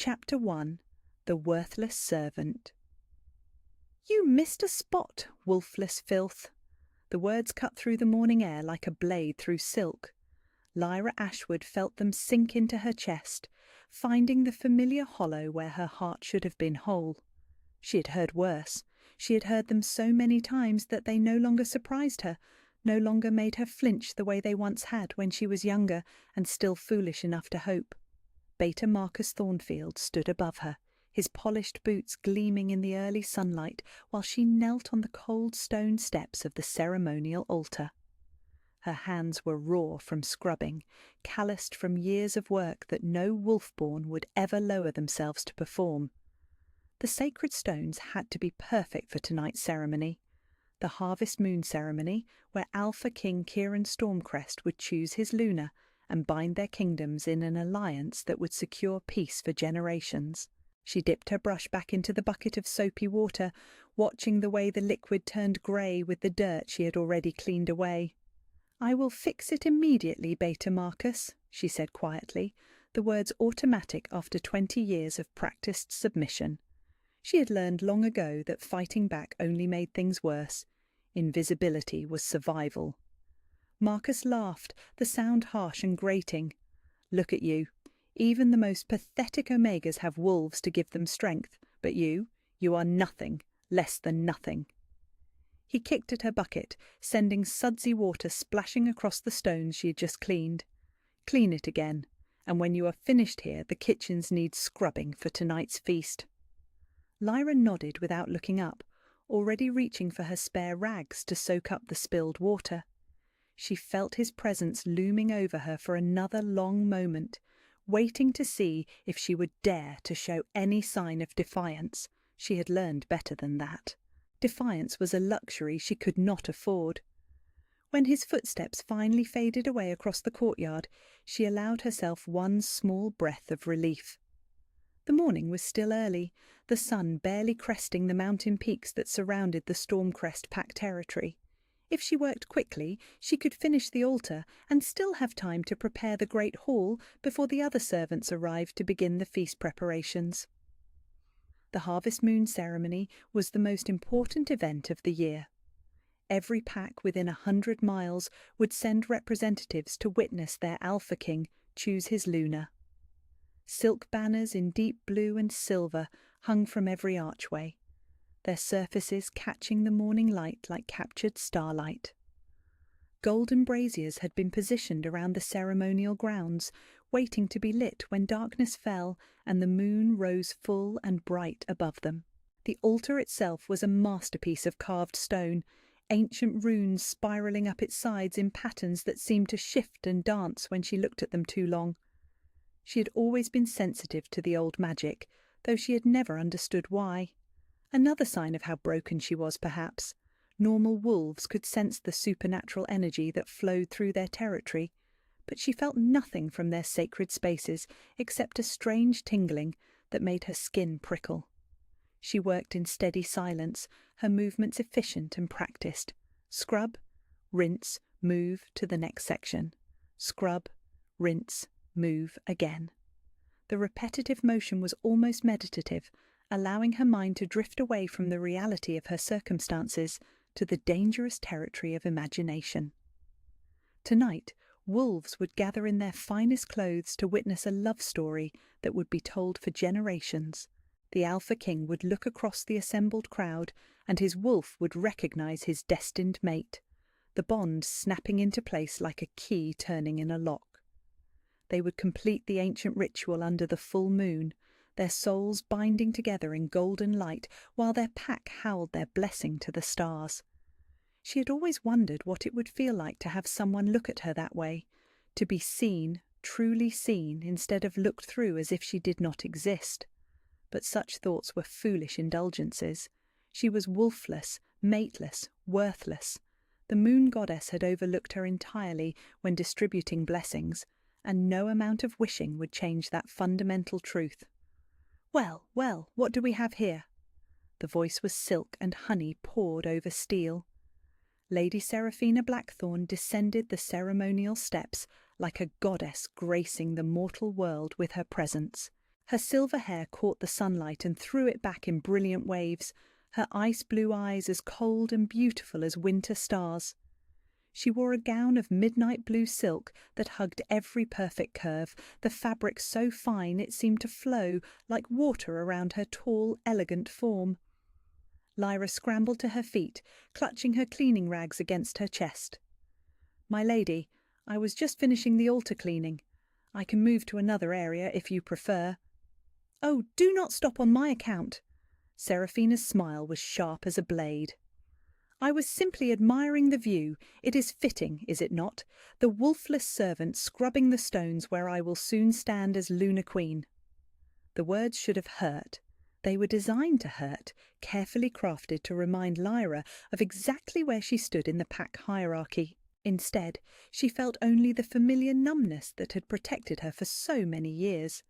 Chapter 1. The Worthless Servant. "You missed a spot, wolfless filth." The words cut through the morning air like a blade through silk. Lyra Ashwood felt them sink into her chest, finding the familiar hollow where her heart should have been whole. She had heard worse. She had heard them so many times that they no longer surprised her, no longer made her flinch the way they once had when she was younger and still foolish enough to hope. Beta Marcus Thornfield stood above her, his polished boots gleaming in the early sunlight while she knelt on the cold stone steps of the ceremonial altar. Her hands were raw from scrubbing, calloused from years of work that no wolf-born would ever lower themselves to perform. The sacred stones had to be perfect for tonight's ceremony. The Harvest Moon ceremony, where Alpha King Kieran Stormcrest would choose his Luna and bind their kingdoms in an alliance that would secure peace for generations. She dipped her brush back into the bucket of soapy water, watching the way the liquid turned grey with the dirt she had already cleaned away. "I will fix it immediately, Beta Marcus," she said quietly, the words automatic after 20 years of practiced submission. She had learned long ago that fighting back only made things worse. Invisibility was survival. Marcus laughed, the sound harsh and grating. "Look at you. Even the most pathetic Omegas have wolves to give them strength, but you are nothing, less than nothing." He kicked at her bucket, sending sudsy water splashing across the stones she had just cleaned. "Clean it again, and when you are finished here, the kitchens need scrubbing for tonight's feast." Lyra nodded without looking up, already reaching for her spare rags to soak up the spilled water. She felt his presence looming over her for another long moment, waiting to see if she would dare to show any sign of defiance. She had learned better than that. Defiance was a luxury she could not afford. When his footsteps finally faded away across the courtyard, she allowed herself one small breath of relief. The morning was still early, the sun barely cresting the mountain peaks that surrounded the Stormcrest Pack territory. If she worked quickly, she could finish the altar and still have time to prepare the great hall before the other servants arrived to begin the feast preparations. The Harvest Moon ceremony was the most important event of the year. Every pack within 100 miles would send representatives to witness their Alpha King choose his Luna. Silk banners in deep blue and silver hung from every archway, their surfaces catching the morning light like captured starlight. Golden braziers had been positioned around the ceremonial grounds, waiting to be lit when darkness fell and the moon rose full and bright above them. The altar itself was a masterpiece of carved stone, ancient runes spiralling up its sides in patterns that seemed to shift and dance when she looked at them too long. She had always been sensitive to the old magic, though she had never understood why. Another sign of how broken she was, perhaps. Normal wolves could sense the supernatural energy that flowed through their territory, but she felt nothing from their sacred spaces except a strange tingling that made her skin prickle. She worked in steady silence, her movements efficient and practiced. Scrub, rinse, move to the next section. Scrub, rinse, move again. The repetitive motion was almost meditative, allowing her mind to drift away from the reality of her circumstances to the dangerous territory of imagination. Tonight, wolves would gather in their finest clothes to witness a love story that would be told for generations. The Alpha King would look across the assembled crowd, and his wolf would recognize his destined mate, the bond snapping into place like a key turning in a lock. They would complete the ancient ritual under the full moon, their souls binding together in golden light while their pack howled their blessing to the stars. She had always wondered what it would feel like to have someone look at her that way, to be seen, truly seen, instead of looked through as if she did not exist. But such thoughts were foolish indulgences. She was wolfless, mateless, worthless. The moon goddess had overlooked her entirely when distributing blessings, and no amount of wishing would change that fundamental truth. "Well, well, what do we have here?" The voice was silk and honey poured over steel. Lady Seraphina Blackthorn descended the ceremonial steps like a goddess gracing the mortal world with her presence. Her silver hair caught the sunlight and threw it back in brilliant waves, her ice-blue eyes as cold and beautiful as winter stars. She wore a gown of midnight blue silk that hugged every perfect curve, the fabric so fine it seemed to flow like water around her tall, elegant form. Lyra scrambled to her feet, clutching her cleaning rags against her chest. "My lady, I was just finishing the altar cleaning. I can move to another area if you prefer." "Oh, do not stop on my account." Seraphina's smile was sharp as a blade. "I was simply admiring the view. It is fitting, is it not? The wolfless servant scrubbing the stones where I will soon stand as Lunar Queen." The words should have hurt. They were designed to hurt, carefully crafted to remind Lyra of exactly where she stood in the pack hierarchy. Instead, she felt only the familiar numbness that had protected her for so many years.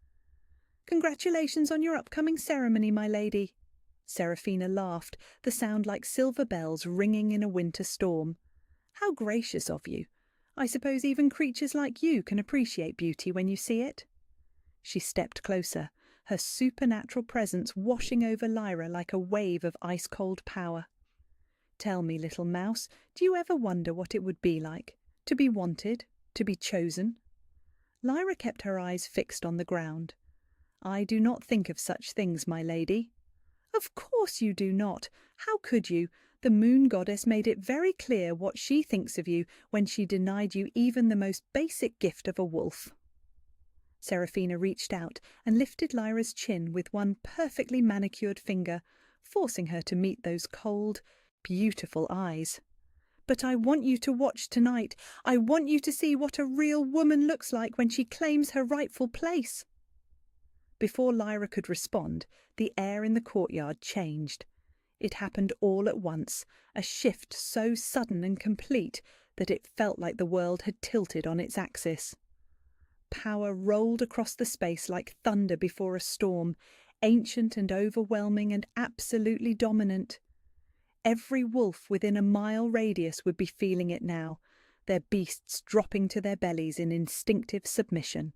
"Congratulations on your upcoming ceremony, my lady." Seraphina laughed, the sound like silver bells ringing in a winter storm. "How gracious of you. I suppose even creatures like you can appreciate beauty when you see it." She stepped closer, her supernatural presence washing over Lyra like a wave of ice-cold power. "Tell me, little mouse, do you ever wonder what it would be like? To be wanted? To be chosen?" Lyra kept her eyes fixed on the ground. "I do not think of such things, my lady." "Of course you do not. How could you? The moon goddess made it very clear what she thinks of you when she denied you even the most basic gift of a wolf." Seraphina reached out and lifted Lyra's chin with one perfectly manicured finger, forcing her to meet those cold, beautiful eyes. "But I want you to watch tonight. I want you to see what a real woman looks like when she claims her rightful place." Before Lyra could respond, the air in the courtyard changed. It happened all at once, a shift so sudden and complete that it felt like the world had tilted on its axis. Power rolled across the space like thunder before a storm, ancient and overwhelming and absolutely dominant. Every wolf within a mile radius would be feeling it now, their beasts dropping to their bellies in instinctive submission.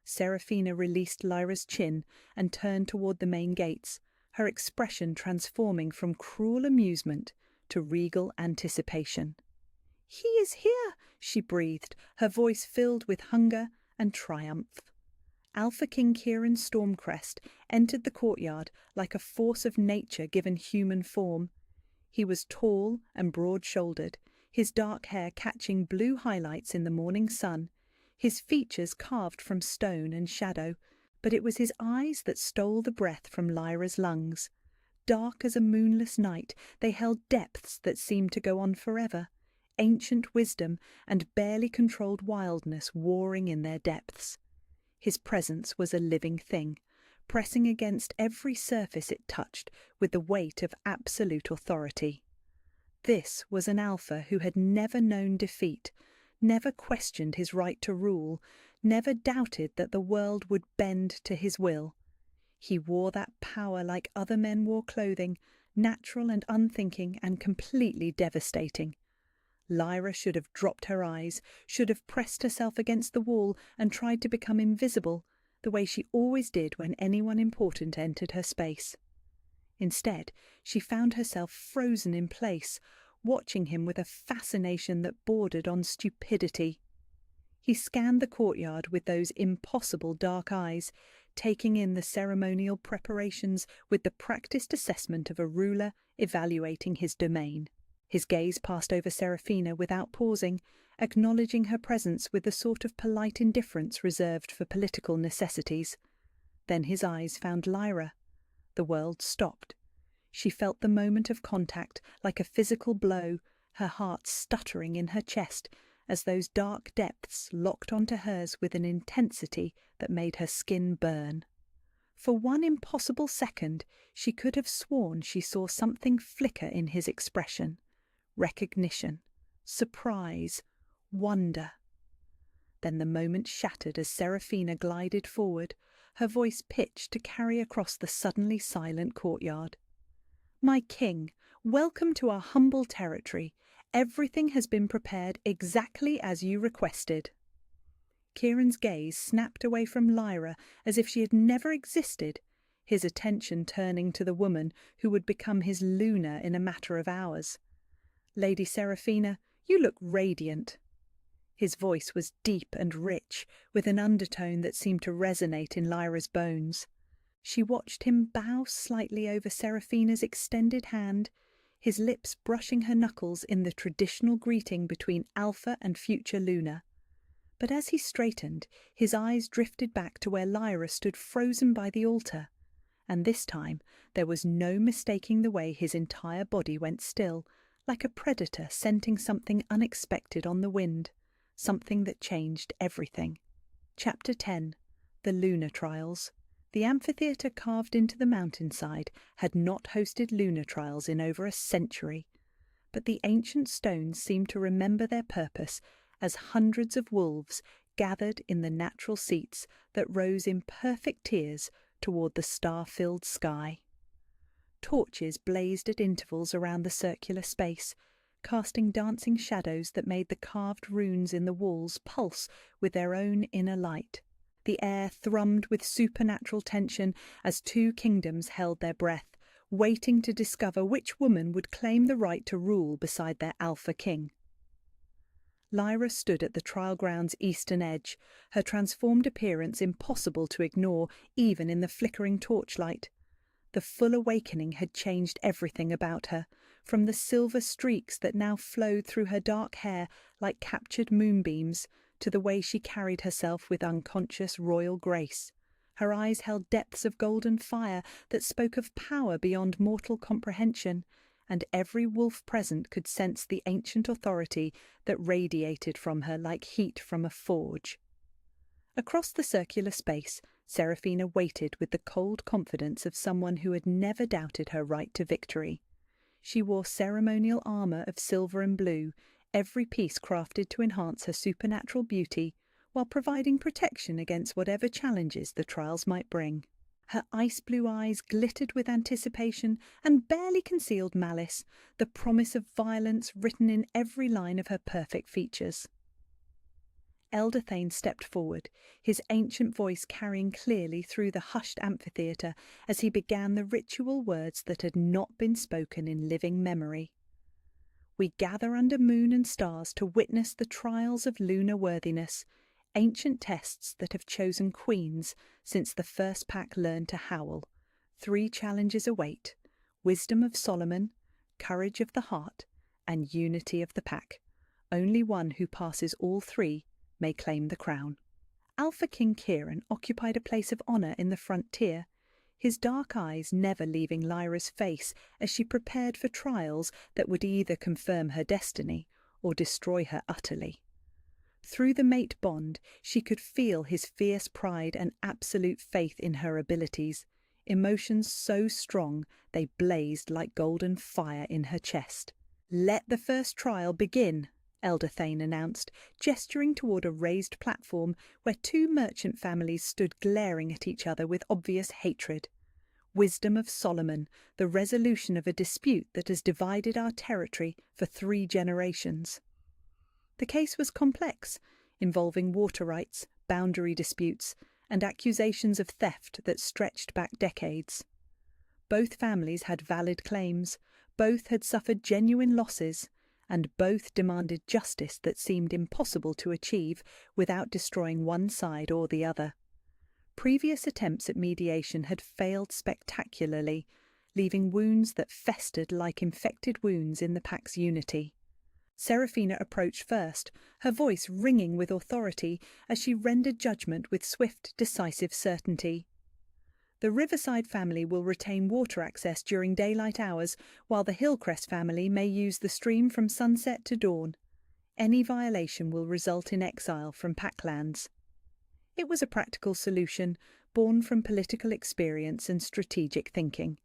Seraphina released Lyra's chin and turned toward the main gates, her expression transforming from cruel amusement to regal anticipation. "He is here," she breathed, her voice filled with hunger and triumph. Alpha King Kieran Stormcrest entered the courtyard like a force of nature given human form. He was tall and broad-shouldered, his dark hair catching blue highlights in the morning sun, his features carved from stone and shadow, but it was his eyes that stole the breath from Lyra's lungs. Dark as a moonless night, they held depths that seemed to go on forever, ancient wisdom and barely controlled wildness warring in their depths. His presence was a living thing, pressing against every surface it touched with the weight of absolute authority. This was an alpha who had never known defeat, never questioned his right to rule, never doubted that the world would bend to his will. He wore that power like other men wore clothing, natural and unthinking and completely devastating. Lyra should have dropped her eyes, should have pressed herself against the wall and tried to become invisible, the way she always did when anyone important entered her space. Instead, she found herself frozen in place, watching him with a fascination that bordered on stupidity. He scanned the courtyard with those impossible dark eyes, taking in the ceremonial preparations with the practiced assessment of a ruler evaluating his domain. His gaze passed over Seraphina without pausing, acknowledging her presence with the sort of polite indifference reserved for political necessities. Then his eyes found Lyra. The world stopped. She felt the moment of contact like a physical blow, her heart stuttering in her chest as those dark depths locked onto hers with an intensity that made her skin burn. For one impossible second, she could have sworn she saw something flicker in his expression. Recognition, surprise, wonder. Then the moment shattered as Seraphina glided forward, her voice pitched to carry across the suddenly silent courtyard. "My king, welcome to our humble territory. Everything has been prepared exactly as you requested." Kieran's gaze snapped away from Lyra as if she had never existed, his attention turning to the woman who would become his Luna in a matter of hours. "Lady Seraphina, you look radiant." His voice was deep and rich, with an undertone that seemed to resonate in Lyra's bones. She watched him bow slightly over Seraphina's extended hand, his lips brushing her knuckles in the traditional greeting between Alpha and future Luna. But as he straightened, his eyes drifted back to where Lyra stood frozen by the altar, and this time there was no mistaking the way his entire body went still, like a predator scenting something unexpected on the wind, something that changed everything. Chapter 10. The Lunar Trials. The amphitheatre carved into the mountainside had not hosted lunar trials in over a century, but the ancient stones seemed to remember their purpose as hundreds of wolves gathered in the natural seats that rose in perfect tiers toward the star-filled sky. Torches blazed at intervals around the circular space, casting dancing shadows that made the carved runes in the walls pulse with their own inner light. The air thrummed with supernatural tension as two kingdoms held their breath, waiting to discover which woman would claim the right to rule beside their alpha king. Lyra stood at the trial ground's eastern edge, her transformed appearance impossible to ignore even in the flickering torchlight. The full awakening had changed everything about her, from the silver streaks that now flowed through her dark hair like captured moonbeams, to the way she carried herself with unconscious royal grace. Her eyes held depths of golden fire that spoke of power beyond mortal comprehension, and every wolf present could sense the ancient authority that radiated from her like heat from a forge. Across the circular space, Seraphina waited with the cold confidence of someone who had never doubted her right to victory. She wore ceremonial armour of silver and blue, every piece crafted to enhance her supernatural beauty, while providing protection against whatever challenges the trials might bring. Her ice-blue eyes glittered with anticipation and barely concealed malice, the promise of violence written in every line of her perfect features. Elder Thane stepped forward, his ancient voice carrying clearly through the hushed amphitheatre as he began the ritual words that had not been spoken in living memory. "We gather under moon and stars to witness the trials of lunar worthiness, ancient tests that have chosen queens since the first pack learned to howl. 3 challenges await: wisdom of Solomon, courage of the heart, and unity of the pack. Only one who passes all 3 may claim the crown." Alpha King Kieran occupied a place of honour in the front tier, his dark eyes never leaving Lyra's face as she prepared for trials that would either confirm her destiny or destroy her utterly. Through the mate bond, she could feel his fierce pride and absolute faith in her abilities, emotions so strong they blazed like golden fire in her chest. "Let the first trial begin," Elder Thane announced, gesturing toward a raised platform where 2 merchant families stood glaring at each other with obvious hatred. "Wisdom of Solomon, the resolution of a dispute that has divided our territory for 3 generations." The case was complex, involving water rights, boundary disputes, and accusations of theft that stretched back decades. Both families had valid claims, both had suffered genuine losses, and both demanded justice that seemed impossible to achieve without destroying one side or the other. Previous attempts at mediation had failed spectacularly, leaving wounds that festered like infected wounds in the pack's unity. Seraphina approached first, her voice ringing with authority as she rendered judgment with swift, decisive certainty. "The Riverside family will retain water access during daylight hours, while the Hillcrest family may use the stream from sunset to dawn. Any violation will result in exile from Packlands." It was a practical solution, born from political experience and strategic thinking.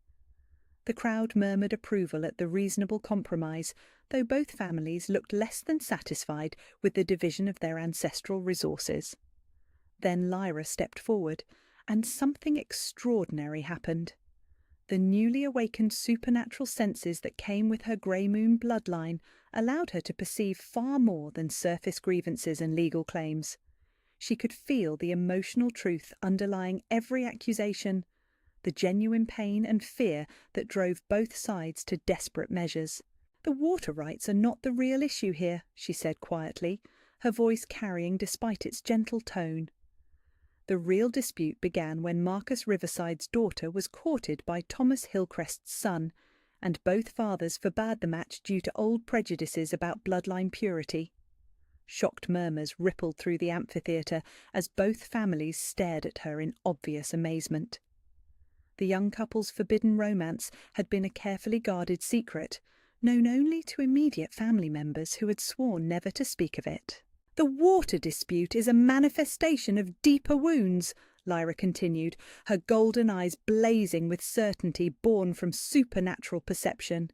The crowd murmured approval at the reasonable compromise, though both families looked less than satisfied with the division of their ancestral resources. Then Lyra stepped forward, and something extraordinary happened. The newly awakened supernatural senses that came with her Grey Moon bloodline allowed her to perceive far more than surface grievances and legal claims. She could feel the emotional truth underlying every accusation, the genuine pain and fear that drove both sides to desperate measures. "The water rights are not the real issue here," she said quietly, her voice carrying despite its gentle tone. The real dispute began when Marcus Riverside's daughter was courted by Thomas Hillcrest's son, and both fathers forbade the match due to old prejudices about bloodline purity. Shocked murmurs rippled through the amphitheatre as both families stared at her in obvious amazement. The young couple's forbidden romance had been a carefully guarded secret, known only to immediate family members who had sworn never to speak of it. "The water dispute is a manifestation of deeper wounds," Lyra continued, her golden eyes blazing with certainty born from supernatural perception.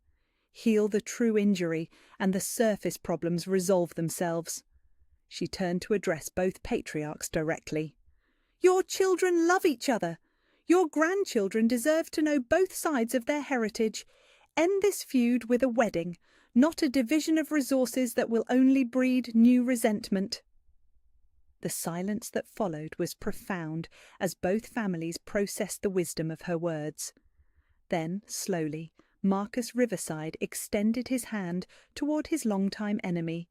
"Heal the true injury, and the surface problems resolve themselves." She turned to address both patriarchs directly. "Your children love each other. Your grandchildren deserve to know both sides of their heritage. End this feud with a wedding, not a division of resources that will only breed new resentment." The silence that followed was profound as both families processed the wisdom of her words. Then, slowly, Marcus Riverside extended his hand toward his longtime enemy,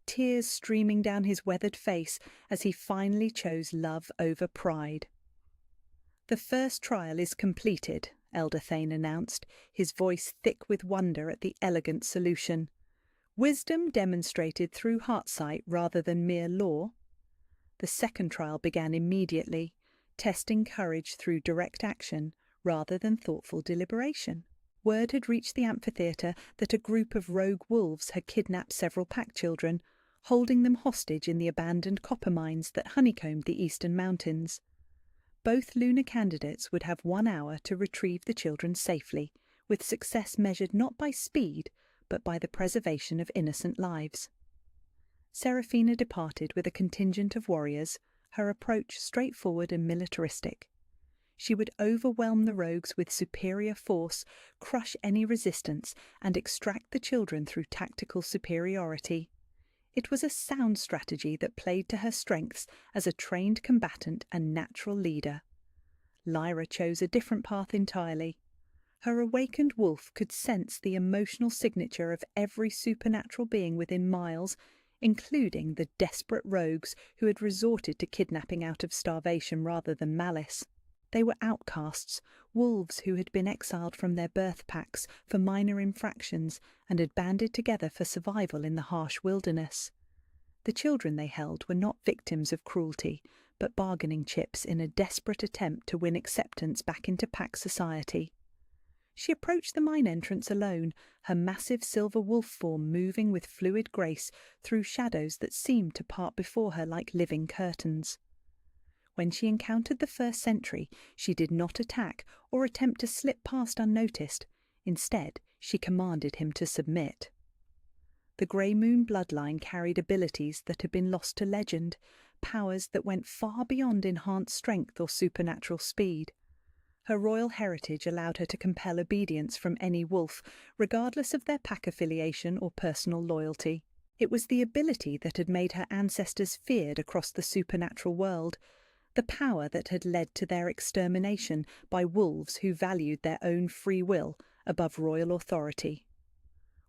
tears streaming down his weathered face as he finally chose love over pride. "The first trial is completed," Elder Thane announced, his voice thick with wonder at the elegant solution. "Wisdom demonstrated through heartsight rather than mere law." The second trial began immediately, testing courage through direct action rather than thoughtful deliberation. Word had reached the amphitheatre that a group of rogue wolves had kidnapped several pack children, holding them hostage in the abandoned copper mines that honeycombed the eastern mountains. Both lunar candidates would have 1 hour to retrieve the children safely, with success measured not by speed, but by the preservation of innocent lives. Seraphina departed with a contingent of warriors, her approach straightforward and militaristic. She would overwhelm the rogues with superior force, crush any resistance, and extract the children through tactical superiority. It was a sound strategy that played to her strengths as a trained combatant and natural leader. Lyra chose a different path entirely. Her awakened wolf could sense the emotional signature of every supernatural being within miles, including the desperate rogues who had resorted to kidnapping out of starvation rather than malice. They were outcasts, wolves who had been exiled from their birth packs for minor infractions and had banded together for survival in the harsh wilderness. The children they held were not victims of cruelty, but bargaining chips in a desperate attempt to win acceptance back into pack society. She approached the mine entrance alone, her massive silver wolf form moving with fluid grace through shadows that seemed to part before her like living curtains. When she encountered the first sentry, she did not attack or attempt to slip past unnoticed. Instead, she commanded him to submit. The Grey Moon bloodline carried abilities that had been lost to legend, powers that went far beyond enhanced strength or supernatural speed. Her royal heritage allowed her to compel obedience from any wolf, regardless of their pack affiliation or personal loyalty. It was the ability that had made her ancestors feared across the supernatural world, the power that had led to their extermination by wolves who valued their own free will above royal authority.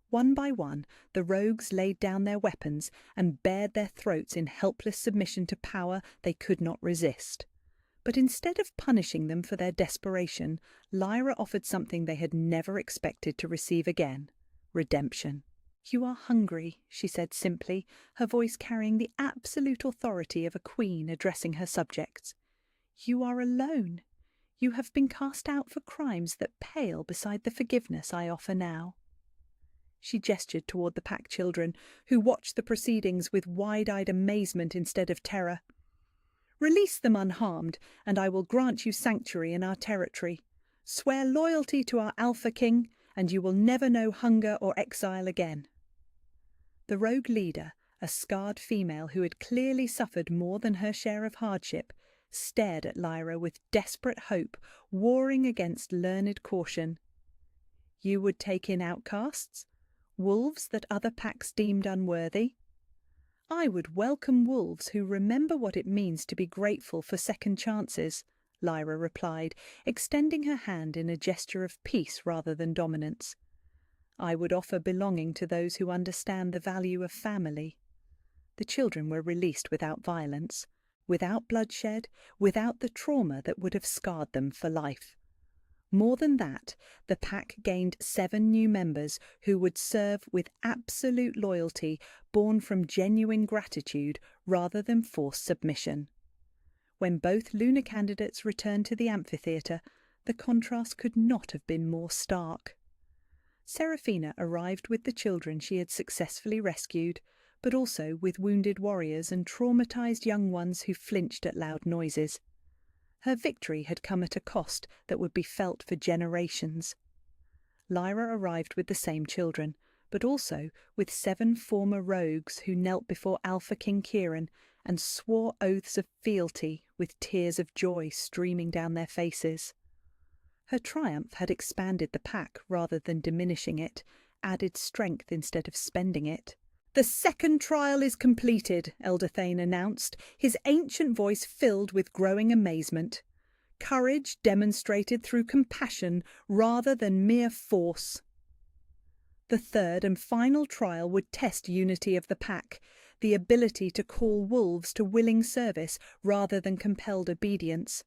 One by one, the rogues laid down their weapons and bared their throats in helpless submission to power they could not resist. But instead of punishing them for their desperation, Lyra offered something they had never expected to receive again: redemption. "You are hungry," she said simply, her voice carrying the absolute authority of a queen addressing her subjects. "You are alone. You have been cast out for crimes that pale beside the forgiveness I offer now." She gestured toward the pack children, who watched the proceedings with wide-eyed amazement instead of terror. "Release them unharmed, and I will grant you sanctuary in our territory. Swear loyalty to our Alpha King, and you will never know hunger or exile again." The rogue leader, a scarred female who had clearly suffered more than her share of hardship, stared at Lyra with desperate hope, warring against learned caution. "You would take in outcasts? Wolves that other packs deemed unworthy?" I would welcome wolves who remember what it means to be grateful for second chances, Lyra replied, extending her hand in a gesture of peace rather than dominance. I would offer belonging to those who understand the value of family. The children were released without violence, without bloodshed, without the trauma that would have scarred them for life. More than that, the pack gained 7 new members who would serve with absolute loyalty born from genuine gratitude rather than forced submission. When both lunar candidates returned to the amphitheatre, the contrast could not have been more stark. Serafina arrived with the children she had successfully rescued, but also with wounded warriors and traumatized young ones who flinched at loud noises. Her victory had come at a cost that would be felt for generations. Lyra arrived with the same children, but also with 7 former rogues who knelt before Alpha King Kieran and swore oaths of fealty with tears of joy streaming down their faces. Her triumph had expanded the pack rather than diminishing it, added strength instead of spending it. "The second trial is completed," Elder Thane announced, his ancient voice filled with growing amazement. Courage demonstrated through compassion rather than mere force. The third and final trial would test unity of the pack, the ability to call wolves to willing service rather than compelled obedience.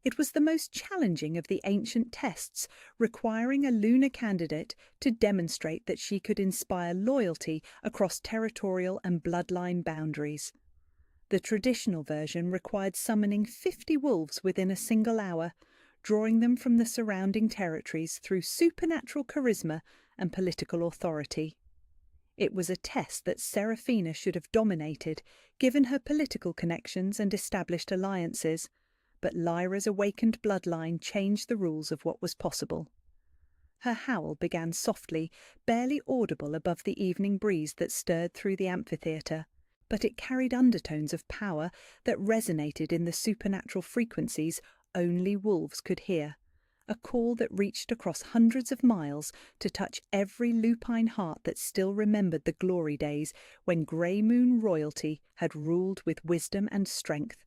It was the most challenging of the ancient tests, requiring a lunar candidate to demonstrate that she could inspire loyalty across territorial and bloodline boundaries. The traditional version required summoning 50 wolves within a single hour, drawing them from the surrounding territories through supernatural charisma and political authority. It was a test that Serafina should have dominated, given her political connections and established alliances, but Lyra's awakened bloodline changed the rules of what was possible. Her howl began softly, barely audible above the evening breeze that stirred through the amphitheatre, but it carried undertones of power that resonated in the supernatural frequencies only wolves could hear, a call that reached across hundreds of miles to touch every lupine heart that still remembered the glory days when Grey Moon royalty had ruled with wisdom and strength.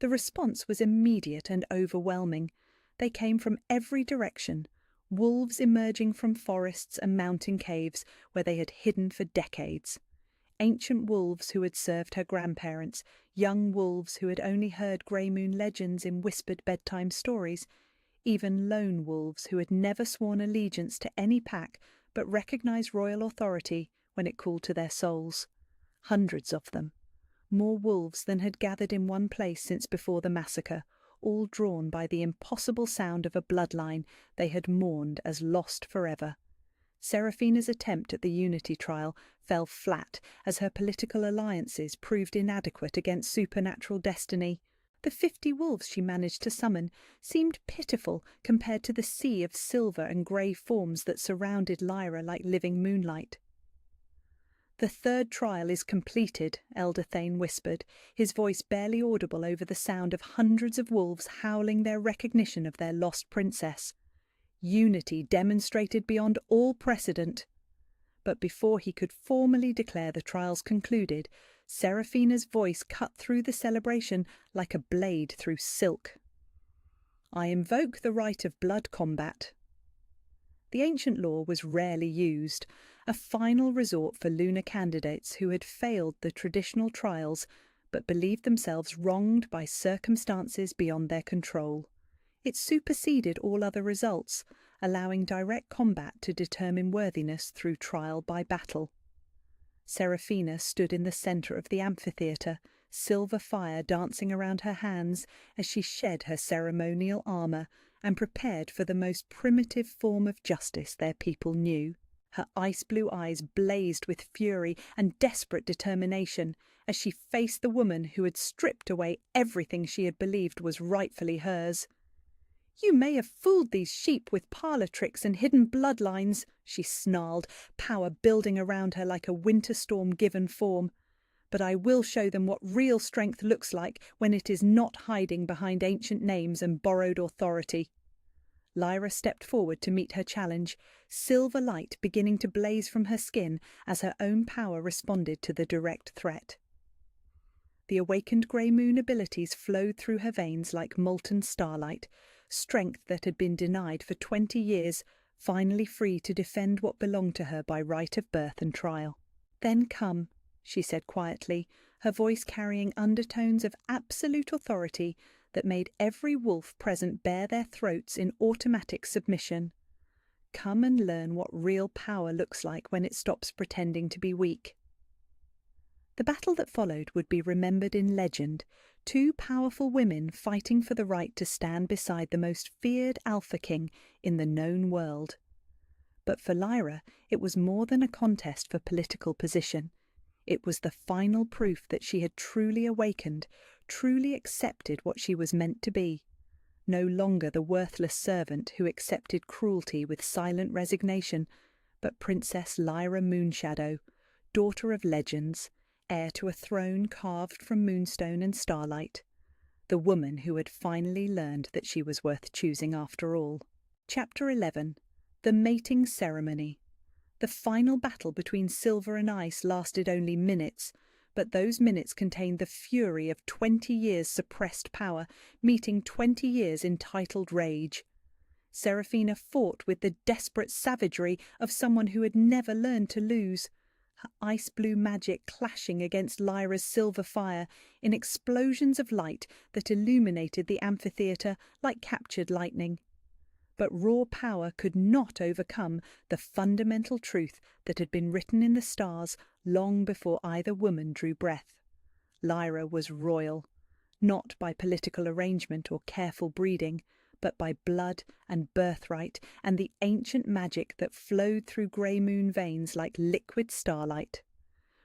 The response was immediate and overwhelming. They came from every direction, wolves emerging from forests and mountain caves where they had hidden for decades. Ancient wolves who had served her grandparents, young wolves who had only heard Grey Moon legends in whispered bedtime stories, even lone wolves who had never sworn allegiance to any pack but recognized royal authority when it called to their souls. Hundreds of them. More wolves than had gathered in one place since before the massacre, all drawn by the impossible sound of a bloodline they had mourned as lost forever. Serafina's attempt at the unity trial fell flat as her political alliances proved inadequate against supernatural destiny. The 50 wolves she managed to summon seemed pitiful compared to the sea of silver and grey forms that surrounded Lyra like living moonlight. "The third trial is completed," Elder Thane whispered, his voice barely audible over the sound of hundreds of wolves howling their recognition of their lost princess. Unity demonstrated beyond all precedent. But before he could formally declare the trials concluded, Serafina's voice cut through the celebration like a blade through silk. "I invoke the right of blood combat." The ancient law was rarely used, a final resort for lunar candidates who had failed the traditional trials but believed themselves wronged by circumstances beyond their control. It superseded all other results, allowing direct combat to determine worthiness through trial by battle. Serafina stood in the centre of the amphitheatre, silver fire dancing around her hands as she shed her ceremonial armour and prepared for the most primitive form of justice their people knew. Her ice-blue eyes blazed with fury and desperate determination as she faced the woman who had stripped away everything she had believed was rightfully hers. "You may have fooled these sheep with parlour tricks and hidden bloodlines," she snarled, power building around her like a winter storm given form. "But I will show them what real strength looks like when it is not hiding behind ancient names and borrowed authority." Lyra stepped forward to meet her challenge, silver light beginning to blaze from her skin as her own power responded to the direct threat. The awakened grey moon abilities flowed through her veins like molten starlight, strength that had been denied for 20 years, finally free to defend what belonged to her by right of birth and trial. "Then come," she said quietly, her voice carrying undertones of absolute authority that made every wolf present bare their throats in automatic submission. "Come and learn what real power looks like when it stops pretending to be weak." The battle that followed would be remembered in legend, two powerful women fighting for the right to stand beside the most feared Alpha King in the known world. But for Lyra, it was more than a contest for political position. It was the final proof that she had truly awakened, truly accepted what she was meant to be. No longer the worthless servant who accepted cruelty with silent resignation, but Princess Lyra Moonshadow, daughter of legends, heir to a throne carved from moonstone and starlight, the woman who had finally learned that she was worth choosing after all. Chapter 11. The Mating Ceremony. The final battle between Silver and Ice lasted only minutes, but those minutes contained the fury of 20 years' suppressed power, meeting 20 years' entitled rage. Seraphina fought with the desperate savagery of someone who had never learned to lose, her ice-blue magic clashing against Lyra's silver fire in explosions of light that illuminated the amphitheatre like captured lightning. But raw power could not overcome the fundamental truth that had been written in the stars long before either woman drew breath. Lyra was royal, not by political arrangement or careful breeding, but by blood and birthright and the ancient magic that flowed through grey moon veins like liquid starlight.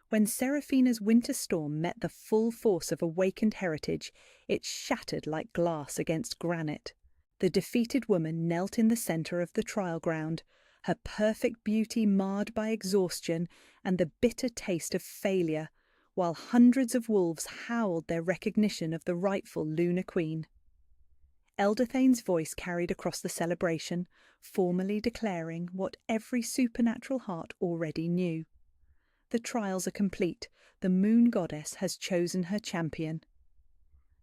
When Seraphina's winter storm met the full force of awakened heritage, it shattered like glass against granite. The defeated woman knelt in the centre of the trial ground, her perfect beauty marred by exhaustion and the bitter taste of failure, while hundreds of wolves howled their recognition of the rightful Lunar Queen. Elderthane's voice carried across the celebration, formally declaring what every supernatural heart already knew. The trials are complete. The moon goddess has chosen her champion.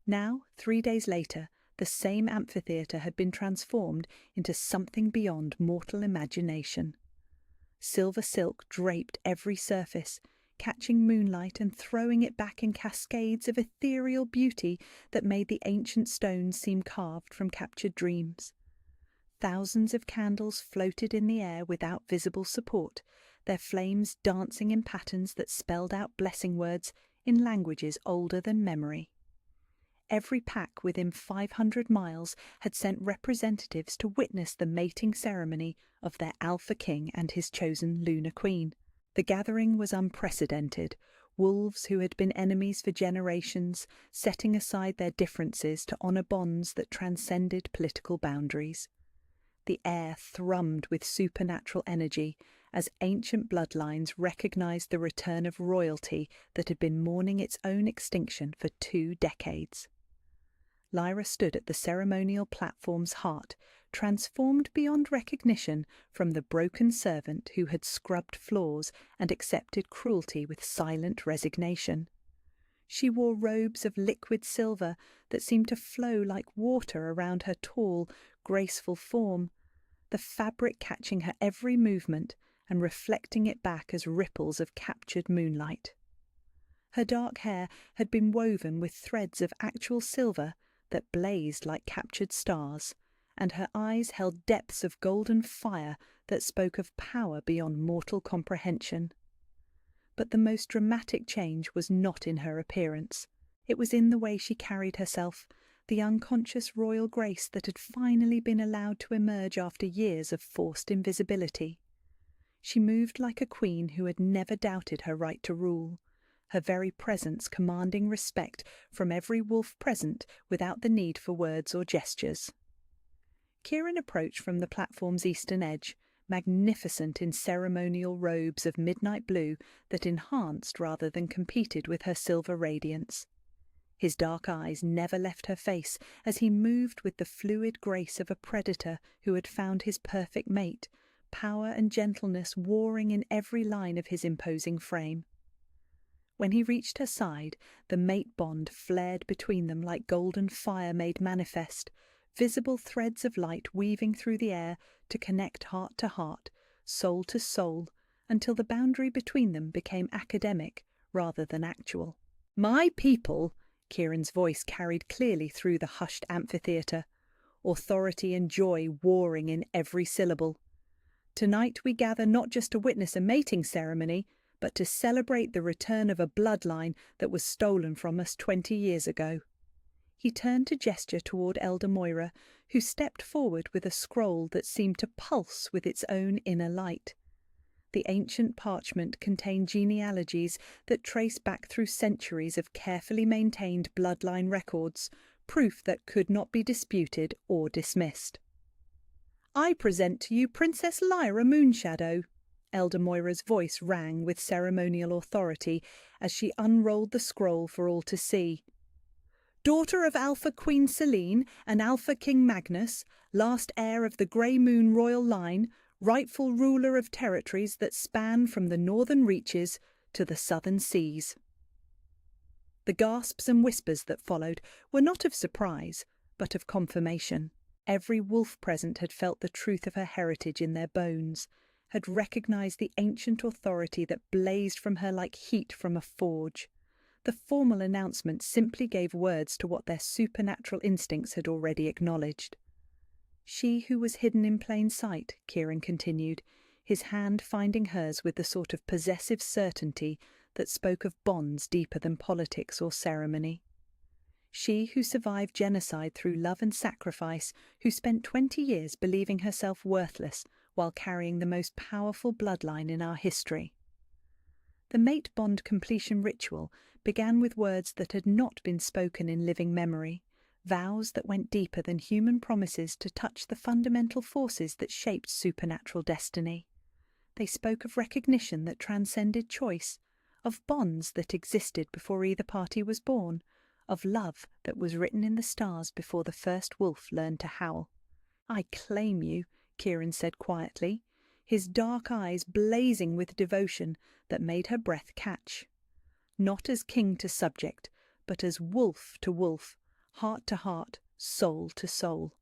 Now, 3 days later, the same amphitheatre had been transformed into something beyond mortal imagination. Silver silk draped every surface, catching moonlight and throwing it back in cascades of ethereal beauty that made the ancient stones seem carved from captured dreams. Thousands of candles floated in the air without visible support, their flames dancing in patterns that spelled out blessing words in languages older than memory. Every pack within 500 miles had sent representatives to witness the mating ceremony of their Alpha King and his chosen Lunar Queen. The gathering was unprecedented, wolves who had been enemies for generations, setting aside their differences to honour bonds that transcended political boundaries. The air thrummed with supernatural energy as ancient bloodlines recognised the return of royalty that had been mourning its own extinction for 2 decades. Lyra stood at the ceremonial platform's heart, transformed beyond recognition from the broken servant who had scrubbed floors and accepted cruelty with silent resignation. She wore robes of liquid silver that seemed to flow like water around her tall, graceful form, the fabric catching her every movement and reflecting it back as ripples of captured moonlight. Her dark hair had been woven with threads of actual silver that blazed like captured stars, and her eyes held depths of golden fire that spoke of power beyond mortal comprehension. But the most dramatic change was not in her appearance. It was in the way she carried herself, the unconscious royal grace that had finally been allowed to emerge after years of forced invisibility. She moved like a queen who had never doubted her right to rule, her very presence commanding respect from every wolf present without the need for words or gestures. Kieran approached from the platform's eastern edge, magnificent in ceremonial robes of midnight blue that enhanced rather than competed with her silver radiance. His dark eyes never left her face as he moved with the fluid grace of a predator who had found his perfect mate, power and gentleness warring in every line of his imposing frame. When he reached her side, the mate bond flared between them like golden fire made manifest, visible threads of light weaving through the air to connect heart to heart, soul to soul, until the boundary between them became academic rather than actual. "My people," Kieran's voice carried clearly through the hushed amphitheatre, authority and joy warring in every syllable. "Tonight we gather not just to witness a mating ceremony, but to celebrate the return of a bloodline that was stolen from us 20 years ago." He turned to gesture toward Elder Moira, who stepped forward with a scroll that seemed to pulse with its own inner light. The ancient parchment contained genealogies that trace back through centuries of carefully maintained bloodline records, proof that could not be disputed or dismissed. "I present to you Princess Lyra Moonshadow." Elder Moira's voice rang with ceremonial authority as she unrolled the scroll for all to see. "Daughter of Alpha Queen Selene and Alpha King Magnus, last heir of the Grey Moon royal line, rightful ruler of territories that span from the northern reaches to the southern seas." The gasps and whispers that followed were not of surprise, but of confirmation. Every wolf present had felt the truth of her heritage in their bones, had recognised the ancient authority that blazed from her like heat from a forge. The formal announcement simply gave words to what their supernatural instincts had already acknowledged. "She who was hidden in plain sight," Kieran continued, his hand finding hers with the sort of possessive certainty that spoke of bonds deeper than politics or ceremony. "She who survived genocide through love and sacrifice, who spent 20 years believing herself worthless while carrying the most powerful bloodline in our history." The mate bond completion ritual began with words that had not been spoken in living memory, vows that went deeper than human promises to touch the fundamental forces that shaped supernatural destiny. They spoke of recognition that transcended choice, of bonds that existed before either party was born, of love that was written in the stars before the first wolf learned to howl. "I claim you," Kieran said quietly, his dark eyes blazing with devotion that made her breath catch. Not as king to subject, but as wolf to wolf, heart to heart, soul to soul.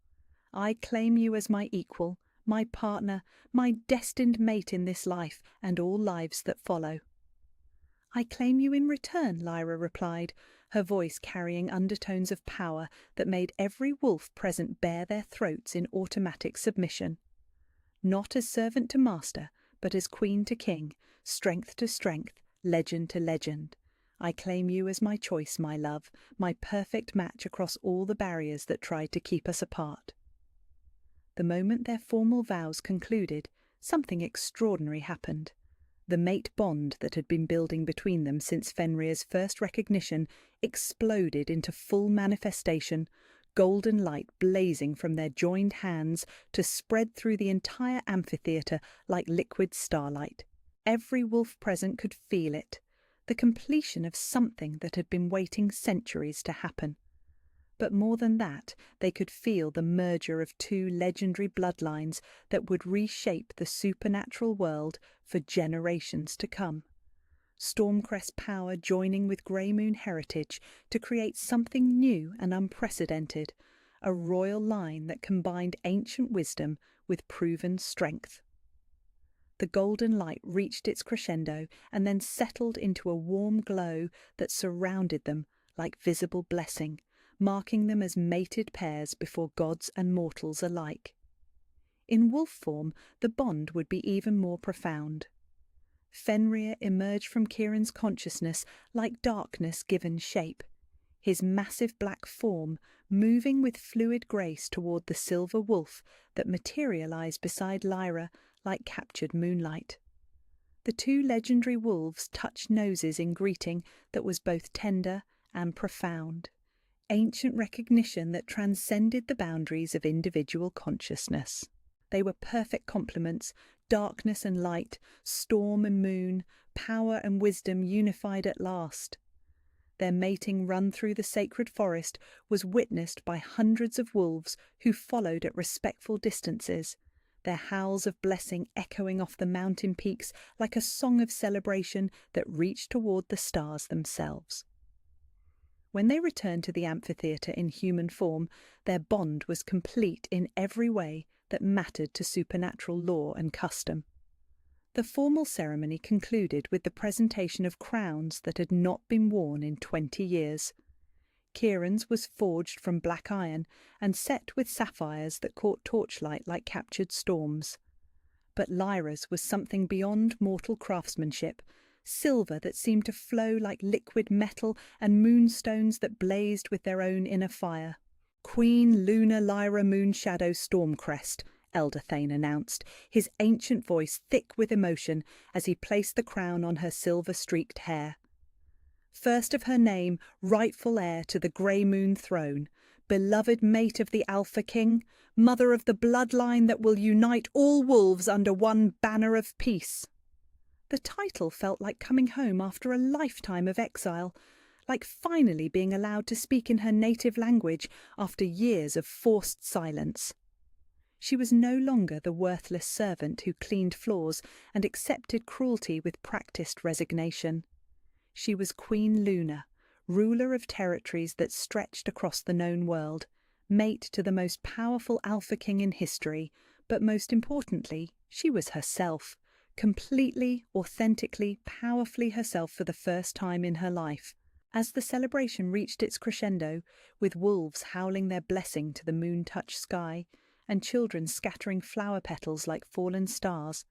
"I claim you as my equal, my partner, my destined mate in this life and all lives that follow." "I claim you in return," Lyra replied, her voice carrying undertones of power that made every wolf present bare their throats in automatic submission. "Not as servant to master, but as queen to king, strength to strength, legend to legend. I claim you as my choice, my love, my perfect match across all the barriers that tried to keep us apart." The moment their formal vows concluded, something extraordinary happened. The mate bond that had been building between them since Fenrir's first recognition exploded into full manifestation, golden light blazing from their joined hands to spread through the entire amphitheatre like liquid starlight. Every wolf present could feel it, the completion of something that had been waiting centuries to happen. But more than that, they could feel the merger of two legendary bloodlines that would reshape the supernatural world for generations to come. Stormcrest power joining with Grey Moon heritage to create something new and unprecedented, a royal line that combined ancient wisdom with proven strength. The golden light reached its crescendo and then settled into a warm glow that surrounded them like visible blessing, marking them as mated pairs before gods and mortals alike. In wolf form, the bond would be even more profound. Fenrir emerged from Kieran's consciousness like darkness given shape, his massive black form moving with fluid grace toward the silver wolf that materialized beside Lyra like captured moonlight. The two legendary wolves touched noses in greeting that was both tender and profound, ancient recognition that transcended the boundaries of individual consciousness. They were perfect complements, darkness and light, storm and moon, power and wisdom unified at last. their mating run through the sacred forest was witnessed by hundreds of wolves who followed at respectful distances, their howls of blessing echoing off the mountain peaks like a song of celebration that reached toward the stars themselves. When they returned to the amphitheatre in human form, their bond was complete in every way that mattered to supernatural law and custom. The formal ceremony concluded with the presentation of crowns that had not been worn in 20 years. Kieran's was forged from black iron and set with sapphires that caught torchlight like captured storms. But Lyra's was something beyond mortal craftsmanship, silver that seemed to flow like liquid metal and moonstones that blazed with their own inner fire. "Queen Luna Lyra Moonshadow Stormcrest," Elder Thane announced, his ancient voice thick with emotion as he placed the crown on her silver-streaked hair. First of her name, rightful heir to the Grey Moon throne, beloved mate of the Alpha King, mother of the bloodline that will unite all wolves under one banner of peace. The title felt like coming home after a lifetime of exile, like finally being allowed to speak in her native language after years of forced silence. She was no longer the worthless servant who cleaned floors and accepted cruelty with practiced resignation. She was Queen Luna, ruler of territories that stretched across the known world, mate to the most powerful Alpha King in history, but most importantly, she was herself, completely, authentically, powerfully herself for the first time in her life. As the celebration reached its crescendo, with wolves howling their blessing to the moon-touched sky, and children scattering flower petals like fallen stars,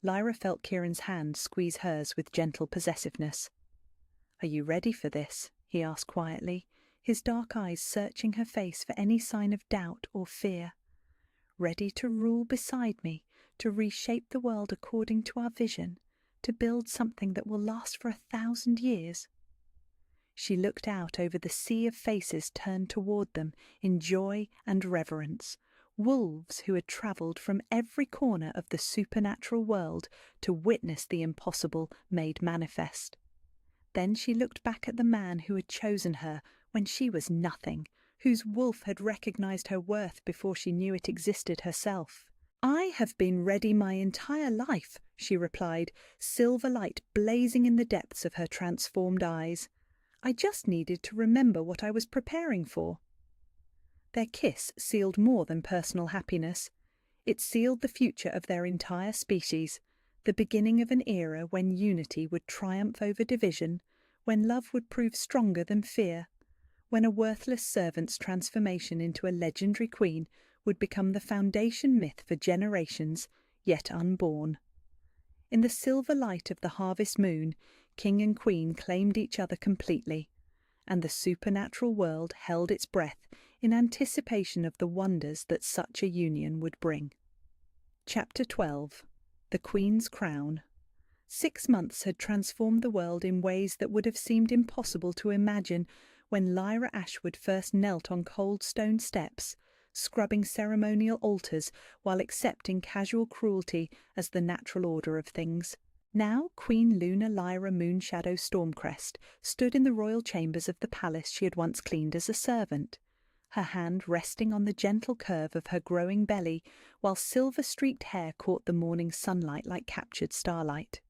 Lyra felt Kieran's hand squeeze hers with gentle possessiveness. "Are you ready for this?" he asked quietly, his dark eyes searching her face for any sign of doubt or fear. "Ready to rule beside me, to reshape the world according to our vision, to build something that will last for 1,000 years?" She looked out over the sea of faces turned toward them in joy and reverence, wolves who had travelled from every corner of the supernatural world to witness the impossible made manifest. Then she looked back at the man who had chosen her when she was nothing, whose wolf had recognized her worth before she knew it existed herself. "I have been ready my entire life," she replied, silver light blazing in the depths of her transformed eyes. "I just needed to remember what I was preparing for." Their kiss sealed more than personal happiness. It sealed the future of their entire species, the beginning of an era when unity would triumph over division, when love would prove stronger than fear, when a worthless servant's transformation into a legendary queen would become the foundation myth for generations yet unborn. In the silver light of the harvest moon, king and queen claimed each other completely, and the supernatural world held its breath in anticipation of the wonders that such a union would bring. Chapter 12. The Queen's Crown. 6 months had transformed the world in ways that would have seemed impossible to imagine when Lyra Ashwood first knelt on cold stone steps, scrubbing ceremonial altars while accepting casual cruelty as the natural order of things. Now Queen Luna Lyra Moonshadow Stormcrest stood in the royal chambers of the palace she had once cleaned as a servant, her hand resting on the gentle curve of her growing belly while silver-streaked hair caught the morning sunlight like captured starlight.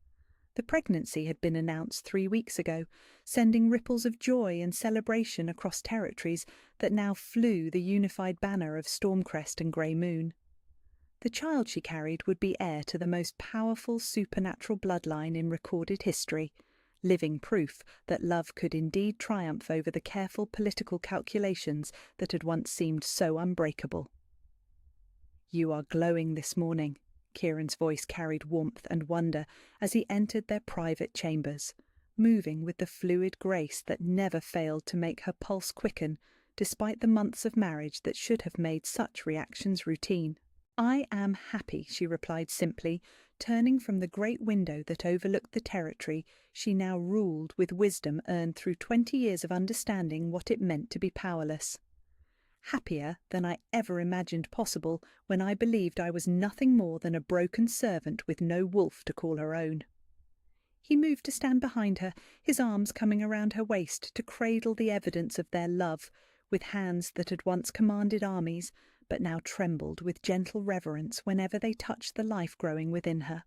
The pregnancy had been announced 3 weeks ago, sending ripples of joy and celebration across territories that now flew the unified banner of Stormcrest and Grey Moon. The child she carried would be heir to the most powerful supernatural bloodline in recorded history, living proof that love could indeed triumph over the careful political calculations that had once seemed so unbreakable. "You are glowing this morning," Kieran's voice carried warmth and wonder as he entered their private chambers, moving with the fluid grace that never failed to make her pulse quicken, despite the months of marriage that should have made such reactions routine. "I am happy," she replied simply, turning from the great window that overlooked the territory she now ruled with wisdom earned through 20 years of understanding what it meant to be powerless. "Happier than I ever imagined possible when I believed I was nothing more than a broken servant with no wolf to call her own." He moved to stand behind her, his arms coming around her waist to cradle the evidence of their love, with hands that had once commanded armies, but now trembled with gentle reverence whenever they touched the life growing within her.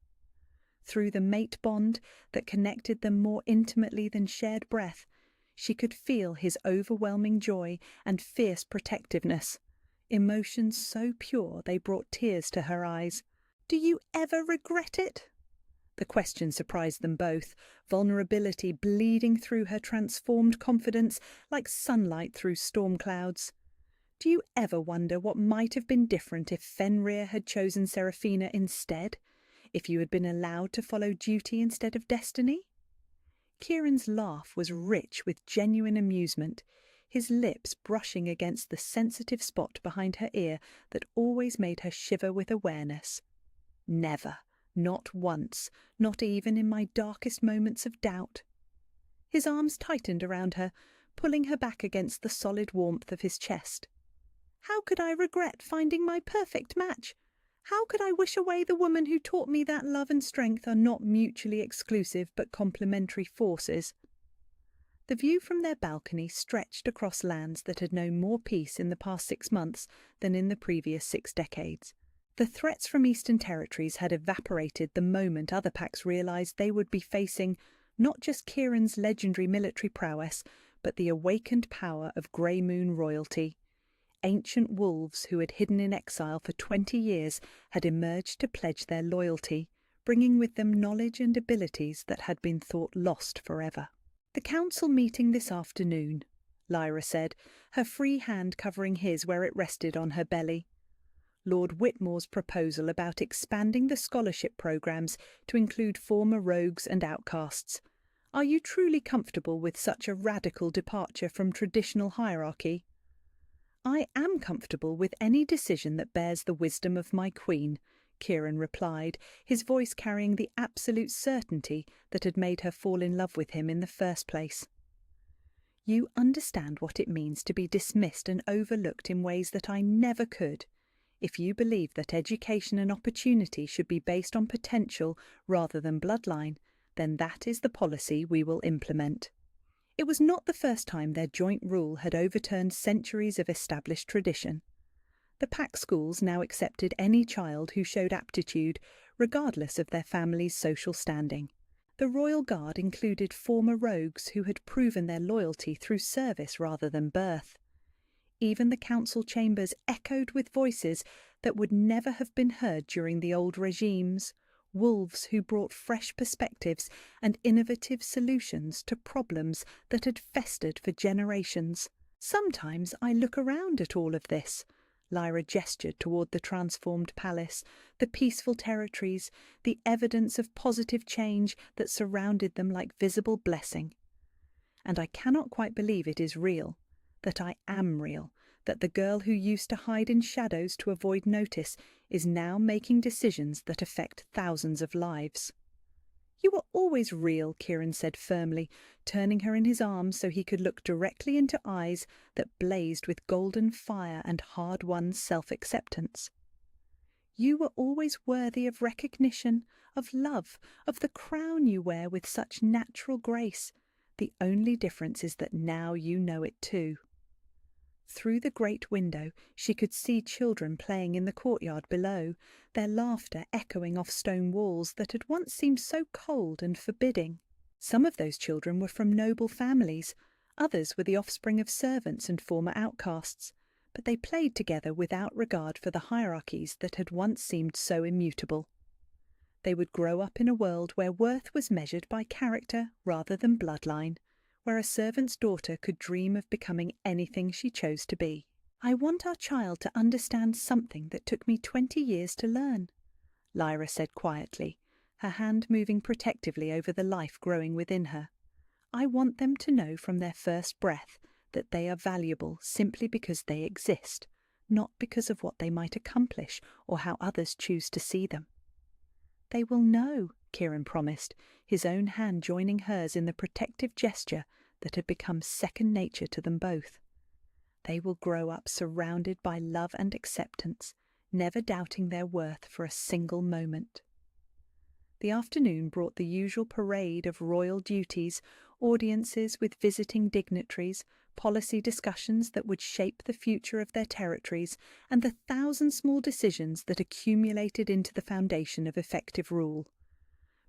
Through the mate bond that connected them more intimately than shared breath, she could feel his overwhelming joy and fierce protectiveness, emotions so pure they brought tears to her eyes. "Do you ever regret it?" The question surprised them both, vulnerability bleeding through her transformed confidence like sunlight through storm clouds. "Do you ever wonder what might have been different if Fenrir had chosen Seraphina instead? If you had been allowed to follow duty instead of destiny?" Kieran's laugh was rich with genuine amusement, his lips brushing against the sensitive spot behind her ear that always made her shiver with awareness. "Never. Not once, not even in my darkest moments of doubt." His arms tightened around her, pulling her back against the solid warmth of his chest. "How could I regret finding my perfect match? How could I wish away the woman who taught me that love and strength are not mutually exclusive but complementary forces?" The view from their balcony stretched across lands that had known more peace in the past 6 months than in the previous 6 decades. The threats from Eastern territories had evaporated the moment other packs realised they would be facing not just Kieran's legendary military prowess, but the awakened power of Grey Moon royalty. Ancient wolves who had hidden in exile for 20 years had emerged to pledge their loyalty, bringing with them knowledge and abilities that had been thought lost forever. "The council meeting this afternoon," Lyra said, her free hand covering his where it rested on her belly. "Lord Whitmore's proposal about expanding the scholarship programmes to include former rogues and outcasts. Are you truly comfortable with such a radical departure from traditional hierarchy?" "I am comfortable with any decision that bears the wisdom of my queen," Kieran replied, his voice carrying the absolute certainty that had made her fall in love with him in the first place. "You understand what it means to be dismissed and overlooked in ways that I never could. If you believe that education and opportunity should be based on potential rather than bloodline, then that is the policy we will implement." It was not the first time their joint rule had overturned centuries of established tradition. The pack schools now accepted any child who showed aptitude, regardless of their family's social standing. The Royal Guard included former rogues who had proven their loyalty through service rather than birth. Even the council chambers echoed with voices that would never have been heard during the old regimes, wolves who brought fresh perspectives and innovative solutions to problems that had festered for generations. "Sometimes I look around at all of this." Lyra gestured toward the transformed palace, the peaceful territories, the evidence of positive change that surrounded them like visible blessing. "And I cannot quite believe it is real, that I am real, that the girl who used to hide in shadows to avoid notice is now making decisions that affect thousands of lives." "You were always real," Kieran said firmly, turning her in his arms so he could look directly into eyes that blazed with golden fire and hard-won self-acceptance. "You were always worthy of recognition, of love, of the crown you wear with such natural grace. The only difference is that now you know it too." Through the great window she could see children playing in the courtyard below, their laughter echoing off stone walls that had once seemed so cold and forbidding. Some of those children were from noble families, others were the offspring of servants and former outcasts, but they played together without regard for the hierarchies that had once seemed so immutable. They would grow up in a world where worth was measured by character rather than bloodline, where a servant's daughter could dream of becoming anything she chose to be. "I want our child to understand something that took me 20 years to learn," Lyra said quietly, her hand moving protectively over the life growing within her. "I want them to know from their first breath that they are valuable simply because they exist, not because of what they might accomplish or how others choose to see them." "They will know," Kieran promised, his own hand joining hers in the protective gesture that had become second nature to them both. "They will grow up surrounded by love and acceptance, never doubting their worth for a single moment." The afternoon brought the usual parade of royal duties, audiences with visiting dignitaries, policy discussions that would shape the future of their territories, and the thousand small decisions that accumulated into the foundation of effective rule.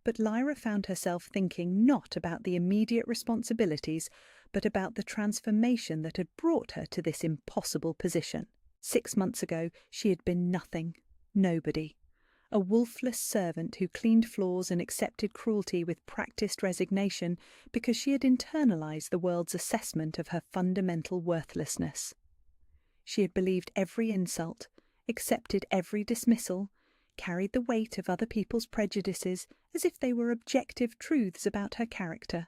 But Lyra found herself thinking not about the immediate responsibilities, but about the transformation that had brought her to this impossible position. 6 months ago she had been nothing, nobody. A wolfless servant who cleaned floors and accepted cruelty with practiced resignation because she had internalized the world's assessment of her fundamental worthlessness. She had believed every insult, accepted every dismissal, carried the weight of other people's prejudices as if they were objective truths about her character.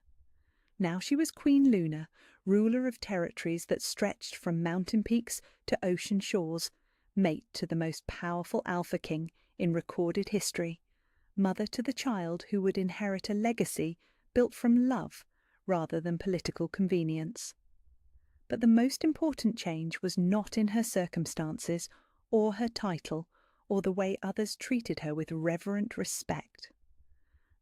Now she was Queen Luna, ruler of territories that stretched from mountain peaks to ocean shores, mate to the most powerful Alpha King in recorded history, mother to the child who would inherit a legacy built from love rather than political convenience. But the most important change was not in her circumstances or her title or the way others treated her with reverent respect.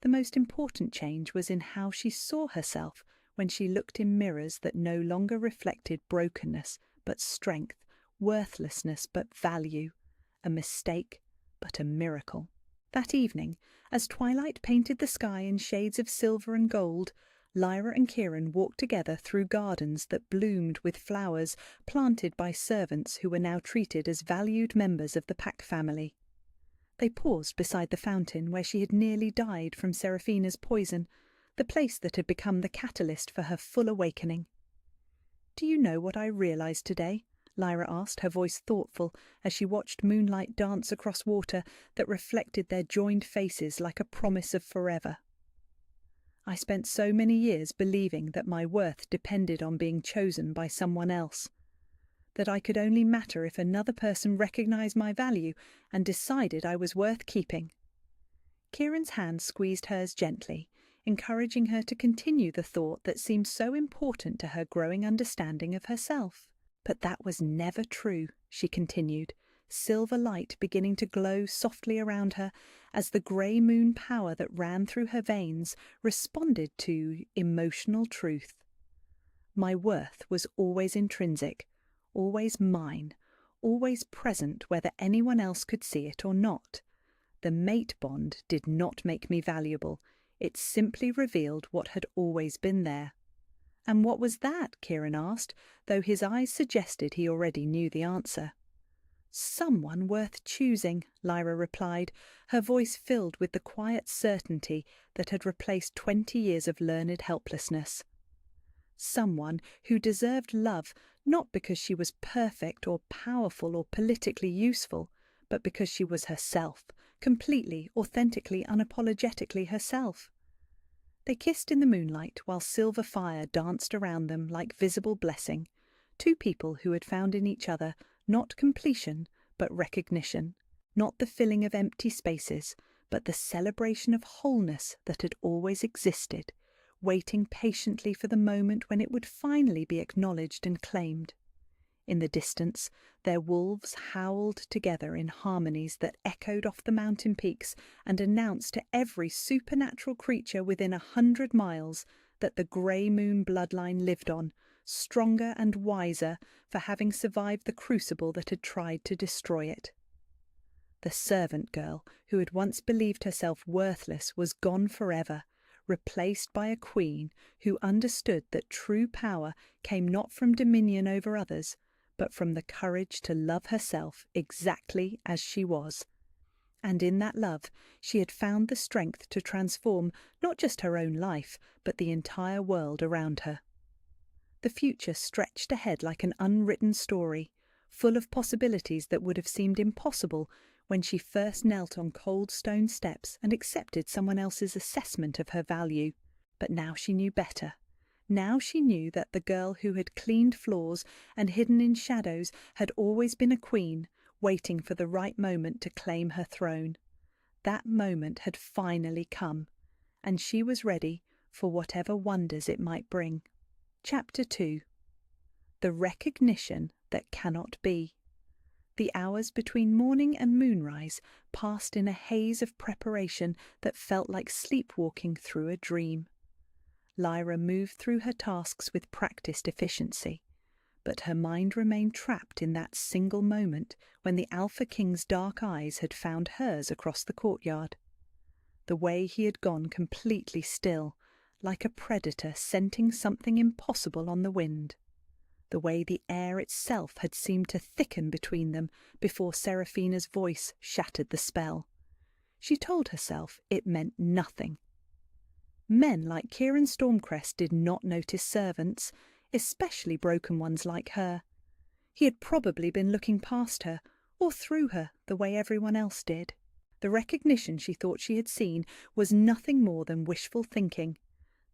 The most important change was in how she saw herself when she looked in mirrors that no longer reflected brokenness but strength, worthlessness but value, a mistake but a miracle. That evening, as twilight painted the sky in shades of silver and gold, Lyra and Kieran walked together through gardens that bloomed with flowers planted by servants who were now treated as valued members of the Pack family. They paused beside the fountain where she had nearly died from Seraphina's poison, the place that had become the catalyst for her full awakening. "Do you know what I realized today?" Lyra asked, her voice thoughtful, as she watched moonlight dance across water that reflected their joined faces like a promise of forever. "I spent so many years believing that my worth depended on being chosen by someone else, that I could only matter if another person recognized my value and decided I was worth keeping." Kieran's hand squeezed hers gently, encouraging her to continue the thought that seemed so important to her growing understanding of herself. "But that was never true," she continued, silver light beginning to glow softly around her as the grey moon power that ran through her veins responded to emotional truth. "My worth was always intrinsic, always mine, always present whether anyone else could see it or not. The mate bond did not make me valuable. It simply revealed what had always been there." "And what was that?" Kieran asked, though his eyes suggested he already knew the answer. "Someone worth choosing," Lyra replied, her voice filled with the quiet certainty that had replaced 20 years of learned helplessness. "Someone who deserved love not because she was perfect or powerful or politically useful, but because she was herself, completely, authentically, unapologetically herself." They kissed in the moonlight while silver fire danced around them like visible blessing, two people who had found in each other not completion but recognition, not the filling of empty spaces, but the celebration of wholeness that had always existed, waiting patiently for the moment when it would finally be acknowledged and claimed. In the distance, their wolves howled together in harmonies that echoed off the mountain peaks and announced to every supernatural creature within 100 miles that the grey moon bloodline lived on, stronger and wiser for having survived the crucible that had tried to destroy it. The servant girl, who had once believed herself worthless, was gone forever, replaced by a queen who understood that true power came not from dominion over others, but from the courage to love herself exactly as she was. And in that love, she had found the strength to transform not just her own life, but the entire world around her. The future stretched ahead like an unwritten story, full of possibilities that would have seemed impossible when she first knelt on cold stone steps and accepted someone else's assessment of her value. But now she knew better. Now she knew that the girl who had cleaned floors and hidden in shadows had always been a queen, waiting for the right moment to claim her throne. That moment had finally come, and she was ready for whatever wonders it might bring. Chapter 2. The recognition that cannot be. The hours between morning and moonrise passed in a haze of preparation that felt like sleepwalking through a dream. Lyra moved through her tasks with practiced efficiency, but her mind remained trapped in that single moment when the Alpha King's dark eyes had found hers across the courtyard. The way he had gone completely still, like a predator scenting something impossible on the wind. The way the air itself had seemed to thicken between them before Seraphina's voice shattered the spell. She told herself it meant nothing. Men like Kieran Stormcrest did not notice servants, especially broken ones like her. He had probably been looking past her, or through her, the way everyone else did. The recognition she thought she had seen was nothing more than wishful thinking,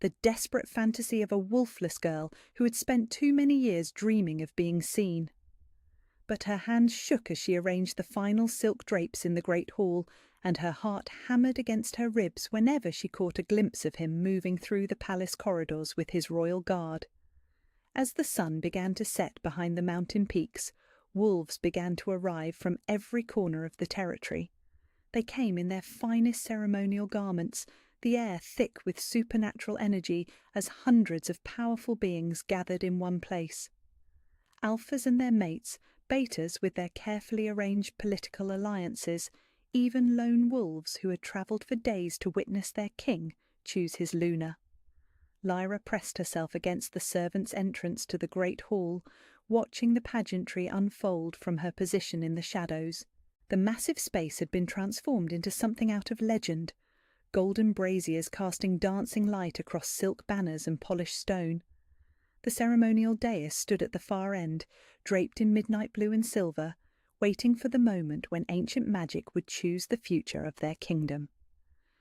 the desperate fantasy of a wolfless girl who had spent too many years dreaming of being seen. But her hands shook as she arranged the final silk drapes in the great hall, and her heart hammered against her ribs whenever she caught a glimpse of him moving through the palace corridors with his royal guard. As the sun began to set behind the mountain peaks, wolves began to arrive from every corner of the territory. They came in their finest ceremonial garments, the air thick with supernatural energy as hundreds of powerful beings gathered in one place. Alphas and their mates, betas with their carefully arranged political alliances, even lone wolves who had travelled for days to witness their king choose his Luna. Lyra pressed herself against the servants' entrance to the great hall, watching the pageantry unfold from her position in the shadows. The massive space had been transformed into something out of legend, golden braziers casting dancing light across silk banners and polished stone. The ceremonial dais stood at the far end, draped in midnight blue and silver, waiting for the moment when ancient magic would choose the future of their kingdom.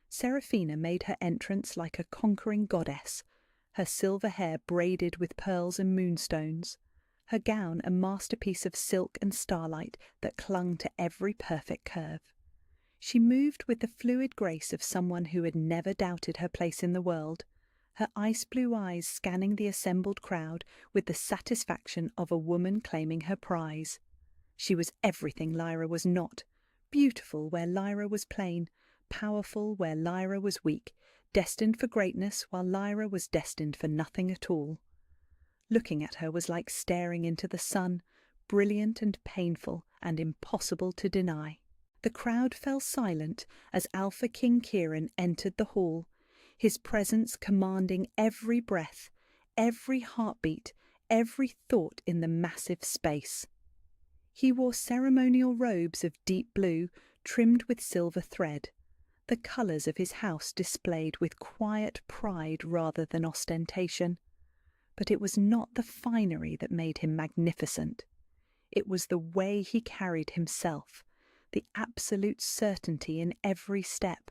Seraphina made her entrance like a conquering goddess, her silver hair braided with pearls and moonstones, her gown a masterpiece of silk and starlight that clung to every perfect curve. She moved with the fluid grace of someone who had never doubted her place in the world, her ice-blue eyes scanning the assembled crowd with the satisfaction of a woman claiming her prize. She was everything Lyra was not, beautiful where Lyra was plain, powerful where Lyra was weak, destined for greatness while Lyra was destined for nothing at all. Looking at her was like staring into the sun, brilliant and painful and impossible to deny. The crowd fell silent as Alpha King Kieran entered the hall, his presence commanding every breath, every heartbeat, every thought in the massive space. He wore ceremonial robes of deep blue, trimmed with silver thread, the colours of his house displayed with quiet pride rather than ostentation. But it was not the finery that made him magnificent. It was the way he carried himself, the absolute certainty in every step,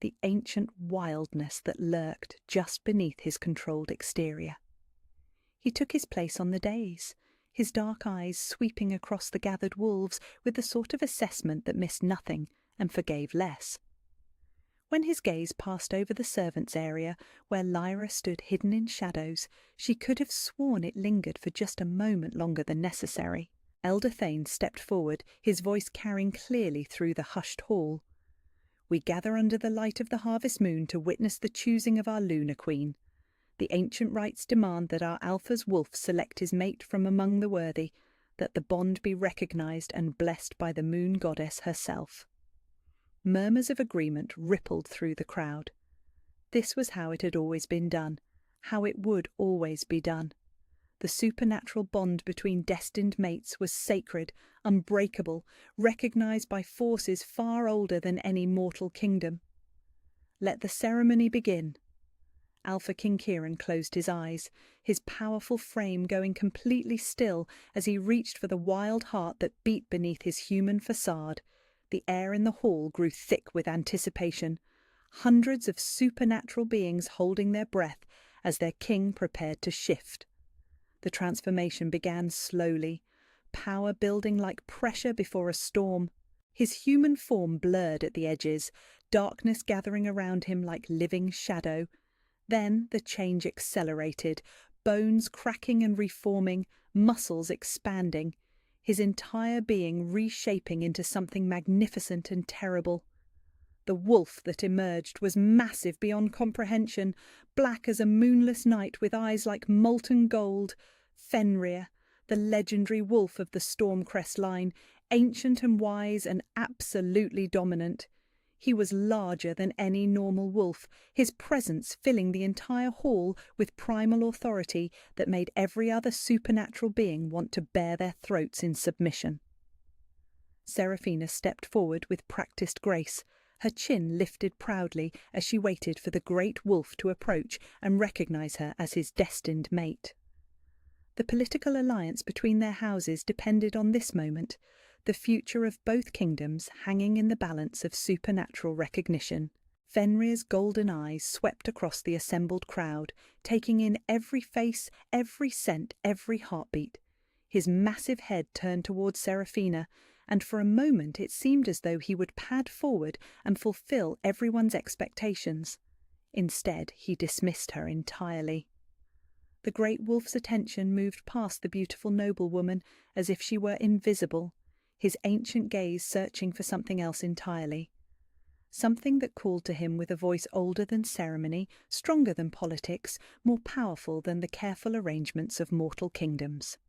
the ancient wildness that lurked just beneath his controlled exterior. He took his place on the dais, his dark eyes sweeping across the gathered wolves with the sort of assessment that missed nothing and forgave less. When his gaze passed over the servants' area, where Lyra stood hidden in shadows, she could have sworn it lingered for just a moment longer than necessary. Elder Thane stepped forward, his voice carrying clearly through the hushed hall. "We gather under the light of the harvest moon to witness the choosing of our Lunar Queen. The ancient rites demand that our Alpha's wolf select his mate from among the worthy, that the bond be recognised and blessed by the moon goddess herself." Murmurs of agreement rippled through the crowd. This was how it had always been done, how it would always be done. The supernatural bond between destined mates was sacred, unbreakable, recognised by forces far older than any mortal kingdom. "Let the ceremony begin." Alpha King Kieran closed his eyes, his powerful frame going completely still as he reached for the wild heart that beat beneath his human facade. The air in the hall grew thick with anticipation, hundreds of supernatural beings holding their breath as their king prepared to shift. The transformation began slowly, power building like pressure before a storm. His human form blurred at the edges, darkness gathering around him like living shadow. Then the change accelerated, bones cracking and reforming, muscles expanding. his entire being reshaping into something magnificent and terrible. The wolf that emerged was massive beyond comprehension, black as a moonless night with eyes like molten gold. Fenrir, the legendary wolf of the Stormcrest line, ancient and wise and absolutely dominant. He was larger than any normal wolf, his presence filling the entire hall with primal authority that made every other supernatural being want to bare their throats in submission. Seraphina stepped forward with practiced grace, her chin lifted proudly as she waited for the great wolf to approach and recognize her as his destined mate. The political alliance between their houses depended on this moment, the future of both kingdoms hanging in the balance of supernatural recognition. Fenrir's golden eyes swept across the assembled crowd, taking in every face, every scent, every heartbeat. His massive head turned towards Seraphina, and for a moment it seemed as though he would pad forward and fulfill everyone's expectations. Instead, he dismissed her entirely. The great wolf's attention moved past the beautiful noblewoman as if she were invisible, his ancient gaze searching for something else entirely. Something that called to him with a voice older than ceremony, stronger than politics, more powerful than the careful arrangements of mortal kingdoms.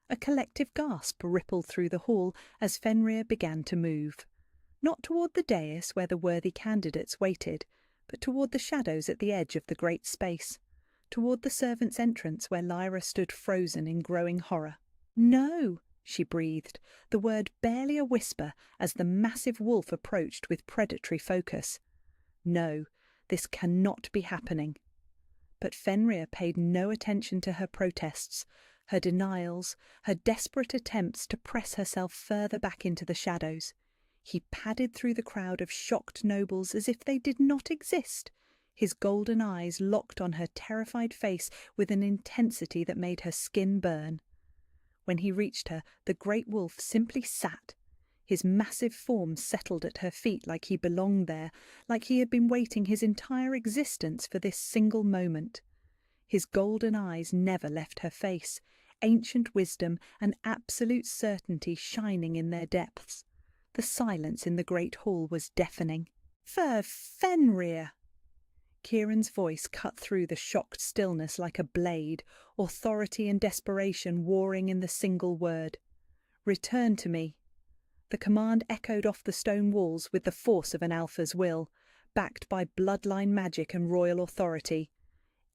A collective gasp rippled through the hall as Fenrir began to move. Not toward the dais where the worthy candidates waited, but toward the shadows at the edge of the great space, toward the servants' entrance where Lyra stood frozen in growing horror. "No!" she breathed, the word barely a whisper as the massive wolf approached with predatory focus. "No, this cannot be happening." But Fenrir paid no attention to her protests, her denials, her desperate attempts to press herself further back into the shadows. He padded through the crowd of shocked nobles as if they did not exist, his golden eyes locked on her terrified face with an intensity that made her skin burn. When he reached her, the great wolf simply sat. His massive form settled at her feet like he belonged there, like he had been waiting his entire existence for this single moment. His golden eyes never left her face, ancient wisdom and absolute certainty shining in their depths. The silence in the great hall was deafening. Fenrir! Kieran's voice cut through the shocked stillness like a blade, authority and desperation warring in the single word. "Return to me." The command echoed off the stone walls with the force of an alpha's will, backed by bloodline magic and royal authority.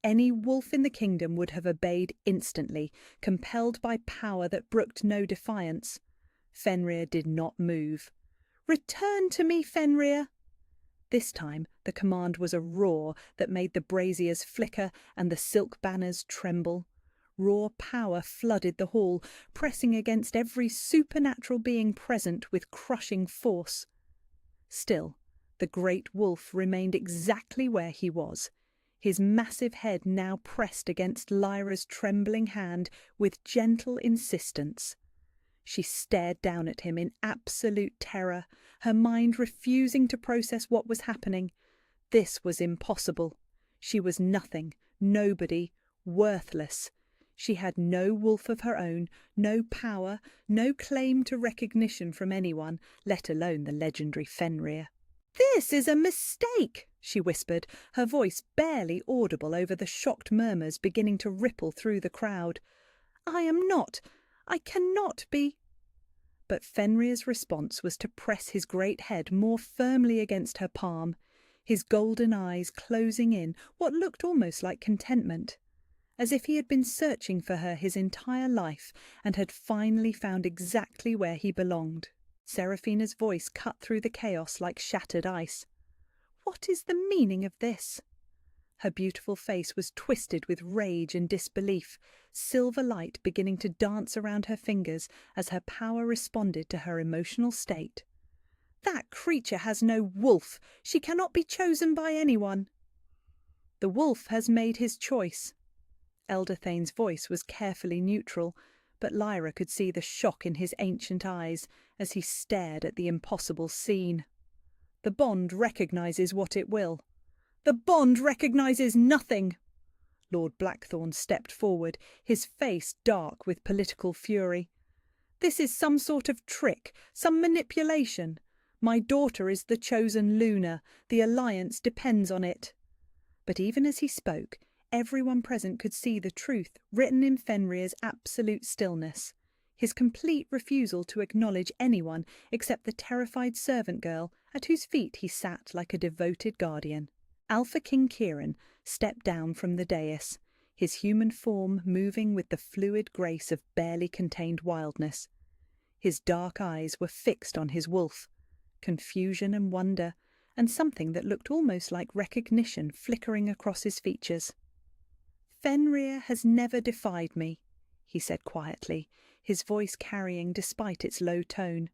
Any wolf in the kingdom would have obeyed instantly, compelled by power that brooked no defiance. Fenrir did not move. "Return to me, Fenrir!" This time the command was a roar that made the braziers flicker and the silk banners tremble. Raw power flooded the hall, pressing against every supernatural being present with crushing force. Still, the great wolf remained exactly where he was, his massive head now pressed against Lyra's trembling hand with gentle insistence. She stared down at him in absolute terror, her mind refusing to process what was happening. This was impossible. She was nothing, nobody, worthless. She had no wolf of her own, no power, no claim to recognition from anyone, let alone the legendary Fenrir. "This is a mistake," she whispered, her voice barely audible over the shocked murmurs beginning to ripple through the crowd. I cannot be." But Fenrir's response was to press his great head more firmly against her palm, his golden eyes closing in what looked almost like contentment, as if he had been searching for her his entire life and had finally found exactly where he belonged. Seraphina's voice cut through the chaos like shattered ice. "What is the meaning of this?" Her beautiful face was twisted with rage and disbelief, silver light beginning to dance around her fingers as her power responded to her emotional state. "That creature has no wolf. She cannot be chosen by anyone." "The wolf has made his choice." Elder Thane's voice was carefully neutral, but Lyra could see the shock in his ancient eyes as he stared at the impossible scene. "The bond recognizes what it will." "The bond recognizes nothing!" Lord Blackthorn stepped forward, his face dark with political fury. This is some sort of trick, some manipulation. My daughter is the chosen Luna. The alliance depends on it." But even as he spoke, everyone present could see the truth written in Fenrir's absolute stillness, his complete refusal to acknowledge anyone except the terrified servant girl at whose feet he sat like a devoted guardian. Alpha King Kieran stepped down from the dais, his human form moving with the fluid grace of barely contained wildness. His dark eyes were fixed on his wolf, confusion and wonder, and something that looked almost like recognition flickering across his features. "Fenrir has never defied me," he said quietly, his voice carrying despite its low tone.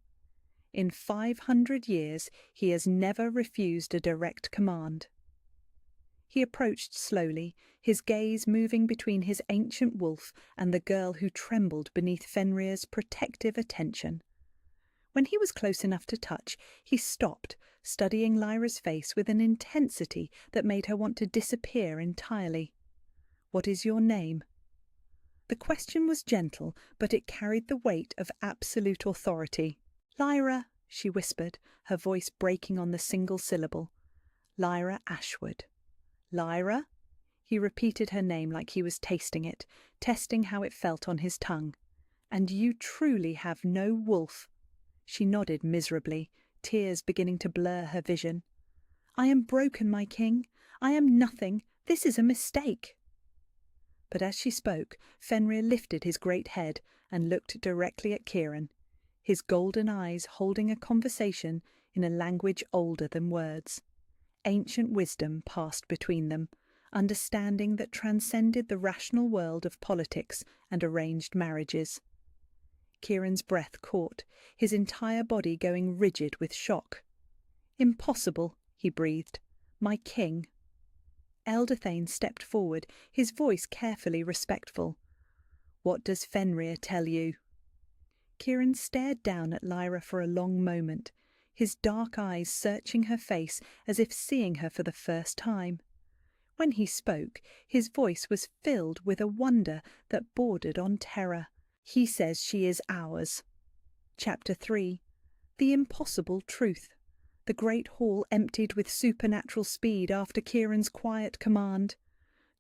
"In 500 years he has never refused a direct command." He approached slowly, his gaze moving between his ancient wolf and the girl who trembled beneath Fenrir's protective attention. When he was close enough to touch, he stopped, studying Lyra's face with an intensity that made her want to disappear entirely. "What is your name?" The question was gentle, but it carried the weight of absolute authority. "Lyra," she whispered, her voice breaking on the single syllable. "Lyra Ashwood." "Lyra?" He repeated her name like he was tasting it, testing how it felt on his tongue. "And you truly have no wolf?" She nodded miserably, tears beginning to blur her vision. "I am broken, my king. I am nothing. This is a mistake." But as she spoke, Fenrir lifted his great head and looked directly at Kieran, his golden eyes holding a conversation in a language older than words. Ancient wisdom passed between them, understanding that transcended the rational world of politics and arranged marriages. Kieran's breath caught, his entire body going rigid with shock. "Impossible," he breathed. "My king." Elder Thane stepped forward, his voice carefully respectful. "What does Fenrir tell you?" Kieran stared down at Lyra for a long moment, his dark eyes searching her face as if seeing her for the first time. When he spoke, his voice was filled with a wonder that bordered on terror. "He says she is ours." Chapter 3. The Impossible Truth. The great hall emptied with supernatural speed after Kieran's quiet command.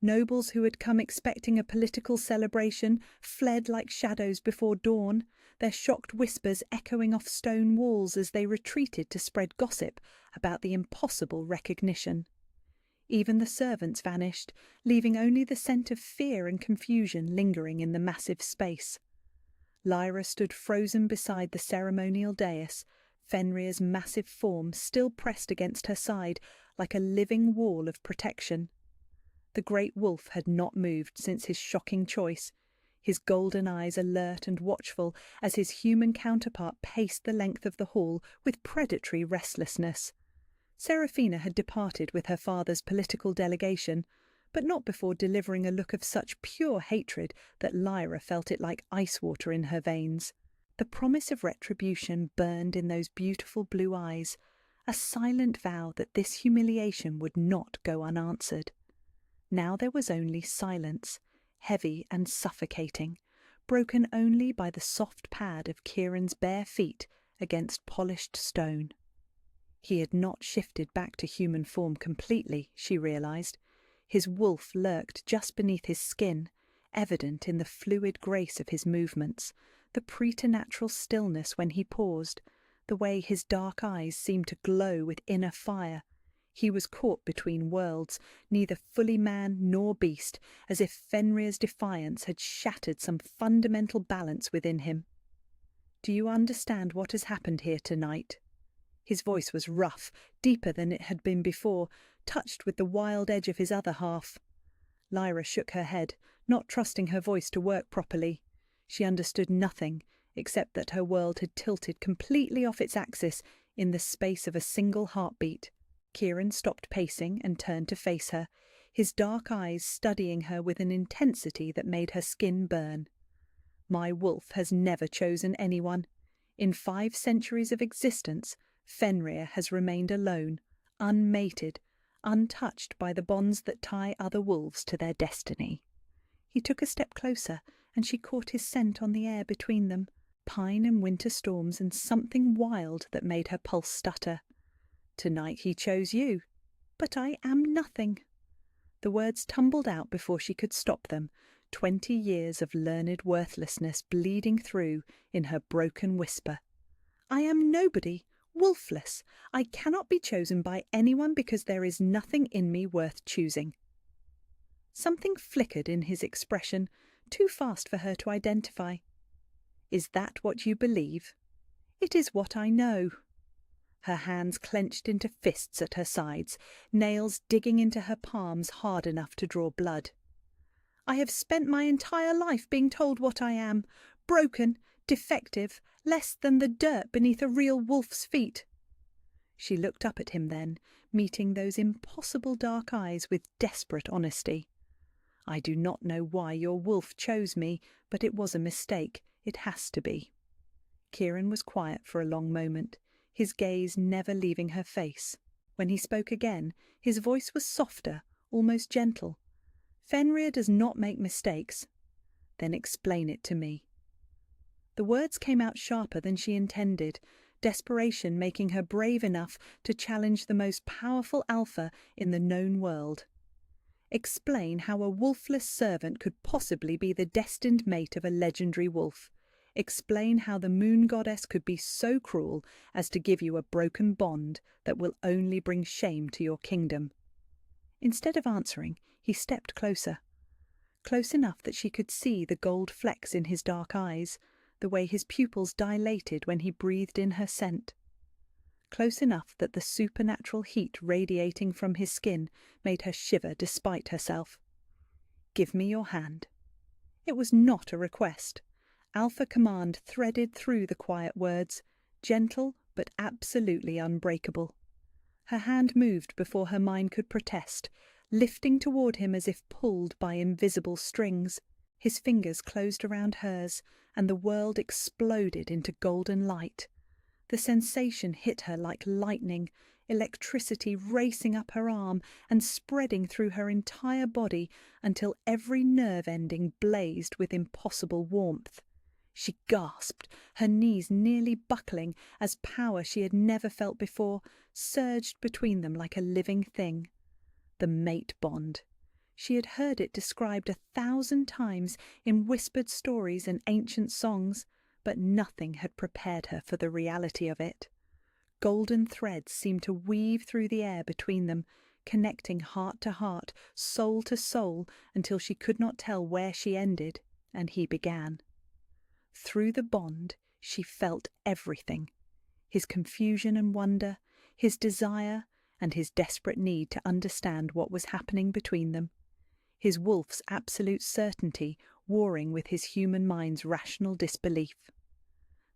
Nobles who had come expecting a political celebration fled like shadows before dawn, their shocked whispers echoing off stone walls as they retreated to spread gossip about the impossible recognition. Even the servants vanished, leaving only the scent of fear and confusion lingering in the massive space. Lyra stood frozen beside the ceremonial dais, Fenrir's massive form still pressed against her side like a living wall of protection. The great wolf had not moved since his shocking choice, his golden eyes alert and watchful as his human counterpart paced the length of the hall with predatory restlessness. Seraphina had departed with her father's political delegation, but not before delivering a look of such pure hatred that Lyra felt it like ice water in her veins. The promise of retribution burned in those beautiful blue eyes, a silent vow that this humiliation would not go unanswered. Now there was only silence, heavy and suffocating, broken only by the soft pad of Kieran's bare feet against polished stone. He had not shifted back to human form completely, she realized. His wolf lurked just beneath his skin, evident in the fluid grace of his movements, the preternatural stillness when he paused, the way his dark eyes seemed to glow with inner fire. He was caught between worlds, neither fully man nor beast, as if Fenrir's defiance had shattered some fundamental balance within him. "Do you understand what has happened here tonight?" His voice was rough, deeper than it had been before, touched with the wild edge of his other half. Lyra shook her head, not trusting her voice to work properly. She understood nothing, except that her world had tilted completely off its axis in the space of a single heartbeat. Kieran stopped pacing and turned to face her, his dark eyes studying her with an intensity that made her skin burn. "My wolf has never chosen anyone. In 5 centuries of existence, Fenrir has remained alone, unmated, untouched by the bonds that tie other wolves to their destiny." He took a step closer, and she caught his scent on the air between them, Pine and winter storms and something wild that made her pulse stutter. Tonight he chose you, but I am nothing. The words tumbled out before she could stop them, 20 years of learned worthlessness bleeding through in her broken whisper. I am nobody, wolfless. I cannot be chosen by anyone because there is nothing in me worth choosing. Something flickered in his expression, too fast for her to identify. Is that what you believe? It is what I know. Her hands clenched into fists at her sides, nails digging into her palms hard enough to draw blood. I have spent my entire life being told what I am, broken, defective, less than the dirt beneath a real wolf's feet. She looked up at him then, meeting those impossible dark eyes with desperate honesty. I do not know why your wolf chose me, but it was a mistake. It has to be. Kieran was quiet for a long moment, his gaze never leaving her face. When he spoke again, his voice was softer, almost gentle. Fenrir does not make mistakes. Then explain it to me. The words came out sharper than she intended, desperation making her brave enough to challenge the most powerful alpha in the known world. Explain how a wolfless servant could possibly be the destined mate of a legendary wolf. Explain how the moon goddess could be so cruel as to give you a broken bond that will only bring shame to your kingdom. Instead of answering, he stepped closer. Close enough that she could see the gold flecks in his dark eyes, the way his pupils dilated when he breathed in her scent. Close enough that the supernatural heat radiating from his skin made her shiver despite herself. Give me your hand. It was not a request. Alpha command threaded through the quiet words, gentle but absolutely unbreakable. Her hand moved before her mind could protest, lifting toward him as if pulled by invisible strings. His fingers closed around hers, and the world exploded into golden light. The sensation hit her like lightning, electricity racing up her arm and spreading through her entire body until every nerve ending blazed with impossible warmth. She gasped, her knees nearly buckling as power she had never felt before surged between them like a living thing. The mate bond. She had heard it described 1,000 times in whispered stories and ancient songs, but nothing had prepared her for the reality of it. Golden threads seemed to weave through the air between them, connecting heart to heart, soul to soul, until she could not tell where she ended and he began. Through the bond, she felt everything. His confusion and wonder, his desire, and his desperate need to understand what was happening between them. His wolf's absolute certainty warring with his human mind's rational disbelief.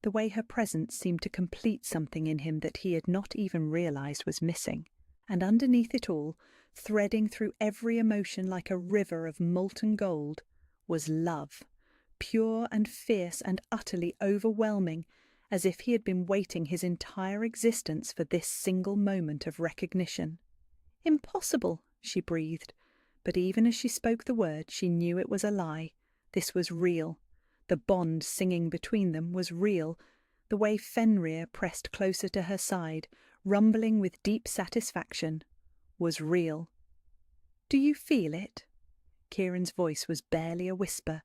The way her presence seemed to complete something in him that he had not even realized was missing. And underneath it all, threading through every emotion like a river of molten gold, was love. Pure and fierce and utterly overwhelming, as if he had been waiting his entire existence for this single moment of recognition. Impossible, she breathed, but even as she spoke the word she knew it was a lie. This was real. The bond singing between them was real. The way Fenrir pressed closer to her side, rumbling with deep satisfaction, was real. Do you feel it? Kieran's voice was barely a whisper,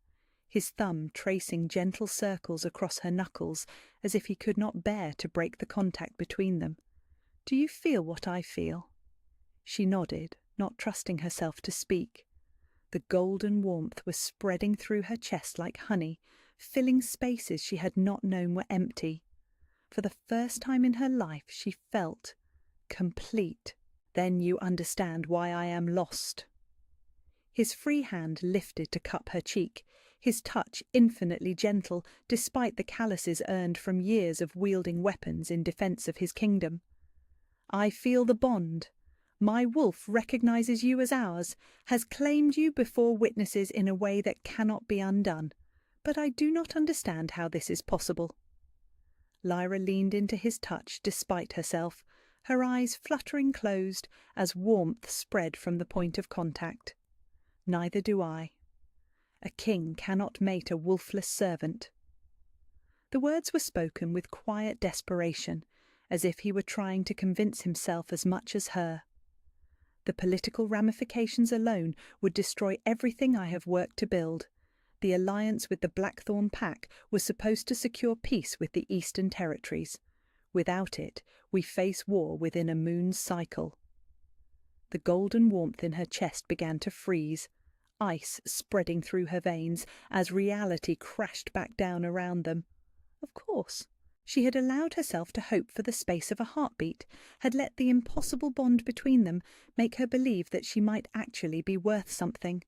his thumb tracing gentle circles across her knuckles as if he could not bear to break the contact between them. Do you feel what I feel? She nodded, not trusting herself to speak. The golden warmth was spreading through her chest like honey, filling spaces she had not known were empty. For the first time in her life she felt complete. Then you understand why I am lost. His free hand lifted to cup her cheek, his touch infinitely gentle despite the calluses earned from years of wielding weapons in defence of his kingdom. I feel the bond. My wolf recognizes you as ours, has claimed you before witnesses in a way that cannot be undone. But I do not understand how this is possible. Lyra leaned into his touch despite herself, her eyes fluttering closed as warmth spread from the point of contact. Neither do I. A king cannot mate a wolfless servant. The words were spoken with quiet desperation, as if he were trying to convince himself as much as her. The political ramifications alone would destroy everything I have worked to build. The alliance with the Blackthorn Pack was supposed to secure peace with the Eastern Territories. Without it, we face war within a moon's cycle. The golden warmth in her chest began to freeze, ice spreading through her veins as reality crashed back down around them. Of course, she had allowed herself to hope for the space of a heartbeat, had let the impossible bond between them make her believe that she might actually be worth something.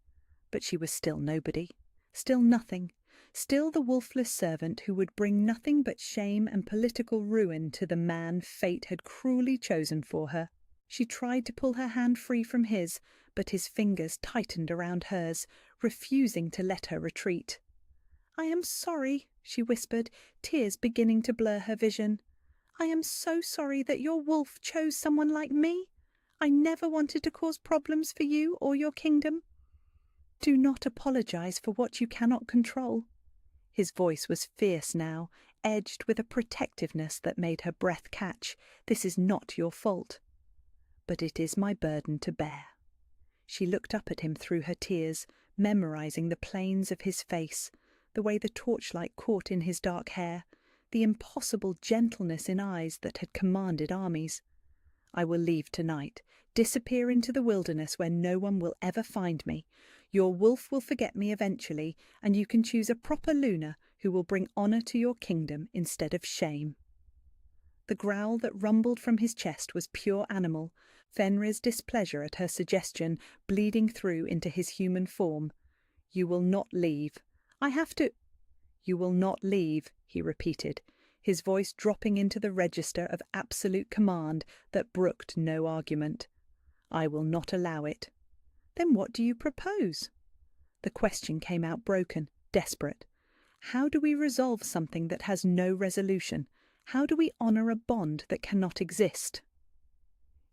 But she was still nobody, still nothing, still the wolfless servant who would bring nothing but shame and political ruin to the man fate had cruelly chosen for her. She tried to pull her hand free from his, but his fingers tightened around hers, refusing to let her retreat. "I am sorry," she whispered, tears beginning to blur her vision. "I am so sorry that your wolf chose someone like me. I never wanted to cause problems for you or your kingdom." "Do not apologize for what you cannot control." His voice was fierce now, edged with a protectiveness that made her breath catch. "This is not your fault." "But it is my burden to bear." She looked up at him through her tears, memorizing the planes of his face, the way the torchlight caught in his dark hair, the impossible gentleness in eyes that had commanded armies. "I will leave tonight, disappear into the wilderness where no one will ever find me. Your wolf will forget me eventually, and you can choose a proper Luna who will bring honor to your kingdom instead of shame." The growl that rumbled from his chest was pure animal, Fenrir's displeasure at her suggestion bleeding through into his human form. "You will not leave. I have to—" "You will not leave," he repeated, his voice dropping into the register of absolute command that brooked no argument. "I will not allow it." "Then what do you propose?" The question came out broken, desperate. How do we resolve something that has no resolution? How do we honour a bond that cannot exist?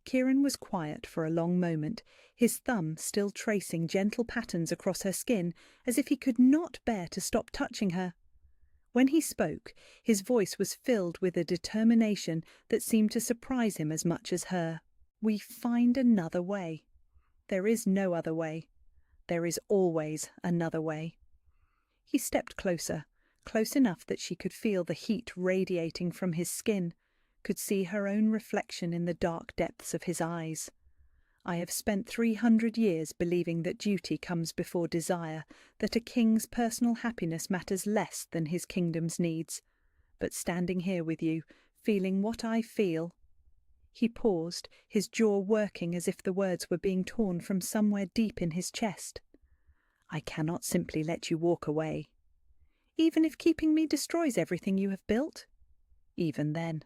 Kieran was quiet for a long moment, his thumb still tracing gentle patterns across her skin, as if he could not bear to stop touching her. When he spoke, his voice was filled with a determination that seemed to surprise him as much as her. "We find another way. There is no other way. There is always another way." He stepped closer, close enough that she could feel the heat radiating from his skin, could see her own reflection in the dark depths of his eyes. "I have spent 300 years believing that duty comes before desire, that a king's personal happiness matters less than his kingdom's needs. But standing here with you, feeling what I feel—" He paused, his jaw working as if the words were being torn from somewhere deep in his chest. "I cannot simply let you walk away." "Even if keeping me destroys everything you have built?" "Even then."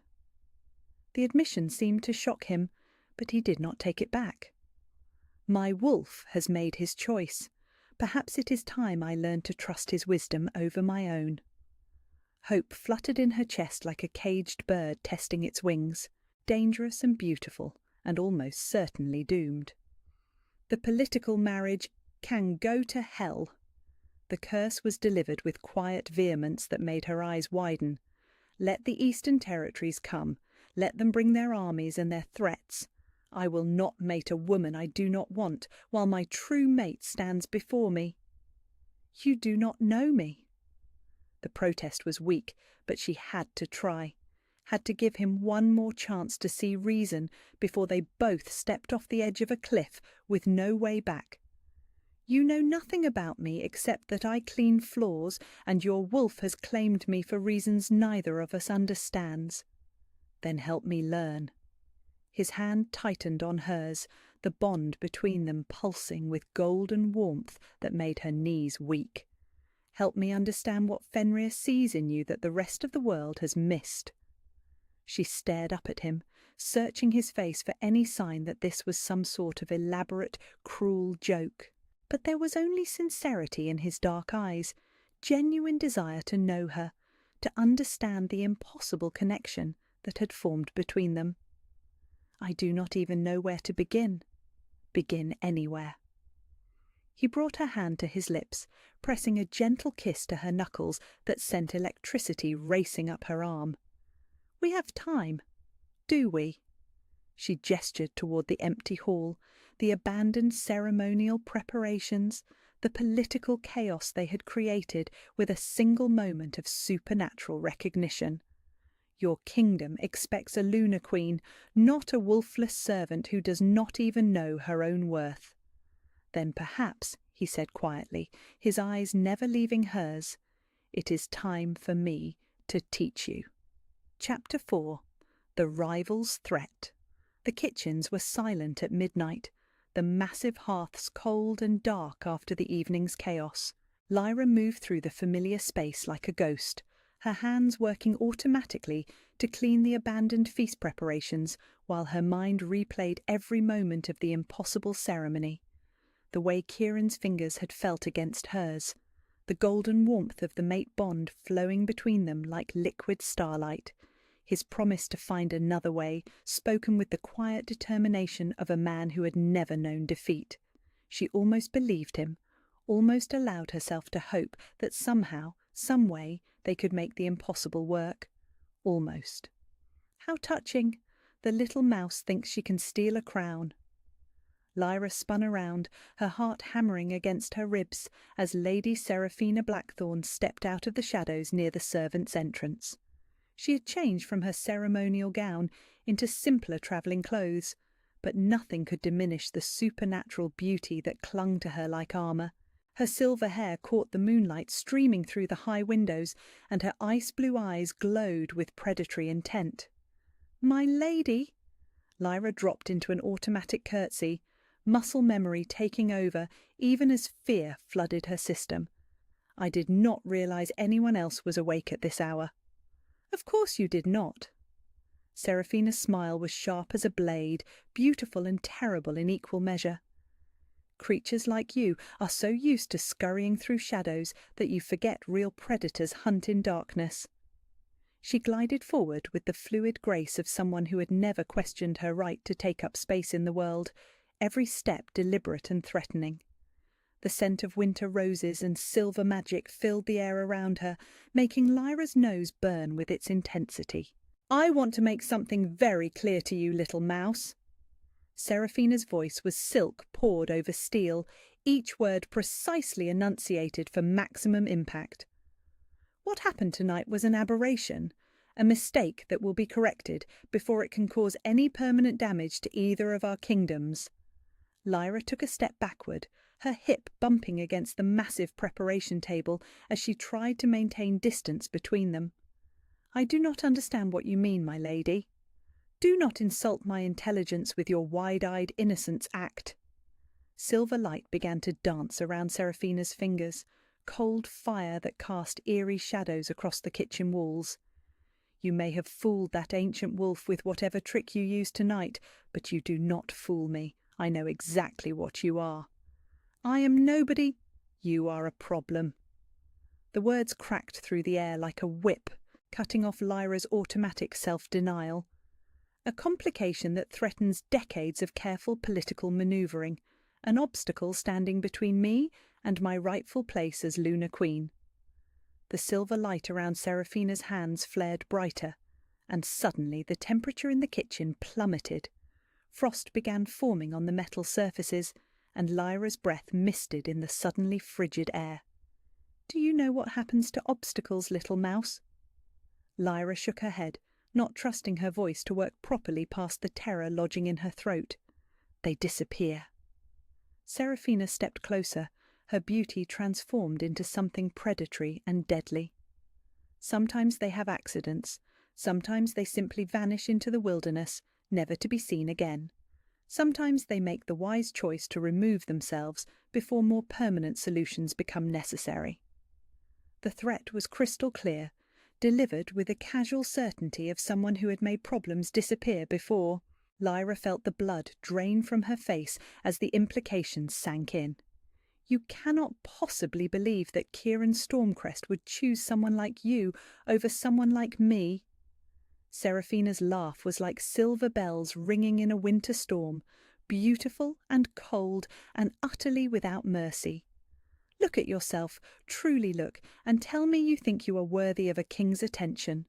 The admission seemed to shock him, but he did not take it back. "My wolf has made his choice. Perhaps it is time I learned to trust his wisdom over my own." Hope fluttered in her chest like a caged bird testing its wings, dangerous and beautiful, and almost certainly doomed. "The political marriage can go to hell." The curse was delivered with quiet vehemence that made her eyes widen. "Let the Eastern Territories come. Let them bring their armies and their threats. I will not mate a woman I do not want, while my true mate stands before me." "You do not know me." The protest was weak, but she had to try, had to give him one more chance to see reason before they both stepped off the edge of a cliff with no way back. "You know nothing about me except that I clean floors, and your wolf has claimed me for reasons neither of us understands. Then help me learn." His hand tightened on hers, the bond between them pulsing with golden warmth that made her knees weak. "Help me understand what Fenrir sees in you that the rest of the world has missed." She stared up at him, searching his face for any sign that this was some sort of elaborate, cruel joke. But there was only sincerity in his dark eyes, genuine desire to know her, to understand the impossible connection that had formed between them. "I do not even know where to begin." "Begin anywhere." He brought her hand to his lips, pressing a gentle kiss to her knuckles that sent electricity racing up her arm. "We have time, do we?" She gestured toward the empty hall, the abandoned ceremonial preparations, the political chaos they had created with a single moment of supernatural recognition. "Your kingdom expects a lunar queen, not a wolfless servant who does not even know her own worth." "Then perhaps," he said quietly, his eyes never leaving hers, "it is time for me to teach you." Chapter 4. The Rival's Threat. The kitchens were silent at midnight, the massive hearths cold and dark after the evening's chaos. Lyra moved through the familiar space like a ghost, her hands working automatically to clean the abandoned feast preparations while her mind replayed every moment of the impossible ceremony. The way Kieran's fingers had felt against hers, the golden warmth of the mate bond flowing between them like liquid starlight, his promise to find another way, spoken with the quiet determination of a man who had never known defeat. She almost believed him, almost allowed herself to hope that somehow, some way, they could make the impossible work. Almost. How touching! The little mouse thinks she can steal a crown. Lyra spun around, her heart hammering against her ribs, as Lady Seraphina Blackthorn stepped out of the shadows near the servants' entrance. She had changed from her ceremonial gown into simpler travelling clothes, but nothing could diminish the supernatural beauty that clung to her like armour. Her silver hair caught the moonlight streaming through the high windows, and her ice-blue eyes glowed with predatory intent. "My lady!" Lyra dropped into an automatic curtsy, muscle memory taking over even as fear flooded her system. "I did not realise anyone else was awake at this hour." "Of course you did not." Seraphina's smile was sharp as a blade, beautiful and terrible in equal measure. "Creatures like you are so used to scurrying through shadows that you forget real predators hunt in darkness." She glided forward with the fluid grace of someone who had never questioned her right to take up space in the world, every step deliberate and threatening. The scent of winter roses and silver magic filled the air around her, making Lyra's nose burn with its intensity. "I want to make something very clear to you, little mouse." Seraphina's voice was silk poured over steel, each word precisely enunciated for maximum impact. "What happened tonight was an aberration, a mistake that will be corrected before it can cause any permanent damage to either of our kingdoms." Lyra took a step backward, her hip bumping against the massive preparation table as she tried to maintain distance between them. "I do not understand what you mean, my lady. Do not insult my intelligence with your wide-eyed innocence act." Silver light began to dance around Seraphina's fingers, cold fire that cast eerie shadows across the kitchen walls. "You may have fooled that ancient wolf with whatever trick you used tonight, but you do not fool me. I know exactly what you are." "I am nobody." "You are a problem." The words cracked through the air like a whip, cutting off Lyra's automatic self-denial. "A complication that threatens decades of careful political manoeuvring, an obstacle standing between me and my rightful place as Lunar Queen." The silver light around Seraphina's hands flared brighter, and suddenly the temperature in the kitchen plummeted. Frost began forming on the metal surfaces, and Lyra's breath misted in the suddenly frigid air. "Do you know what happens to obstacles, little mouse?" Lyra shook her head, not trusting her voice to work properly past the terror lodging in her throat. "They disappear." Seraphina stepped closer, her beauty transformed into something predatory and deadly. "Sometimes they have accidents, sometimes they simply vanish into the wilderness, never to be seen again. Sometimes they make the wise choice to remove themselves before more permanent solutions become necessary." The threat was crystal clear, delivered with the casual certainty of someone who had made problems disappear before. Lyra felt the blood drain from her face as the implications sank in. "You cannot possibly believe that Kieran Stormcrest would choose someone like you over someone like me." Seraphina's laugh was like silver bells ringing in a winter storm, beautiful and cold and utterly without mercy. Look at yourself, truly look, and tell me you think you are worthy of a king's attention."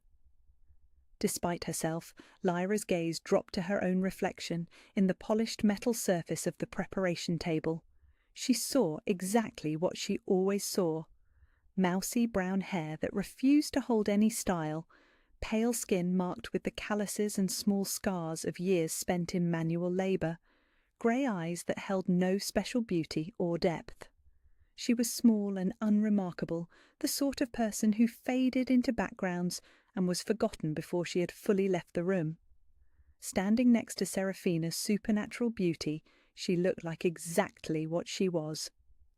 Despite herself, Lyra's gaze dropped to her own reflection in the polished metal surface of the preparation table. She saw exactly what she always saw: mousy brown hair that refused to hold any style, pale skin marked with the calluses and small scars of years spent in manual labour, grey eyes that held no special beauty or depth. She was small and unremarkable, the sort of person who faded into backgrounds and was forgotten before she had fully left the room. Standing next to Seraphina's supernatural beauty, she looked like exactly what she was: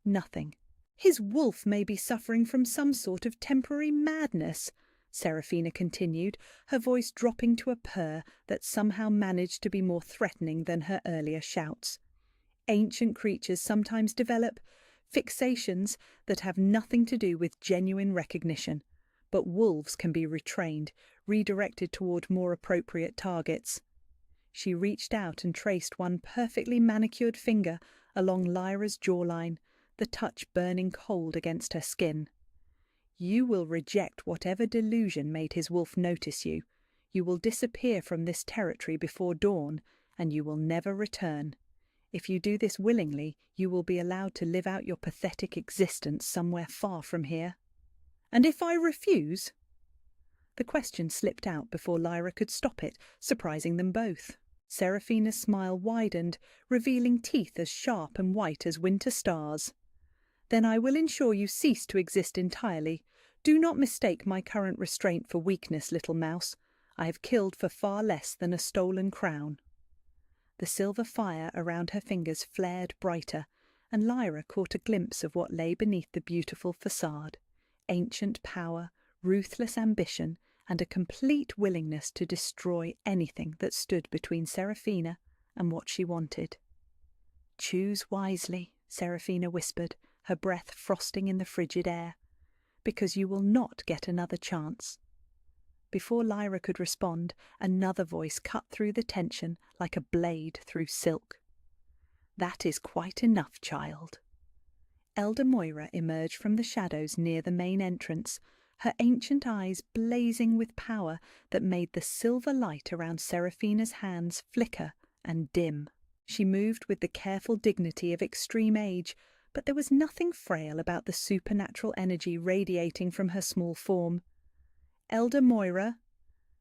nothing. "His wolf may be suffering from some sort of temporary madness," Seraphina continued, her voice dropping to a purr that somehow managed to be more threatening than her earlier shouts. "Ancient creatures sometimes develop fixations that have nothing to do with genuine recognition, but wolves can be retrained, redirected toward more appropriate targets." She reached out and traced one perfectly manicured finger along Lyra's jawline, the touch burning cold against her skin. "You will reject whatever delusion made his wolf notice you. You will disappear from this territory before dawn, and you will never return. If you do this willingly, you will be allowed to live out your pathetic existence somewhere far from here." "And if I refuse?" The question slipped out before Lyra could stop it, surprising them both. Seraphina's smile widened, revealing teeth as sharp and white as winter stars. "Then I will ensure you cease to exist entirely. Do not mistake my current restraint for weakness, little mouse. I have killed for far less than a stolen crown." The silver fire around her fingers flared brighter, and Lyra caught a glimpse of what lay beneath the beautiful facade: ancient power, ruthless ambition, and a complete willingness to destroy anything that stood between Seraphina and what she wanted. "Choose wisely," Seraphina whispered, her breath frosting in the frigid air, "because you will not get another chance." Before Lyra could respond, another voice cut through the tension like a blade through silk. "That is quite enough, child." Elder Moira emerged from the shadows near the main entrance, her ancient eyes blazing with power that made the silver light around Seraphina's hands flicker and dim. She moved with the careful dignity of extreme age, but there was nothing frail about the supernatural energy radiating from her small form. "Elder Moira."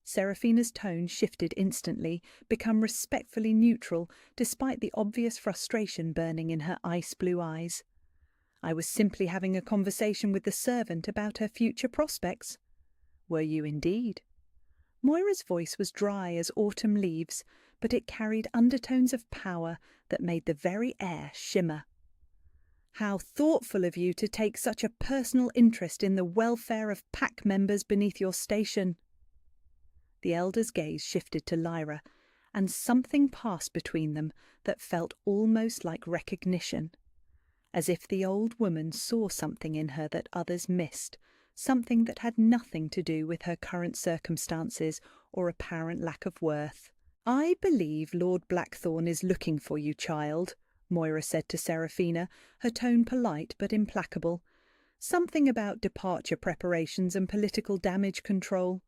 Seraphina's tone shifted instantly, become respectfully neutral, despite the obvious frustration burning in her ice-blue eyes. "I was simply having a conversation with the servant about her future prospects." "Were you indeed?" Moira's voice was dry as autumn leaves, but it carried undertones of power that made the very air shimmer. "How thoughtful of you to take such a personal interest in the welfare of pack members beneath your station." The elder's gaze shifted to Lyra, and something passed between them that felt almost like recognition, as if the old woman saw something in her that others missed, something that had nothing to do with her current circumstances or apparent lack of worth. "I believe Lord Blackthorn is looking for you, child," Moira said to Seraphina, her tone polite but implacable. "Something about departure preparations and political damage control."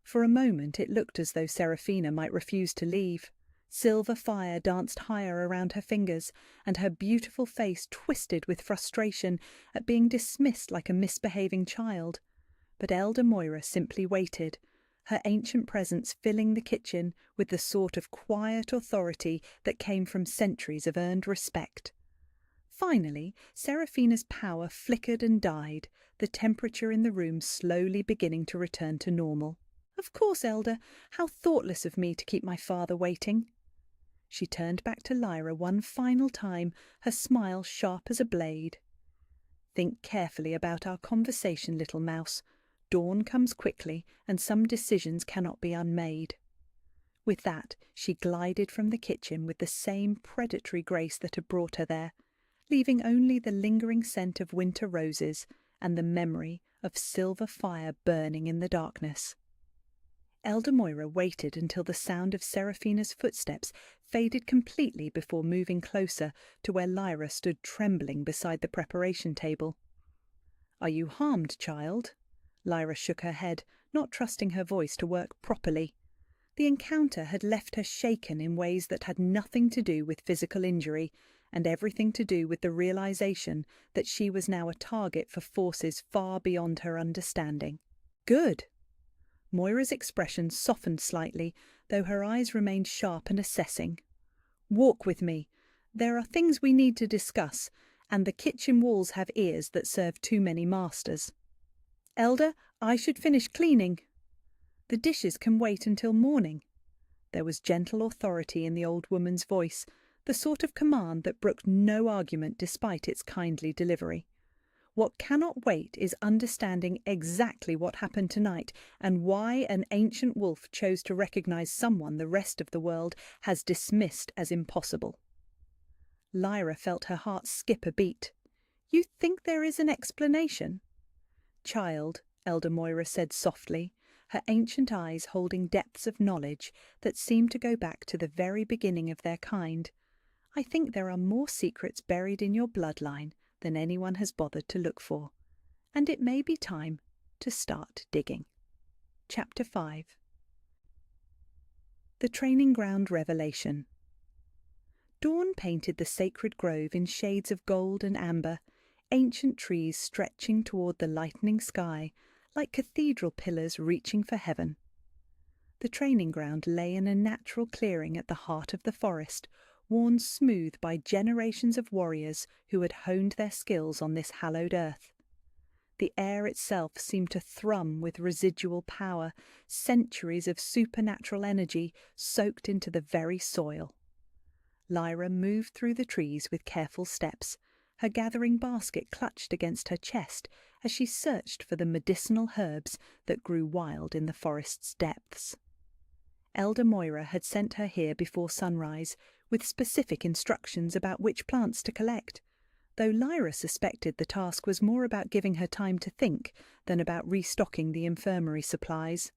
For a moment it looked as though Seraphina might refuse to leave. Silver fire danced higher around her fingers, and her beautiful face twisted with frustration at being dismissed like a misbehaving child. But Elder Moira simply waited, her ancient presence filling the kitchen with the sort of quiet authority that came from centuries of earned respect. Finally, Seraphina's power flickered and died, the temperature in the room slowly beginning to return to normal. "Of course, Elder. How thoughtless of me to keep my father waiting." She turned back to Lyra one final time, her smile sharp as a blade. "Think carefully about our conversation, little mouse. Dawn comes quickly, and some decisions cannot be unmade." With that, she glided from the kitchen with the same predatory grace that had brought her there, leaving only the lingering scent of winter roses and the memory of silver fire burning in the darkness. Elder Moira waited until the sound of Seraphina's footsteps faded completely before moving closer to where Lyra stood trembling beside the preparation table. "Are you harmed, child?" Lyra shook her head, not trusting her voice to work properly. The encounter had left her shaken in ways that had nothing to do with physical injury, and everything to do with the realization that she was now a target for forces far beyond her understanding. "Good." Moira's expression softened slightly, though her eyes remained sharp and assessing. "Walk with me. There are things we need to discuss, and the kitchen walls have ears that serve too many masters." "Elder, I should finish cleaning." "The dishes can wait until morning." There was gentle authority in the old woman's voice, the sort of command that brooked no argument despite its kindly delivery. What cannot wait is understanding exactly what happened tonight and why an ancient wolf chose to recognize someone the rest of the world has dismissed as impossible. Lyra felt her heart skip a beat. "You think there is an explanation?" "Child," Elder Moira said softly, her ancient eyes holding depths of knowledge that seemed to go back to the very beginning of their kind, "I think there are more secrets buried in your bloodline than anyone has bothered to look for, and it may be time to start digging." Chapter 5. The Training Ground Revelation. Dawn painted the sacred grove in shades of gold and amber, ancient trees stretching toward the lightening sky like cathedral pillars reaching for heaven. The training ground lay in a natural clearing at the heart of the forest, worn smooth by generations of warriors who had honed their skills on this hallowed earth. The air itself seemed to thrum with residual power, centuries of supernatural energy soaked into the very soil. Lyra moved through the trees with careful steps, her gathering basket clutched against her chest as she searched for the medicinal herbs that grew wild in the forest's depths. Elder Moira had sent her here before sunrise, with specific instructions about which plants to collect, though Lyra suspected the task was more about giving her time to think than about restocking the infirmary supplies.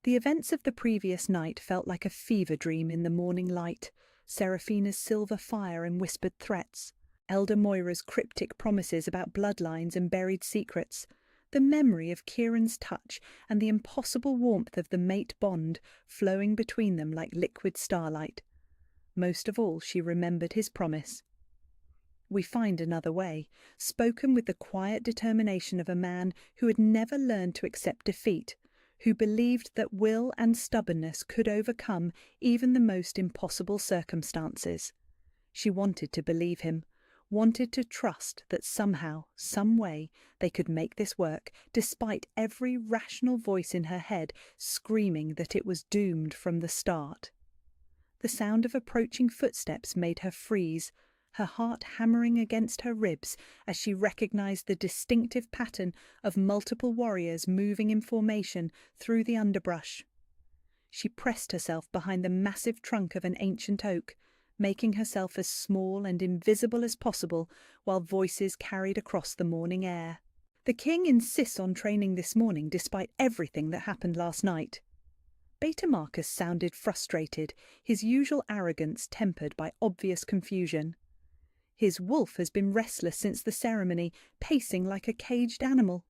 The events of the previous night felt like a fever dream in the morning light, Seraphina's silver fire and whispered threats, Elder Moira's cryptic promises about bloodlines and buried secrets, the memory of Kieran's touch and the impossible warmth of the mate bond flowing between them like liquid starlight. Most of all, she remembered his promise. "We find another way," spoken with the quiet determination of a man who had never learned to accept defeat, who believed that will and stubbornness could overcome even the most impossible circumstances. She wanted to believe him, wanted to trust that somehow, some way, they could make this work, despite every rational voice in her head screaming that it was doomed from the start. The sound of approaching footsteps made her freeze, her heart hammering against her ribs as she recognized the distinctive pattern of multiple warriors moving in formation through the underbrush. She pressed herself behind the massive trunk of an ancient oak, making herself as small and invisible as possible while voices carried across the morning air. "The king insists on training this morning despite everything that happened last night." Beta Marcus sounded frustrated, his usual arrogance tempered by obvious confusion. "His wolf has been restless since the ceremony, pacing like a caged animal.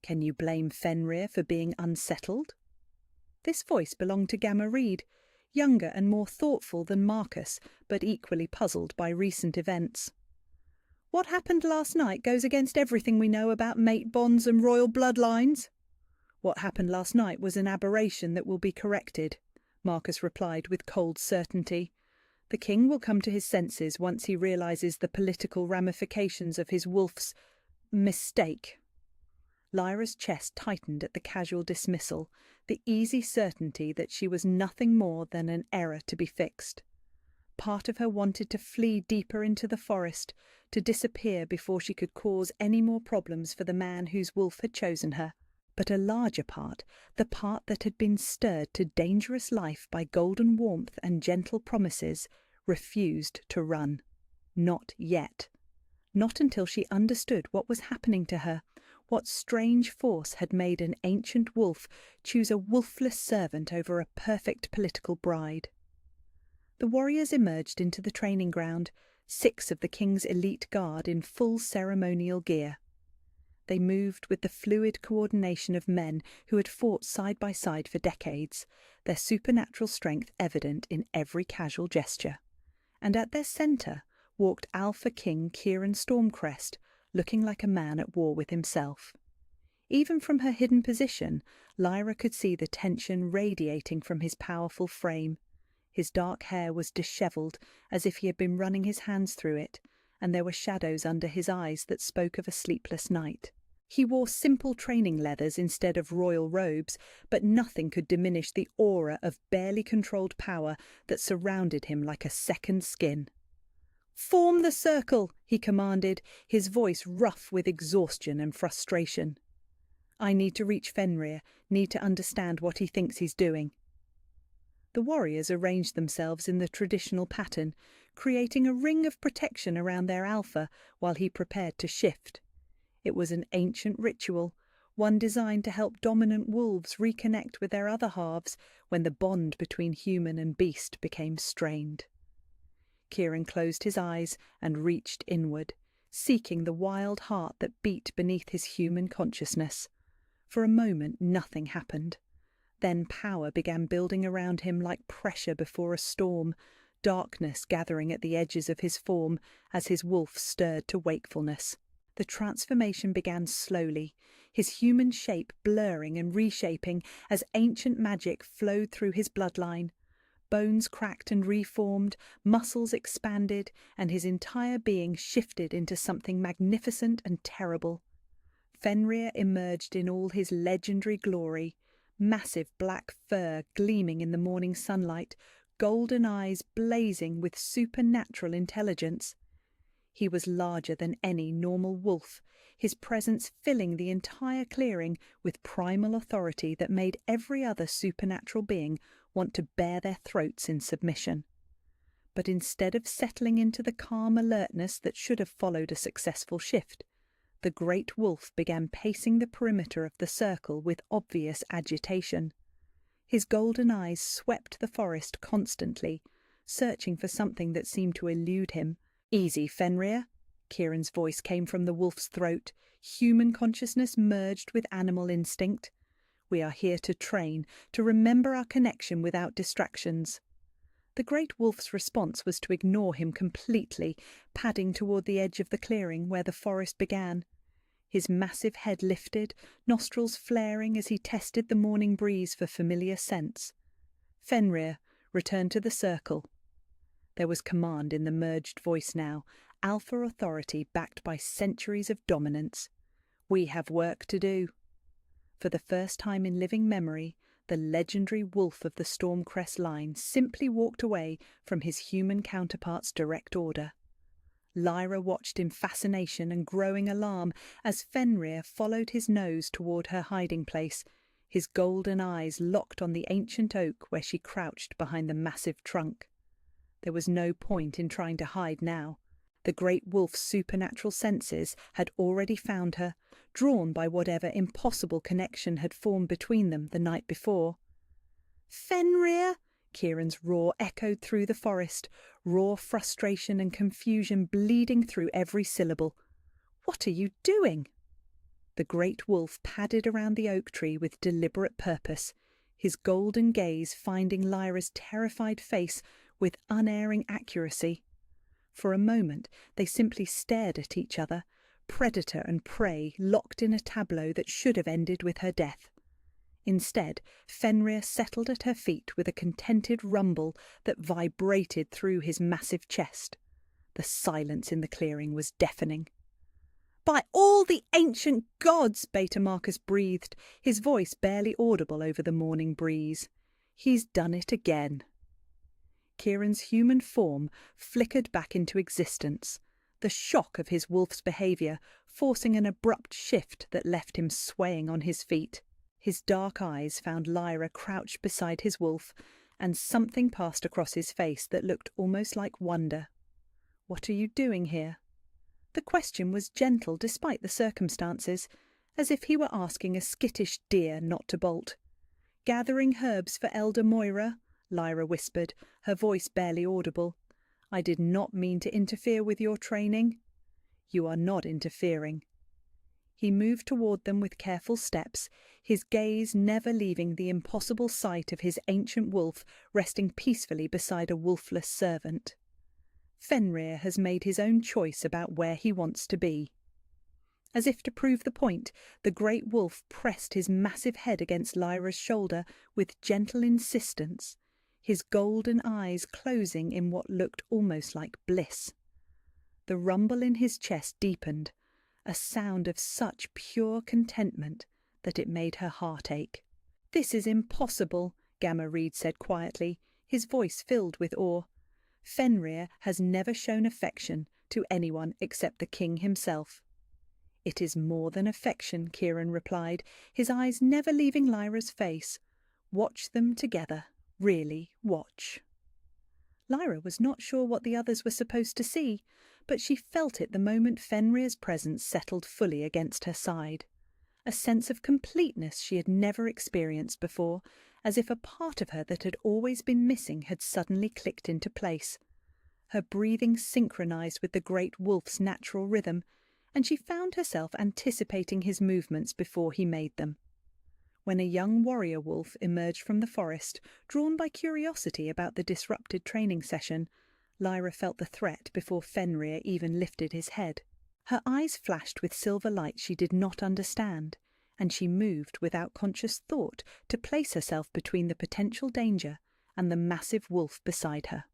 Can you blame Fenrir for being unsettled?" This voice belonged to Gamma Reed, younger and more thoughtful than Marcus, but equally puzzled by recent events. "What happened last night goes against everything we know about mate bonds and royal bloodlines." "What happened last night was an aberration that will be corrected," Marcus replied with cold certainty. "The king will come to his senses once he realizes the political ramifications of his wolf's mistake." Lyra's chest tightened at the casual dismissal, the easy certainty that she was nothing more than an error to be fixed. Part of her wanted to flee deeper into the forest, to disappear before she could cause any more problems for the man whose wolf had chosen her. But a larger part, the part that had been stirred to dangerous life by golden warmth and gentle promises, refused to run. Not yet. Not until she understood what was happening to her, What strange force had made an ancient wolf choose a wolfless servant over a perfect political bride? The warriors emerged into the training ground, 6 of the king's elite guard in full ceremonial gear. They moved with the fluid coordination of men who had fought side by side for decades, their supernatural strength evident in every casual gesture. And at their centre walked Alpha King Kieran Stormcrest, looking like a man at war with himself. Even from her hidden position, Lyra could see the tension radiating from his powerful frame. His dark hair was dishevelled, as if he had been running his hands through it, and there were shadows under his eyes that spoke of a sleepless night. He wore simple training leathers instead of royal robes, but nothing could diminish the aura of barely controlled power that surrounded him like a second skin. "Form the circle," he commanded, his voice rough with exhaustion and frustration. "I need to reach Fenrir, need to understand what he thinks he's doing." The warriors arranged themselves in the traditional pattern, creating a ring of protection around their alpha while he prepared to shift. It was an ancient ritual, one designed to help dominant wolves reconnect with their other halves when the bond between human and beast became strained. Kieran closed his eyes and reached inward, seeking the wild heart that beat beneath his human consciousness. For a moment nothing happened. Then power began building around him like pressure before a storm, darkness gathering at the edges of his form as his wolf stirred to wakefulness. The transformation began slowly, his human shape blurring and reshaping as ancient magic flowed through his bloodline. Bones cracked and reformed, muscles expanded, and his entire being shifted into something magnificent and terrible. Fenrir emerged in all his legendary glory, massive black fur gleaming in the morning sunlight, golden eyes blazing with supernatural intelligence. He was larger than any normal wolf, his presence filling the entire clearing with primal authority that made every other supernatural being want to bare their throats in submission. But instead of settling into the calm alertness that should have followed a successful shift, the great wolf began pacing the perimeter of the circle with obvious agitation. His golden eyes swept the forest constantly, searching for something that seemed to elude him. "Easy, Fenrir," Kieran's voice came from the wolf's throat, human consciousness merged with animal instinct. "We are here to train, to remember our connection without distractions." The great wolf's response was to ignore him completely, padding toward the edge of the clearing where the forest began. His massive head lifted, nostrils flaring as he tested the morning breeze for familiar scents. "Fenrir, return to the circle." There was command in the merged voice now, alpha authority backed by centuries of dominance. "We have work to do." For the first time in living memory, the legendary wolf of the Stormcrest line simply walked away from his human counterpart's direct order. Lyra watched in fascination and growing alarm as Fenrir followed his nose toward her hiding place, his golden eyes locked on the ancient oak where she crouched behind the massive trunk. There was no point in trying to hide now. The great wolf's supernatural senses had already found her, drawn by whatever impossible connection had formed between them the night before. "Fenrir!" Kieran's roar echoed through the forest, raw frustration and confusion bleeding through every syllable. "What are you doing?" The great wolf padded around the oak tree with deliberate purpose, his golden gaze finding Lyra's terrified face with unerring accuracy. For a moment they simply stared at each other, predator and prey locked in a tableau that should have ended with her death. Instead, Fenrir settled at her feet with a contented rumble that vibrated through his massive chest. The silence in the clearing was deafening. "By all the ancient gods!" Beta Marcus breathed, his voice barely audible over the morning breeze. "He's done it again." Kieran's human form flickered back into existence, the shock of his wolf's behaviour forcing an abrupt shift that left him swaying on his feet. His dark eyes found Lyra crouched beside his wolf, and something passed across his face that looked almost like wonder. "What are you doing here?" The question was gentle despite the circumstances, as if he were asking a skittish deer not to bolt. "Gathering herbs for Elder Moira," Lyra whispered, her voice barely audible. "I did not mean to interfere with your training." "You are not interfering." He moved toward them with careful steps, his gaze never leaving the impossible sight of his ancient wolf resting peacefully beside a wolfless servant. "Fenrir has made his own choice about where he wants to be." As if to prove the point, the great wolf pressed his massive head against Lyra's shoulder with gentle insistence, his golden eyes closing in what looked almost like bliss. The rumble in his chest deepened, a sound of such pure contentment that it made her heart ache. "This is impossible," Gamma Reed said quietly, his voice filled with awe. "Fenrir has never shown affection to anyone except the king himself." "It is more than affection," Kieran replied, his eyes never leaving Lyra's face. "Watch them together. Really watch." Lyra was not sure what the others were supposed to see, but she felt it the moment Fenrir's presence settled fully against her side. A sense of completeness she had never experienced before, as if a part of her that had always been missing had suddenly clicked into place. Her breathing synchronized with the great wolf's natural rhythm, and she found herself anticipating his movements before he made them. When a young warrior wolf emerged from the forest, drawn by curiosity about the disrupted training session, Lyra felt the threat before Fenrir even lifted his head. Her eyes flashed with silver light she did not understand, and she moved without conscious thought to place herself between the potential danger and the massive wolf beside her.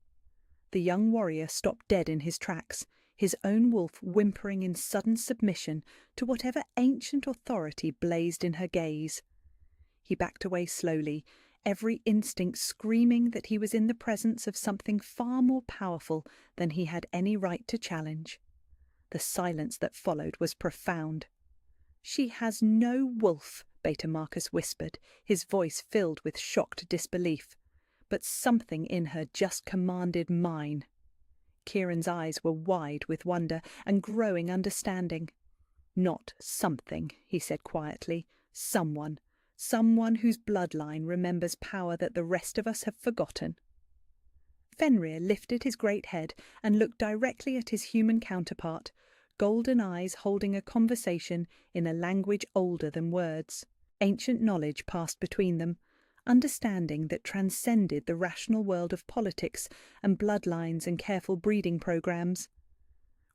The young warrior stopped dead in his tracks, his own wolf whimpering in sudden submission to whatever ancient authority blazed in her gaze. He backed away slowly, every instinct screaming that he was in the presence of something far more powerful than he had any right to challenge. The silence that followed was profound. "She has no wolf," Beta Marcus whispered, his voice filled with shocked disbelief. "But something in her just commanded mine." Kieran's eyes were wide with wonder and growing understanding. "Not something," he said quietly. "Someone. Someone whose bloodline remembers power that the rest of us have forgotten." Fenrir lifted his great head and looked directly at his human counterpart, golden eyes holding a conversation in a language older than words. Ancient knowledge passed between them, understanding that transcended the rational world of politics and bloodlines and careful breeding programs.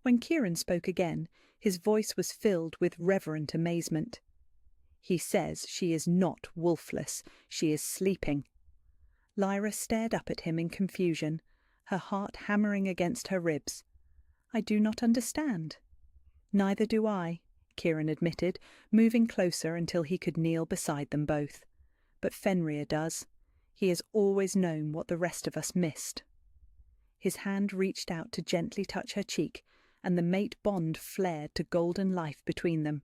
When Kieran spoke again, his voice was filled with reverent amazement. "He says she is not wolfless, she is sleeping." Lyra stared up at him in confusion, her heart hammering against her ribs. "I do not understand." "Neither do I," Kieran admitted, moving closer until he could kneel beside them both. "But Fenrir does. He has always known what the rest of us missed." His hand reached out to gently touch her cheek, and the mate bond flared to golden life between them.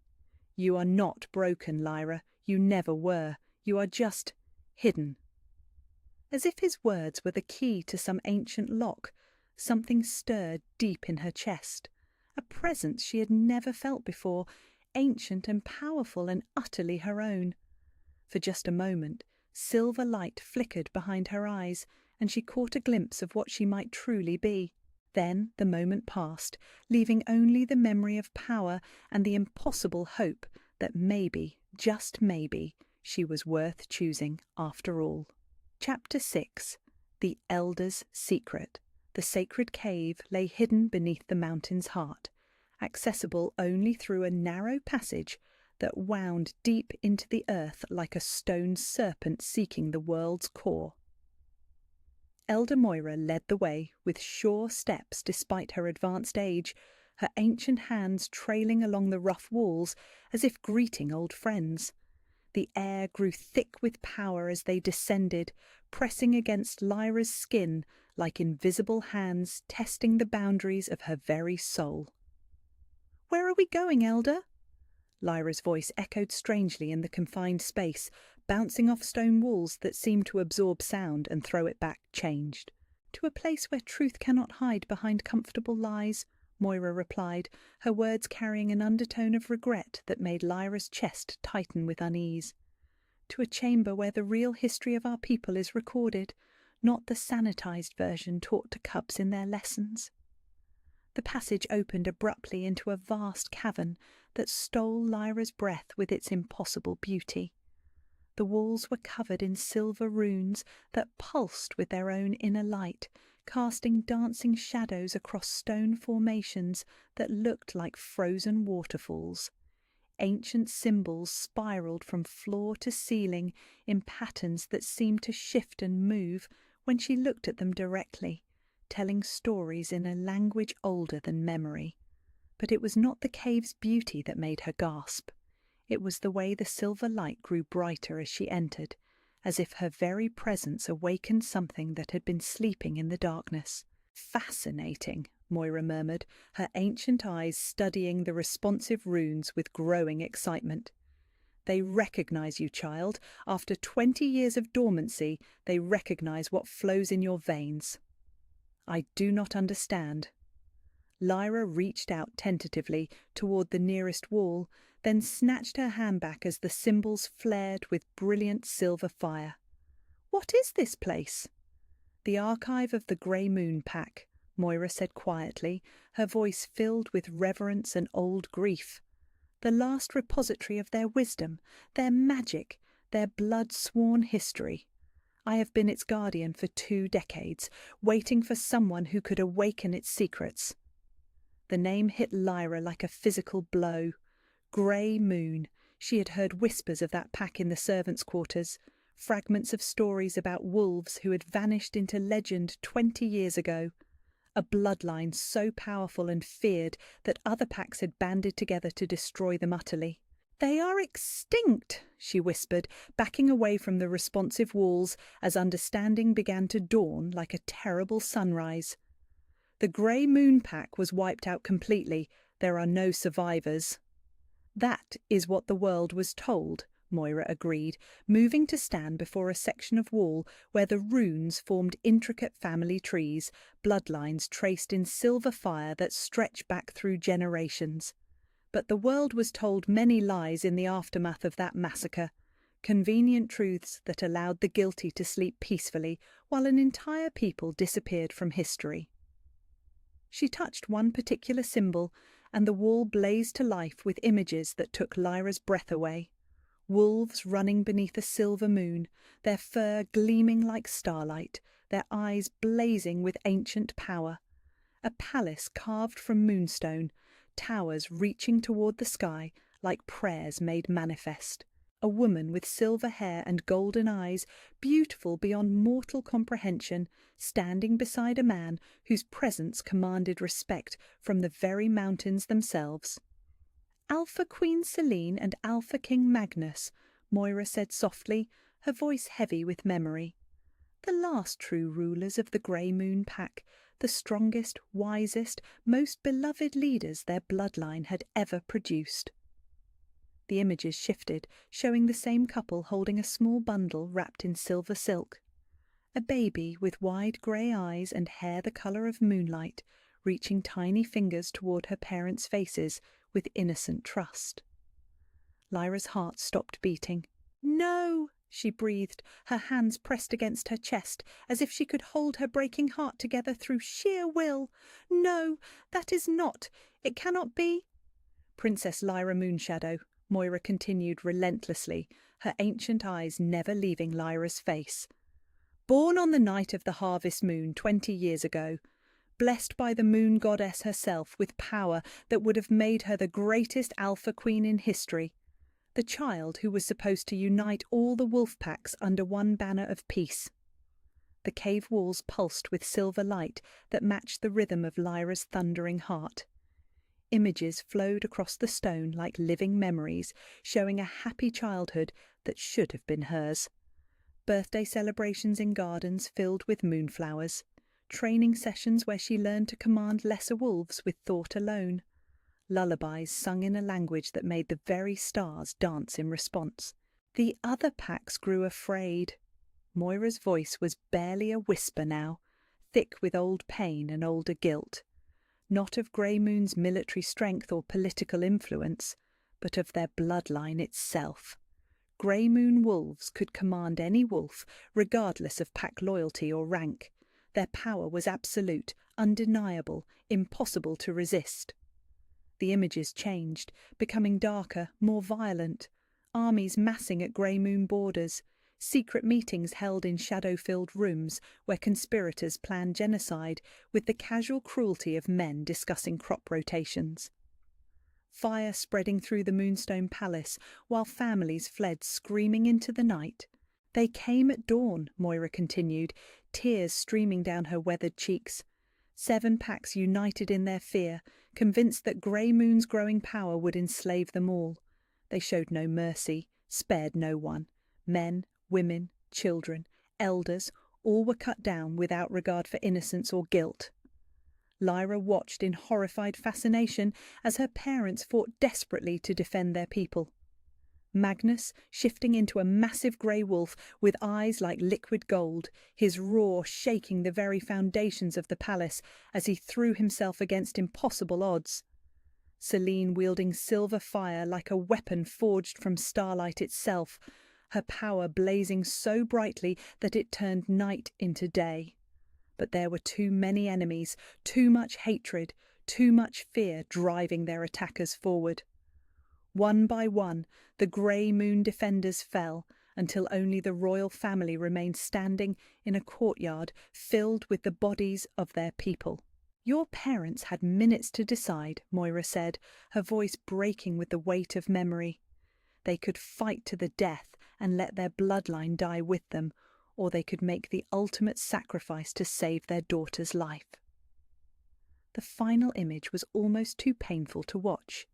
"You are not broken, Lyra. You never were. You are just hidden." As if his words were the key to some ancient lock, something stirred deep in her chest, a presence she had never felt before, ancient and powerful and utterly her own. For just a moment, silver light flickered behind her eyes, and she caught a glimpse of what she might truly be. Then the moment passed, leaving only the memory of power and the impossible hope that maybe, just maybe, she was worth choosing after all. Chapter 6. The Elder's Secret. The sacred cave lay hidden beneath the mountain's heart, accessible only through a narrow passage that wound deep into the earth like a stone serpent seeking the world's core. Elder Moira led the way with sure steps despite her advanced age, her ancient hands trailing along the rough walls as if greeting old friends. The air grew thick with power as they descended, pressing against Lyra's skin like invisible hands testing the boundaries of her very soul. "Where are we going, Elder?" Lyra's voice echoed strangely in the confined space, bouncing off stone walls that seemed to absorb sound and throw it back changed. "To a place where truth cannot hide behind comfortable lies, Moira replied, her words carrying an undertone of regret that made Lyra's chest tighten with unease. To a chamber where the real history of our people is recorded, not the sanitized version taught to cubs in their lessons. The passage opened abruptly into a vast cavern that stole Lyra's breath with its impossible beauty. The walls were covered in silver runes that pulsed with their own inner light, casting dancing shadows across stone formations that looked like frozen waterfalls. Ancient symbols spiraled from floor to ceiling in patterns that seemed to shift and move when she looked at them directly, telling stories in a language older than memory. But it was not the cave's beauty that made her gasp. It was the way the silver light grew brighter as she entered, as if her very presence awakened something that had been sleeping in the darkness. "Fascinating," Moira murmured, her ancient eyes studying the responsive runes with growing excitement. "They recognize you, child. After 20 years of dormancy, they recognize what flows in your veins." "I do not understand." Lyra reached out tentatively toward the nearest wall, then snatched her hand back as the symbols flared with brilliant silver fire. "What is this place?" "The archive of the Grey Moon Pack," Moira said quietly, her voice filled with reverence and old grief. "The last repository of their wisdom, their magic, their blood-sworn history. I have been its guardian for 2 decades, waiting for someone who could awaken its secrets." The name hit Lyra like a physical blow. Grey Moon. She had heard whispers of that pack in the servants' quarters, fragments of stories about wolves who had vanished into legend 20 years ago. A bloodline so powerful and feared that other packs had banded together to destroy them utterly. "They are extinct," she whispered, backing away from the responsive walls as understanding began to dawn like a terrible sunrise. "The Grey Moon Pack was wiped out completely. There are no survivors." "That is what the world was told," Moira agreed, moving to stand before a section of wall where the runes formed intricate family trees, bloodlines traced in silver fire that stretched back through generations. But the world was told many lies in the aftermath of that massacre, convenient truths that allowed the guilty to sleep peacefully while an entire people disappeared from history. She touched one particular symbol, and the wall blazed to life with images that took Lyra's breath away. Wolves running beneath a silver moon, their fur gleaming like starlight, their eyes blazing with ancient power. A palace carved from moonstone, towers reaching toward the sky like prayers made manifest. A woman with silver hair and golden eyes, beautiful beyond mortal comprehension, standing beside a man whose presence commanded respect from the very mountains themselves. "Alpha Queen Selene and Alpha King Magnus," Moira said softly, her voice heavy with memory. "The last true rulers of the Grey Moon Pack, the strongest, wisest, most beloved leaders their bloodline had ever produced." The images shifted, showing the same couple holding a small bundle wrapped in silver silk. A baby with wide grey eyes and hair the colour of moonlight, reaching tiny fingers toward her parents' faces with innocent trust. Lyra's heart stopped beating. "No!" she breathed, her hands pressed against her chest, as if she could hold her breaking heart together through sheer will. "No, that is not. It cannot be." "Princess Lyra Moonshadow," Moira continued relentlessly, her ancient eyes never leaving Lyra's face. "Born on the night of the harvest moon 20 years ago, blessed by the moon goddess herself with power that would have made her the greatest alpha queen in history, the child who was supposed to unite all the wolf packs under one banner of peace." The cave walls pulsed with silver light that matched the rhythm of Lyra's thundering heart. Images flowed across the stone like living memories, showing a happy childhood that should have been hers. Birthday celebrations in gardens filled with moonflowers, training sessions where she learned to command lesser wolves with thought alone, lullabies sung in a language that made the very stars dance in response. The other packs grew afraid. Moira's voice was barely a whisper now, thick with old pain and older guilt. not of Grey Moon's military strength or political influence, but of their bloodline itself. Grey Moon wolves could command any wolf, regardless of pack loyalty or rank. Their power was absolute, undeniable, impossible to resist. The images changed, becoming darker, more violent. Armies massing at Grey Moon borders, secret meetings held in shadow-filled rooms where conspirators planned genocide with the casual cruelty of men discussing crop rotations. Fire spreading through the Moonstone Palace while families fled screaming into the night. They came at dawn, Moira continued, tears streaming down her weathered cheeks. 7 packs united in their fear, convinced that Grey Moon's growing power would enslave them all. They showed no mercy, spared no one. Men, women, children, elders, all were cut down without regard for innocence or guilt. Lyra watched in horrified fascination as her parents fought desperately to defend their people. Magnus, shifting into a massive grey wolf with eyes like liquid gold, his roar shaking the very foundations of the palace as he threw himself against impossible odds. Selene wielding silver fire like a weapon forged from starlight itself, her power blazing so brightly that it turned night into day. But there were too many enemies, too much hatred, too much fear driving their attackers forward. One by one, the Grey Moon defenders fell, until only the royal family remained standing in a courtyard filled with the bodies of their people. "Your parents had minutes to decide," Moira said, her voice breaking with the weight of memory. They could fight to the death and let their bloodline die with them, or they could make the ultimate sacrifice to save their daughter's life. The final image was almost too painful to watch.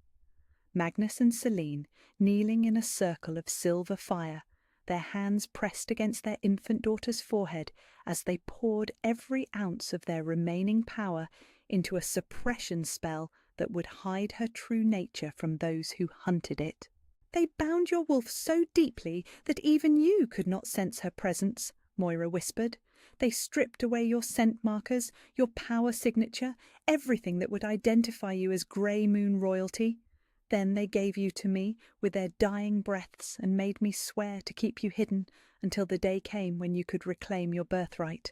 Magnus and Selene, kneeling in a circle of silver fire, their hands pressed against their infant daughter's forehead as they poured every ounce of their remaining power into a suppression spell that would hide her true nature from those who hunted it. "They bound your wolf so deeply that even you could not sense her presence," Moira whispered. "They stripped away your scent markers, your power signature, everything that would identify you as Grey Moon royalty. Then they gave you to me with their dying breaths and made me swear to keep you hidden until the day came when you could reclaim your birthright."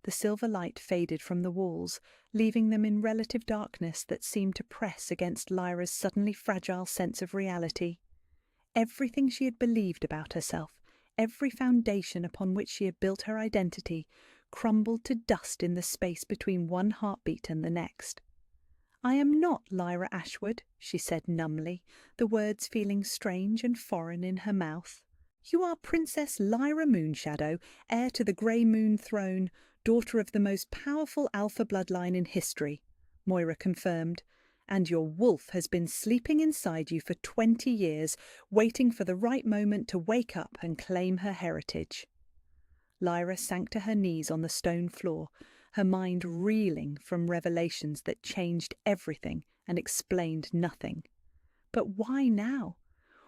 The silver light faded from the walls, leaving them in relative darkness that seemed to press against Lyra's suddenly fragile sense of reality. Everything she had believed about herself, every foundation upon which she had built her identity, crumbled to dust in the space between one heartbeat and the next. "I am not Lyra Ashwood," she said numbly, the words feeling strange and foreign in her mouth. "You are Princess Lyra Moonshadow, heir to the Grey Moon throne, daughter of the most powerful alpha bloodline in history," Moira confirmed, "and your wolf has been sleeping inside you for 20 years, waiting for the right moment to wake up and claim her heritage." Lyra sank to her knees on the stone floor, her mind reeling from revelations that changed everything and explained nothing. But why now?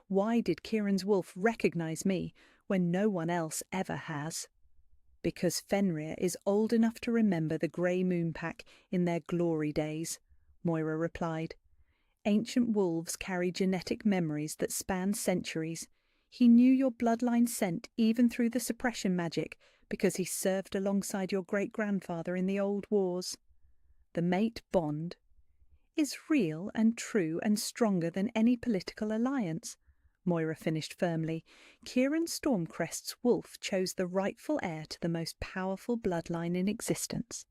Why did Kieran's wolf recognize me when no one else ever has? "Because Fenrir is old enough to remember the Grey Moon Pack in their glory days," Moira replied. "Ancient wolves carry genetic memories that span centuries. He knew your bloodline scent even through the suppression magic because he served alongside your great-grandfather in the old wars. The mate bond is real and true and stronger than any political alliance," Moira finished firmly. "Kieran Stormcrest's wolf chose the rightful heir to the most powerful bloodline in existence.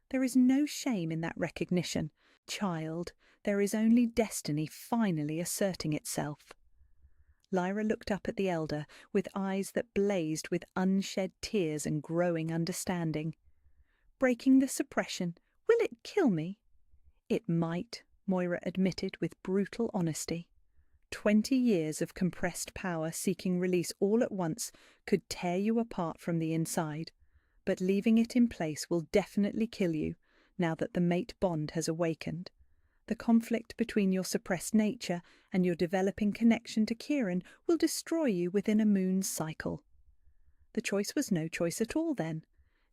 There is no shame in that recognition. Child, there is only destiny finally asserting itself." Lyra looked up at the elder with eyes that blazed with unshed tears and growing understanding. "Breaking the suppression, will it kill me?" "It might," Moira admitted with brutal honesty. 20 years of compressed power seeking release all at once could tear you apart from the inside, but leaving it in place will definitely kill you now that the mate bond has awakened. The conflict between your suppressed nature and your developing connection to Kieran will destroy you within a moon's cycle." The choice was no choice at all then.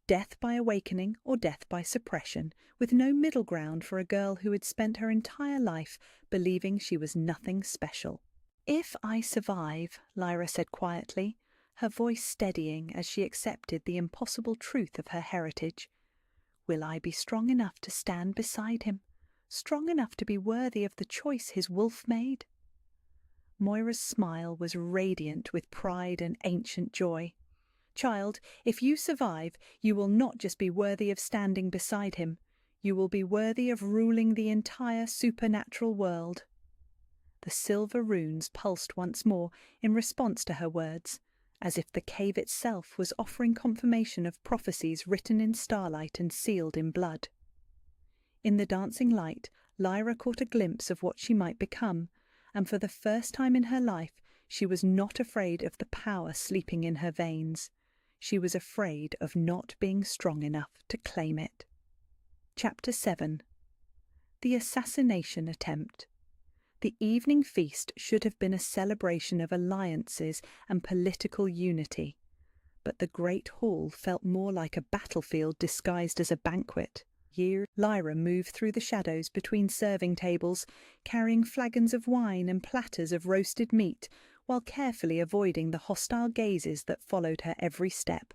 Death by awakening or death by suppression, with no middle ground for a girl who had spent her entire life believing she was nothing special. "If I survive," Lyra said quietly, her voice steadying as she accepted the impossible truth of her heritage, "will I be strong enough to stand beside him, strong enough to be worthy of the choice his wolf made?" Moira's smile was radiant with pride and ancient joy. "Child, if you survive, you will not just be worthy of standing beside him, you will be worthy of ruling the entire supernatural world." The silver runes pulsed once more in response to her words, as if the cave itself was offering confirmation of prophecies written in starlight and sealed in blood. In the dancing light, Lyra caught a glimpse of what she might become, and for the first time in her life she was not afraid of the power sleeping in her veins. She was afraid of not being strong enough to claim it. Chapter 7. The Assassination Attempt. The evening feast should have been a celebration of alliances and political unity, but the great hall felt more like a battlefield disguised as a banquet. Lyra moved through the shadows between serving tables, carrying flagons of wine and platters of roasted meat, while carefully avoiding the hostile gazes that followed her every step.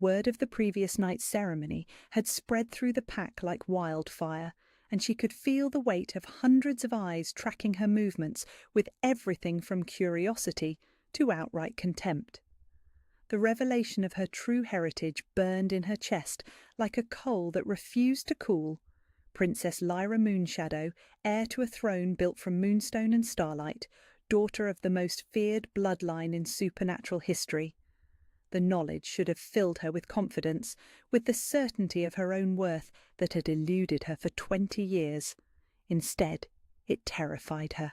Word of the previous night's ceremony had spread through the pack like wildfire, and she could feel the weight of hundreds of eyes tracking her movements with everything from curiosity to outright contempt. The revelation of her true heritage burned in her chest like a coal that refused to cool. Princess Lyra Moonshadow, heir to a throne built from moonstone and starlight, daughter of the most feared bloodline in supernatural history. The knowledge should have filled her with confidence, with the certainty of her own worth that had eluded her for 20 years. Instead, it terrified her.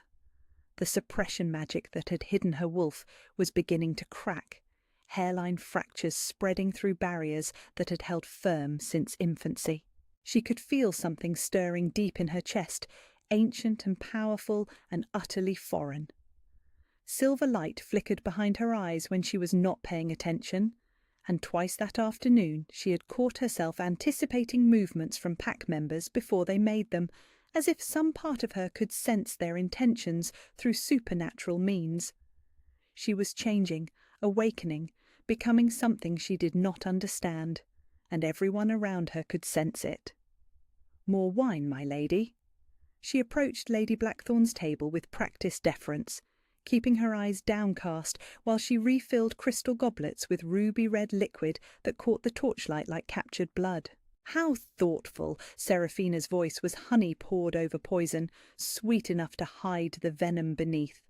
The suppression magic that had hidden her wolf was beginning to crack, hairline fractures spreading through barriers that had held firm since infancy. She could feel something stirring deep in her chest, ancient and powerful and utterly foreign. Silver light flickered behind her eyes when she was not paying attention, and twice that afternoon she had caught herself anticipating movements from pack members before they made them, as if some part of her could sense their intentions through supernatural means. She was changing, awakening, becoming something she did not understand, and everyone around her could sense it. "More wine, my lady?" She approached Lady Blackthorn's table with practised deference, keeping her eyes downcast while she refilled crystal goblets with ruby-red liquid that caught the torchlight like captured blood. How thoughtful! Seraphina's voice was honey poured over poison, sweet enough to hide the venom beneath.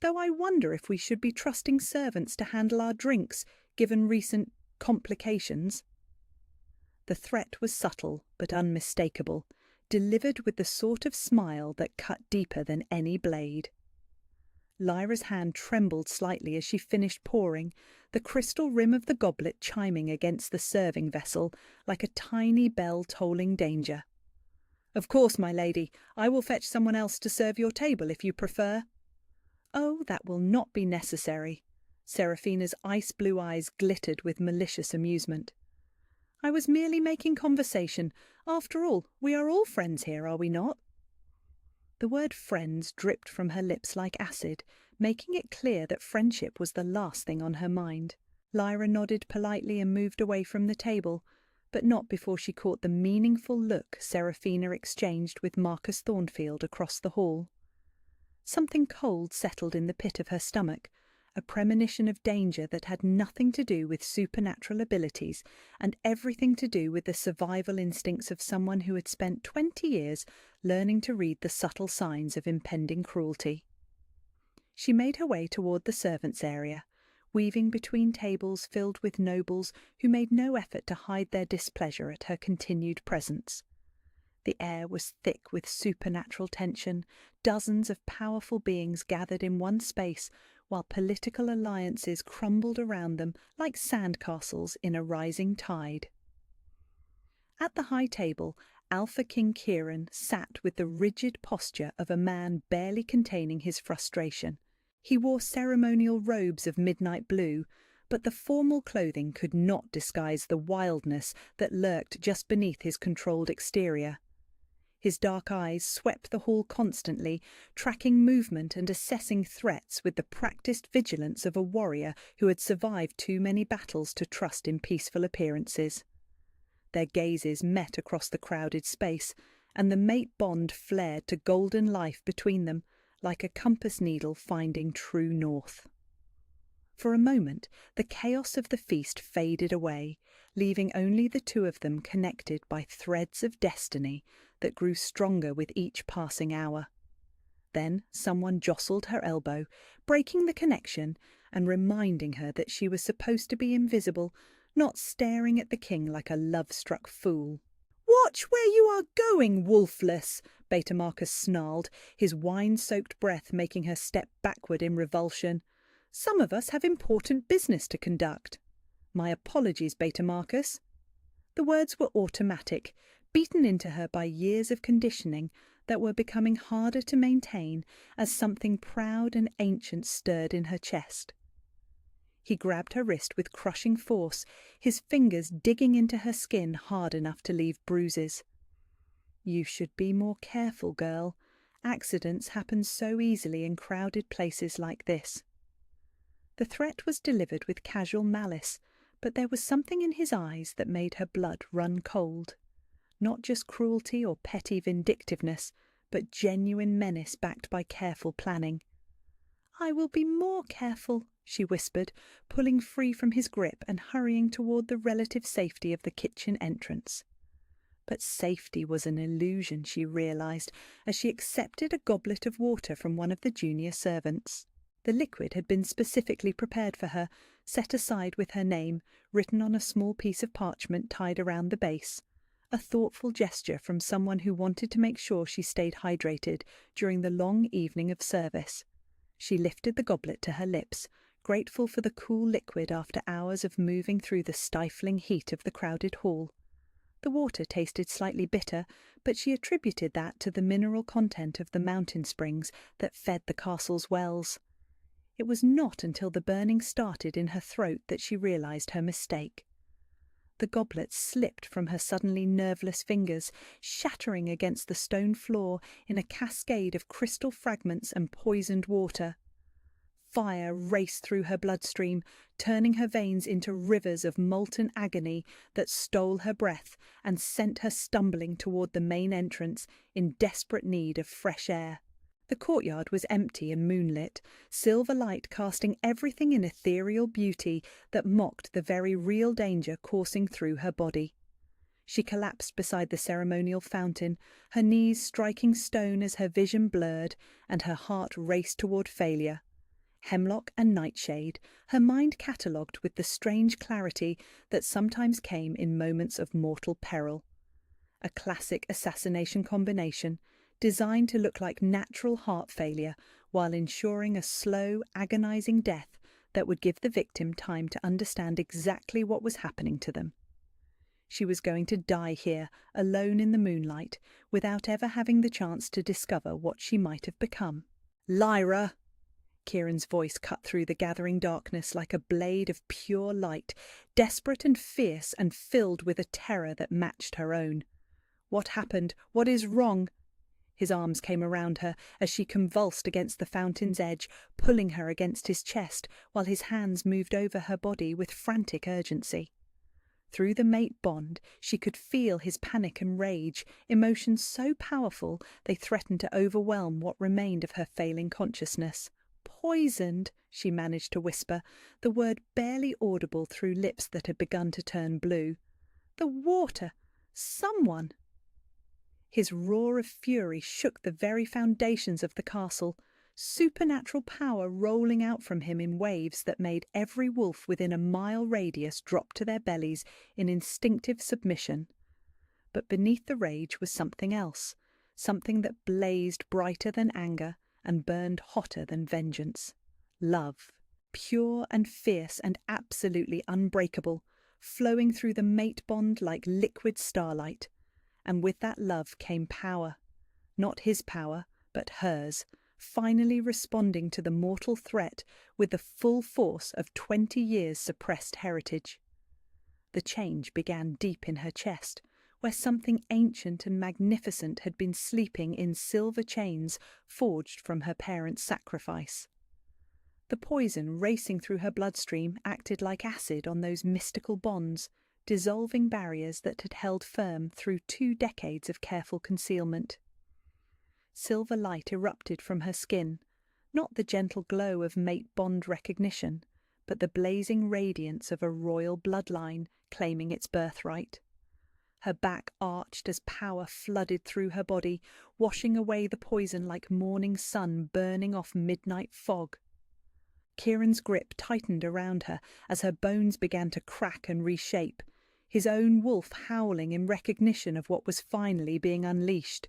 "Though I wonder if we should be trusting servants to handle our drinks, given recent complications." The threat was subtle but unmistakable, delivered with the sort of smile that cut deeper than any blade. Lyra's hand trembled slightly as she finished pouring, the crystal rim of the goblet chiming against the serving vessel like a tiny bell tolling danger. "Of course, my lady. I will fetch someone else to serve your table if you prefer." "Oh, that will not be necessary." Seraphina's ice-blue eyes glittered with malicious amusement. "I was merely making conversation. After all, we are all friends here, are we not?" The word friends dripped from her lips like acid, making it clear that friendship was the last thing on her mind. Lyra nodded politely and moved away from the table, but not before she caught the meaningful look Seraphina exchanged with Marcus Thornfield across the hall. Something cold settled in the pit of her stomach, a premonition of danger that had nothing to do with supernatural abilities and everything to do with the survival instincts of someone who had spent 20 years learning to read the subtle signs of impending cruelty. She made her way toward the servants' area, weaving between tables filled with nobles who made no effort to hide their displeasure at her continued presence. The air was thick with supernatural tension, dozens of powerful beings gathered in one space, while political alliances crumbled around them like sandcastles in a rising tide. At the high table, Alpha King Kieran sat with the rigid posture of a man barely containing his frustration. He wore ceremonial robes of midnight blue, but the formal clothing could not disguise the wildness that lurked just beneath his controlled exterior. His dark eyes swept the hall constantly, tracking movement and assessing threats with the practiced vigilance of a warrior who had survived too many battles to trust in peaceful appearances. Their gazes met across the crowded space, and the mate bond flared to golden life between them, like a compass needle finding true north. For a moment, the chaos of the feast faded away, leaving only the two of them connected by threads of destiny that grew stronger with each passing hour. Then someone jostled her elbow, breaking the connection and reminding her that she was supposed to be invisible, not staring at the king like a love-struck fool. "Watch where you are going, wolfless!" Beta Marcus snarled, his wine-soaked breath making her step backward in revulsion. "Some of us have important business to conduct." "My apologies, Beta Marcus." The words were automatic, beaten into her by years of conditioning that were becoming harder to maintain as something proud and ancient stirred in her chest. He grabbed her wrist with crushing force, his fingers digging into her skin hard enough to leave bruises. "You should be more careful, girl. Accidents happen so easily in crowded places like this." The threat was delivered with casual malice, but there was something in his eyes that made her blood run cold. Not just cruelty or petty vindictiveness, but genuine menace backed by careful planning. "I will be more careful," she whispered, pulling free from his grip and hurrying toward the relative safety of the kitchen entrance. But safety was an illusion, she realized, as she accepted a goblet of water from one of the junior servants. The liquid had been specifically prepared for her, set aside with her name, written on a small piece of parchment tied around the base. A thoughtful gesture from someone who wanted to make sure she stayed hydrated during the long evening of service. She lifted the goblet to her lips, grateful for the cool liquid after hours of moving through the stifling heat of the crowded hall. The water tasted slightly bitter, but she attributed that to the mineral content of the mountain springs that fed the castle's wells. It was not until the burning started in her throat that she realized her mistake. The goblet slipped from her suddenly nerveless fingers, shattering against the stone floor in a cascade of crystal fragments and poisoned water. Fire raced through her bloodstream, turning her veins into rivers of molten agony that stole her breath and sent her stumbling toward the main entrance in desperate need of fresh air. The courtyard was empty and moonlit, silver light casting everything in ethereal beauty that mocked the very real danger coursing through her body. She collapsed beside the ceremonial fountain, her knees striking stone as her vision blurred and her heart raced toward failure. Hemlock and nightshade, her mind catalogued with the strange clarity that sometimes came in moments of mortal peril. A classic assassination combination, designed to look like natural heart failure while ensuring a slow, agonizing death that would give the victim time to understand exactly what was happening to them. She was going to die here, alone in the moonlight, without ever having the chance to discover what she might have become. "Lyra!" Kieran's voice cut through the gathering darkness like a blade of pure light, desperate and fierce and filled with a terror that matched her own. "What happened? What is wrong?" His arms came around her as she convulsed against the fountain's edge, pulling her against his chest, while his hands moved over her body with frantic urgency. Through the mate bond, she could feel his panic and rage, emotions so powerful they threatened to overwhelm what remained of her failing consciousness. "Poisoned," she managed to whisper, the word barely audible through lips that had begun to turn blue. "The water! Someone!" His roar of fury shook the very foundations of the castle, supernatural power rolling out from him in waves that made every wolf within a mile radius drop to their bellies in instinctive submission. But beneath the rage was something else, something that blazed brighter than anger and burned hotter than vengeance. Love, pure and fierce and absolutely unbreakable, flowing through the mate bond like liquid starlight. And with that love came power. Not his power, but hers, finally responding to the mortal threat with the full force of 20 years' suppressed heritage. The change began deep in her chest, where something ancient and magnificent had been sleeping in silver chains forged from her parents' sacrifice. The poison racing through her bloodstream acted like acid on those mystical bonds, dissolving barriers that had held firm through 2 decades of careful concealment. Silver light erupted from her skin, not the gentle glow of mate bond recognition, but the blazing radiance of a royal bloodline claiming its birthright. Her back arched as power flooded through her body, washing away the poison like morning sun burning off midnight fog. Kieran's grip tightened around her as her bones began to crack and reshape, his own wolf howling in recognition of what was finally being unleashed.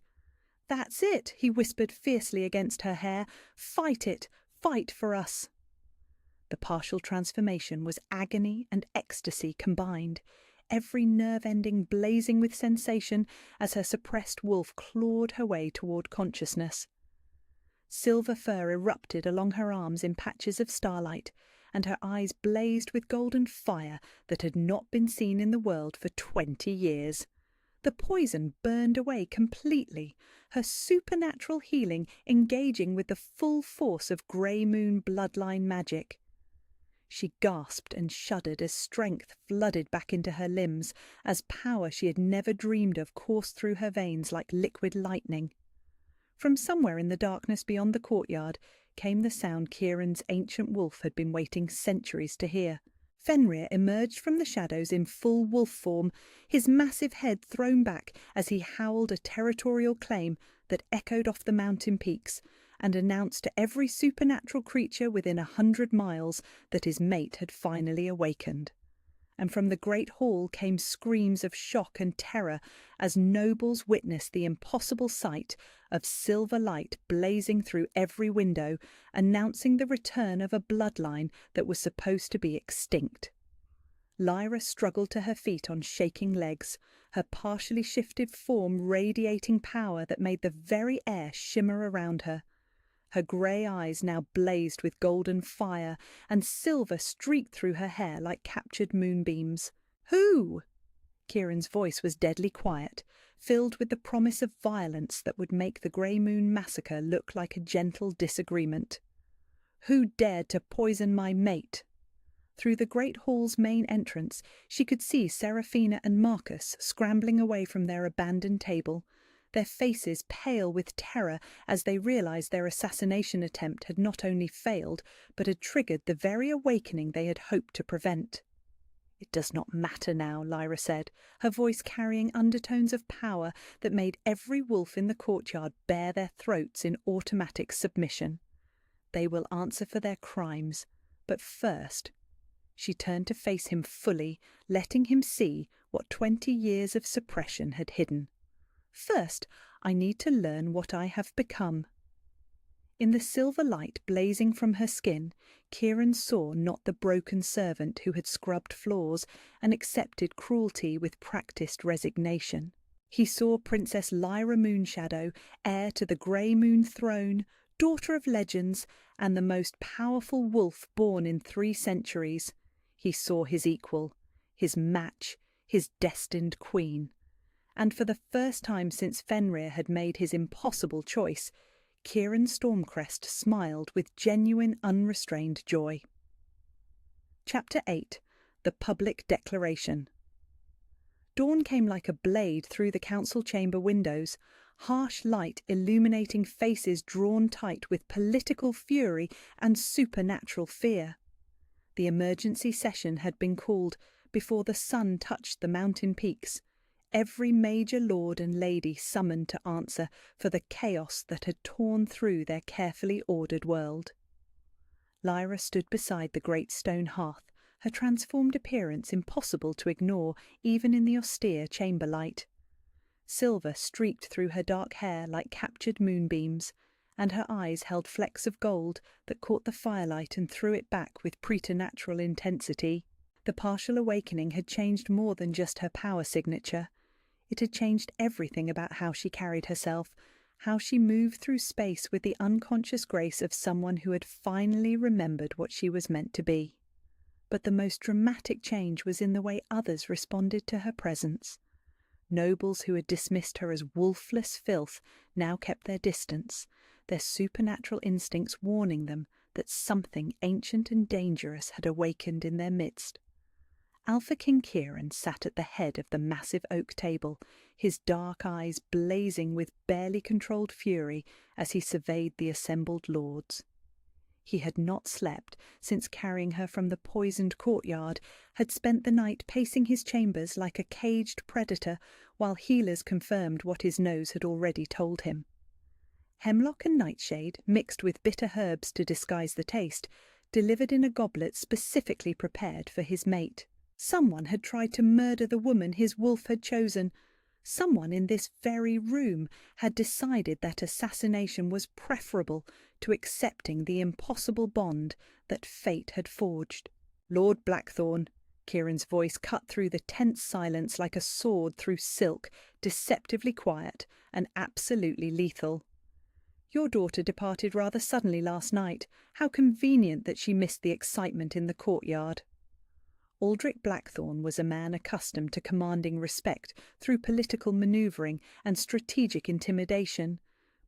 "That's it," he whispered fiercely against her hair. "Fight it! Fight for us!" The partial transformation was agony and ecstasy combined, every nerve ending blazing with sensation as her suppressed wolf clawed her way toward consciousness. Silver fur erupted along her arms in patches of starlight, and her eyes blazed with golden fire that had not been seen in the world for 20 years. The poison burned away completely, her supernatural healing engaging with the full force of grey moon bloodline magic. She gasped and shuddered as strength flooded back into her limbs, as power she had never dreamed of coursed through her veins like liquid lightning. From somewhere in the darkness beyond the courtyard came the sound Kieran's ancient wolf had been waiting centuries to hear. Fenrir emerged from the shadows in full wolf form, his massive head thrown back as he howled a territorial claim that echoed off the mountain peaks and announced to every supernatural creature within 100 miles that his mate had finally awakened. And from the great hall came screams of shock and terror as nobles witnessed the impossible sight of silver light blazing through every window, announcing the return of a bloodline that was supposed to be extinct. Lyra struggled to her feet on shaking legs, her partially shifted form radiating power that made the very air shimmer around her. Her grey eyes now blazed with golden fire, and silver streaked through her hair like captured moonbeams. "Who?" Kieran's voice was deadly quiet, filled with the promise of violence that would make the Grey Moon massacre look like a gentle disagreement. "Who dared to poison my mate?" Through the great hall's main entrance, she could see Seraphina and Marcus scrambling away from their abandoned table, their faces pale with terror as they realized their assassination attempt had not only failed, but had triggered the very awakening they had hoped to prevent. "It does not matter now," Lyra said, her voice carrying undertones of power that made every wolf in the courtyard bare their throats in automatic submission. "They will answer for their crimes, but first—" She turned to face him fully, letting him see what 20 years of suppression had hidden. "First, I need to learn what I have become." In the silver light blazing from her skin, Kieran saw not the broken servant who had scrubbed floors and accepted cruelty with practiced resignation. He saw Princess Lyra Moonshadow, heir to the Grey Moon throne, daughter of legends, and the most powerful wolf born in 3 centuries. He saw his equal, his match, his destined queen. And for the first time since Fenrir had made his impossible choice, Kieran Stormcrest smiled with genuine unrestrained joy. Chapter 8. The Public Declaration. Dawn came like a blade through the council chamber windows, harsh light illuminating faces drawn tight with political fury and supernatural fear. The emergency session had been called before the sun touched the mountain peaks, every major lord and lady summoned to answer for the chaos that had torn through their carefully ordered world. Lyra stood beside the great stone hearth, her transformed appearance impossible to ignore even in the austere chamber light. Silver streaked through her dark hair like captured moonbeams, and her eyes held flecks of gold that caught the firelight and threw it back with preternatural intensity. The partial awakening had changed more than just her power signature. It had changed everything about how she carried herself, how she moved through space with the unconscious grace of someone who had finally remembered what she was meant to be. But the most dramatic change was in the way others responded to her presence. Nobles who had dismissed her as wolfless filth now kept their distance, their supernatural instincts warning them that something ancient and dangerous had awakened in their midst. Alpha King Kieran sat at the head of the massive oak table, his dark eyes blazing with barely controlled fury as he surveyed the assembled lords. He had not slept since carrying her from the poisoned courtyard, had spent the night pacing his chambers like a caged predator, while healers confirmed what his nose had already told him. Hemlock and nightshade, mixed with bitter herbs to disguise the taste, delivered in a goblet specifically prepared for his mate. Someone had tried to murder the woman his wolf had chosen. Someone in this very room had decided that assassination was preferable to accepting the impossible bond that fate had forged. Lord Blackthorn, Kieran's voice cut through the tense silence like a sword through silk, deceptively quiet and absolutely lethal. Your daughter departed rather suddenly last night. How convenient that she missed the excitement in the courtyard. Aldrich Blackthorn was a man accustomed to commanding respect through political manoeuvring and strategic intimidation,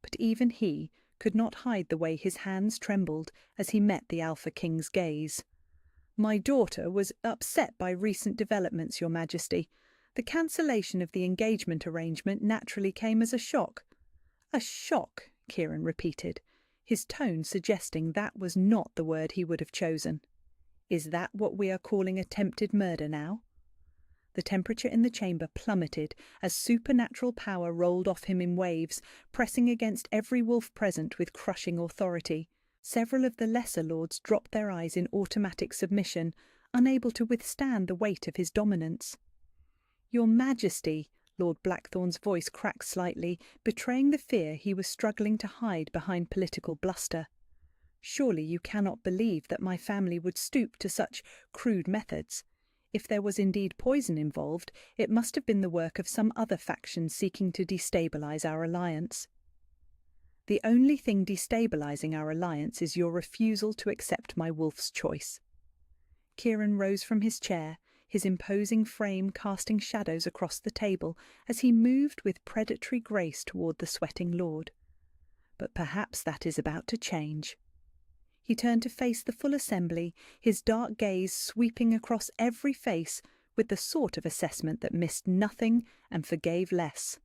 but even he could not hide the way his hands trembled as he met the Alpha King's gaze. "My daughter was upset by recent developments, Your Majesty. The cancellation of the engagement arrangement naturally came as a shock." "A shock," Kieran repeated, his tone suggesting that was not the word he would have chosen. "Is that what we are calling attempted murder now?" The temperature in the chamber plummeted as supernatural power rolled off him in waves, pressing against every wolf present with crushing authority. Several of the lesser lords dropped their eyes in automatic submission, unable to withstand the weight of his dominance. "Your Majesty," Lord Blackthorn's voice cracked slightly, betraying the fear he was struggling to hide behind political bluster. "Surely you cannot believe that my family would stoop to such crude methods. If there was indeed poison involved, it must have been the work of some other faction seeking to destabilize our alliance." "The only thing destabilizing our alliance is your refusal to accept my wolf's choice." Kieran rose from his chair, his imposing frame casting shadows across the table as he moved with predatory grace toward the sweating lord. "But perhaps that is about to change." He turned to face the full assembly, his dark gaze sweeping across every face with the sort of assessment that missed nothing and forgave less.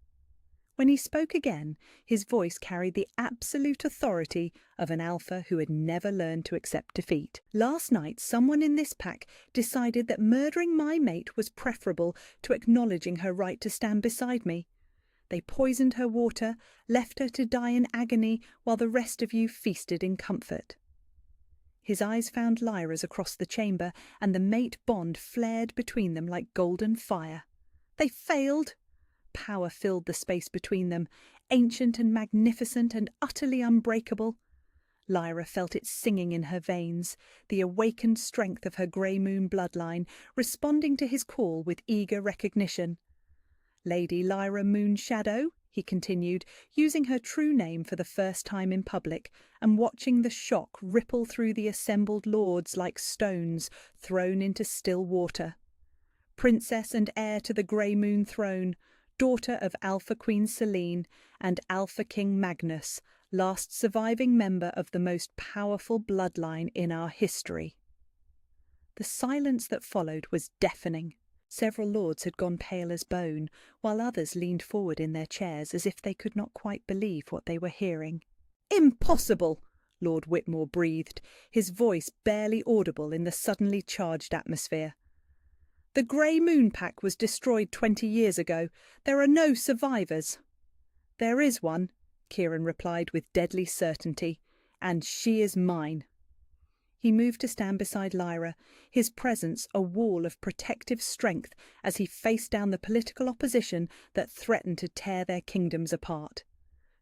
When he spoke again, his voice carried the absolute authority of an alpha who had never learned to accept defeat. "Last night, someone in this pack decided that murdering my mate was preferable to acknowledging her right to stand beside me. They poisoned her water, left her to die in agony, while the rest of you feasted in comfort." His eyes found Lyra's across the chamber, and the mate bond flared between them like golden fire. "They failed!" Power filled the space between them, ancient and magnificent and utterly unbreakable. Lyra felt it singing in her veins, the awakened strength of her grey moon bloodline, responding to his call with eager recognition. "Lady Lyra Moonshadow," he continued, using her true name for the first time in public, and watching the shock ripple through the assembled lords like stones thrown into still water. "Princess and heir to the Grey Moon throne, daughter of Alpha Queen Selene and Alpha King Magnus, last surviving member of the most powerful bloodline in our history." The silence that followed was deafening. Several lords had gone pale as bone, while others leaned forward in their chairs as if they could not quite believe what they were hearing. "Impossible!" Lord Whitmore breathed, his voice barely audible in the suddenly charged atmosphere. "The Grey Moon Pack was destroyed 20 years ago. There are no survivors." "There is one," Kieran replied with deadly certainty, "and she is mine." He moved to stand beside Lyra, his presence a wall of protective strength as he faced down the political opposition that threatened to tear their kingdoms apart.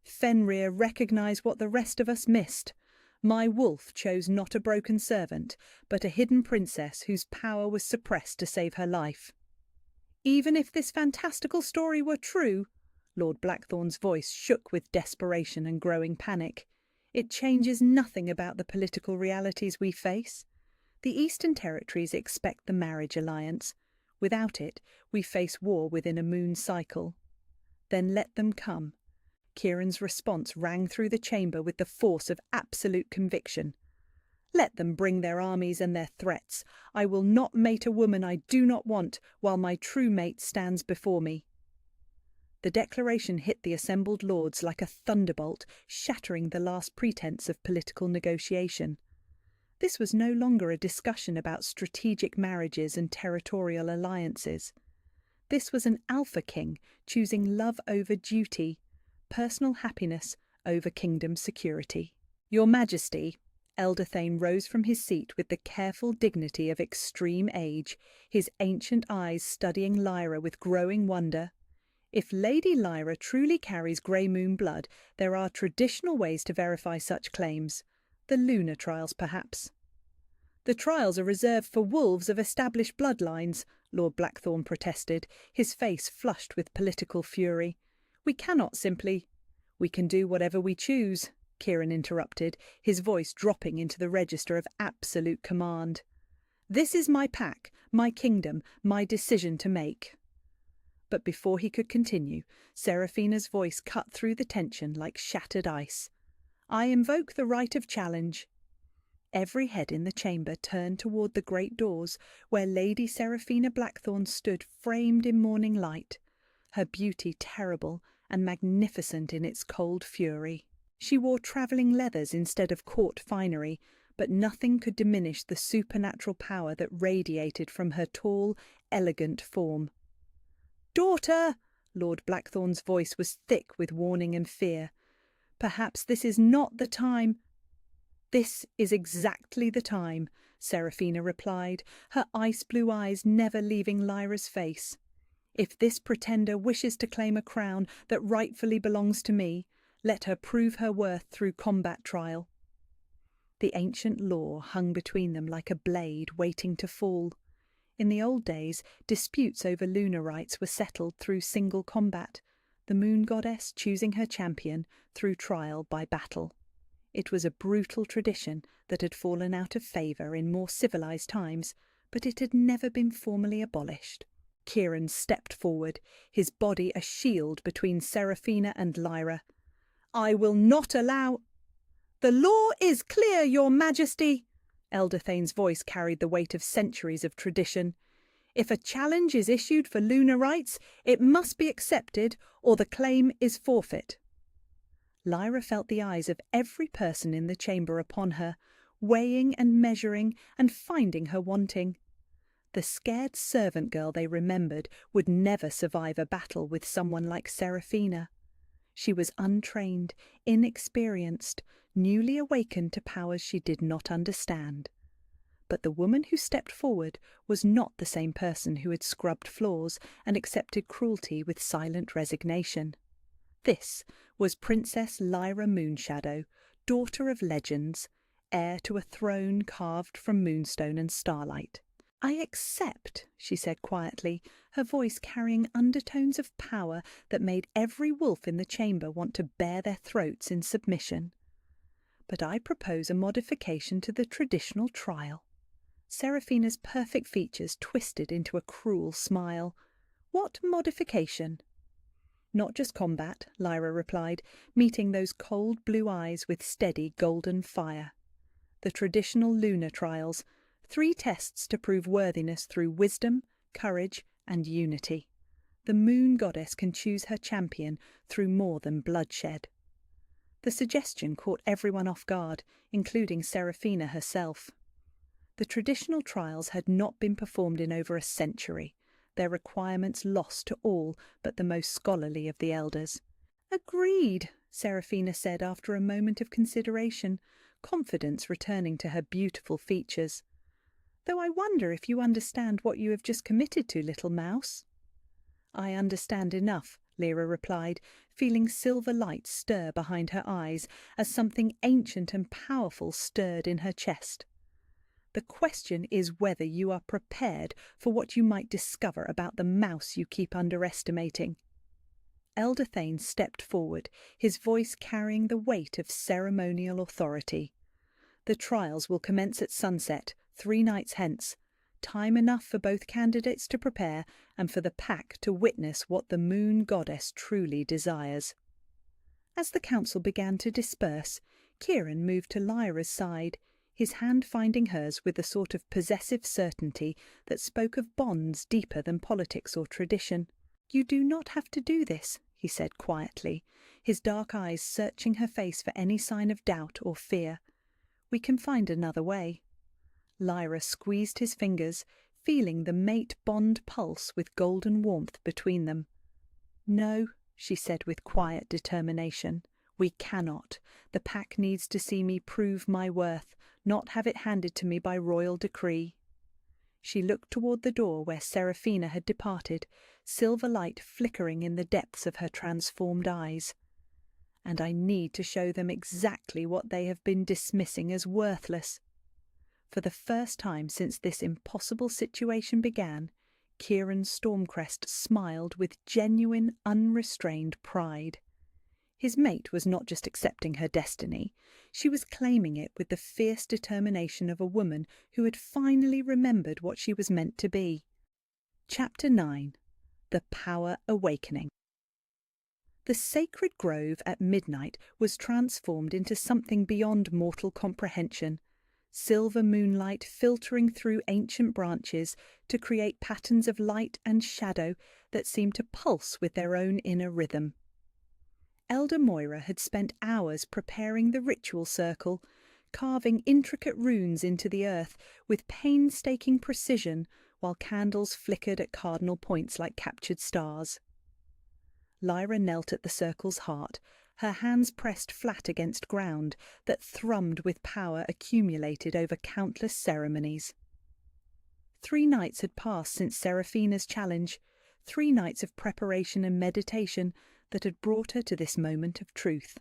"Fenrir recognized what the rest of us missed. My wolf chose not a broken servant, but a hidden princess whose power was suppressed to save her life." "Even if this fantastical story were true," Lord Blackthorn's voice shook with desperation and growing panic. "It changes nothing about the political realities we face. The Eastern Territories expect the marriage alliance. Without it, we face war within a moon cycle. Then let them come." Kieran's response rang through the chamber with the force of absolute conviction. "Let them bring their armies and their threats. I will not mate a woman I do not want while my true mate stands before me." The declaration hit the assembled lords like a thunderbolt, shattering the last pretense of political negotiation. This was no longer a discussion about strategic marriages and territorial alliances. This was an alpha king choosing love over duty, personal happiness over kingdom security. "Your Majesty," Elder Thane rose from his seat with the careful dignity of extreme age, his ancient eyes studying Lyra with growing wonder. "If Lady Lyra truly carries Grey Moon blood, there are traditional ways to verify such claims. The lunar trials, perhaps." "The trials are reserved for wolves of established bloodlines," Lord Blackthorn protested, his face flushed with political fury. "We cannot simply—" "We can do whatever we choose," Kieran interrupted, his voice dropping into the register of absolute command. "This is my pack, my kingdom, my decision to make." But before he could continue, Seraphina's voice cut through the tension like shattered ice. "I invoke the right of challenge." Every head in the chamber turned toward the great doors, where Lady Seraphina Blackthorn stood framed in morning light, her beauty terrible and magnificent in its cold fury. She wore travelling leathers instead of court finery, but nothing could diminish the supernatural power that radiated from her tall, elegant form. "Daughter!" Lord Blackthorn's voice was thick with warning and fear. "Perhaps this is not the time—" "This is exactly the time," Seraphina replied, her ice-blue eyes never leaving Lyra's face. "If this pretender wishes to claim a crown that rightfully belongs to me, let her prove her worth through combat trial." The ancient law hung between them like a blade waiting to fall. In the old days, disputes over lunar rights were settled through single combat, the moon goddess choosing her champion through trial by battle. It was a brutal tradition that had fallen out of favour in more civilized times, but it had never been formally abolished. Kieran stepped forward, his body a shield between Seraphina and Lyra. "I will not allow—" "The law is clear, Your Majesty!" Elder Thane's voice carried the weight of centuries of tradition. "If a challenge is issued for lunar rights, it must be accepted or the claim is forfeit." Lyra felt the eyes of every person in the chamber upon her, weighing and measuring and finding her wanting. The scared servant girl they remembered would never survive a battle with someone like Seraphina. She was untrained, inexperienced, newly awakened to powers she did not understand. But the woman who stepped forward was not the same person who had scrubbed floors and accepted cruelty with silent resignation. This was Princess Lyra Moonshadow, daughter of legends, heir to a throne carved from moonstone and starlight. "I accept," she said quietly, her voice carrying undertones of power that made every wolf in the chamber want to bare their throats in submission. "But I propose a modification to the traditional trial." Seraphina's perfect features twisted into a cruel smile. "What modification?" "Not just combat," Lyra replied, meeting those cold blue eyes with steady golden fire. "The traditional lunar trials, 3 tests to prove worthiness through wisdom, courage, and unity. The moon goddess can choose her champion through more than bloodshed." The suggestion caught everyone off guard, including Seraphina herself. The traditional trials had not been performed in over a century, their requirements lost to all but the most scholarly of the elders. "Agreed," Seraphina said after a moment of consideration, confidence returning to her beautiful features. "Though I wonder if you understand what you have just committed to, little mouse." "I understand enough," Lyra replied, feeling silver light stir behind her eyes as something ancient and powerful stirred in her chest. "The question is whether you are prepared for what you might discover about the mouse you keep underestimating." Elder Thane stepped forward, his voice carrying the weight of ceremonial authority. "The trials will commence at sunset, 3 nights hence. Time enough for both candidates to prepare and for the pack to witness what the moon goddess truly desires." As the council began to disperse, Kieran moved to Lyra's side, his hand finding hers with a sort of possessive certainty that spoke of bonds deeper than politics or tradition. "You do not have to do this," he said quietly, his dark eyes searching her face for any sign of doubt or fear. "We can find another way." Lyra squeezed his fingers, feeling the mate-bond pulse with golden warmth between them. "No," she said with quiet determination, "we cannot. The pack needs to see me prove my worth, not have it handed to me by royal decree." She looked toward the door where Seraphina had departed, silver light flickering in the depths of her transformed eyes. "And I need to show them exactly what they have been dismissing as worthless." For the first time since this impossible situation began, Kieran Stormcrest smiled with genuine, unrestrained pride. His mate was not just accepting her destiny, she was claiming it with the fierce determination of a woman who had finally remembered what she was meant to be. Chapter 9. The Power Awakening. The sacred grove at midnight was transformed into something beyond mortal comprehension. Silver moonlight filtering through ancient branches to create patterns of light and shadow that seemed to pulse with their own inner rhythm. Elder Moira had spent hours preparing the ritual circle, carving intricate runes into the earth with painstaking precision while candles flickered at cardinal points like captured stars. Lyra knelt at the circle's heart, her hands pressed flat against ground that thrummed with power accumulated over countless ceremonies. 3 nights had passed since Seraphina's challenge, 3 nights of preparation and meditation that had brought her to this moment of truth.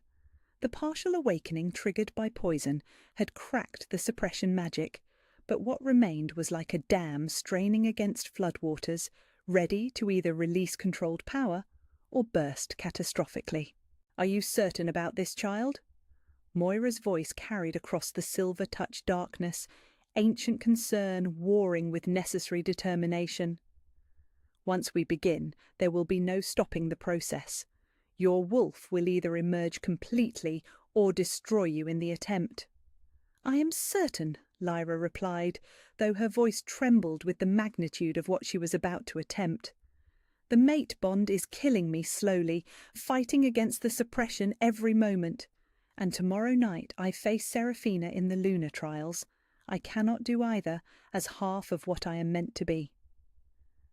The partial awakening triggered by poison had cracked the suppression magic, but what remained was like a dam straining against floodwaters, ready to either release controlled power or burst catastrophically. "Are you certain about this, child?" Moira's voice carried across the silver-touched darkness, ancient concern warring with necessary determination. "Once we begin, there will be no stopping the process. Your wolf will either emerge completely or destroy you in the attempt." "I am certain," Lyra replied, though her voice trembled with the magnitude of what she was about to attempt. "The mate bond is killing me slowly, fighting against the suppression every moment. And tomorrow night I face Seraphina in the lunar trials. I cannot do either, as half of what I am meant to be."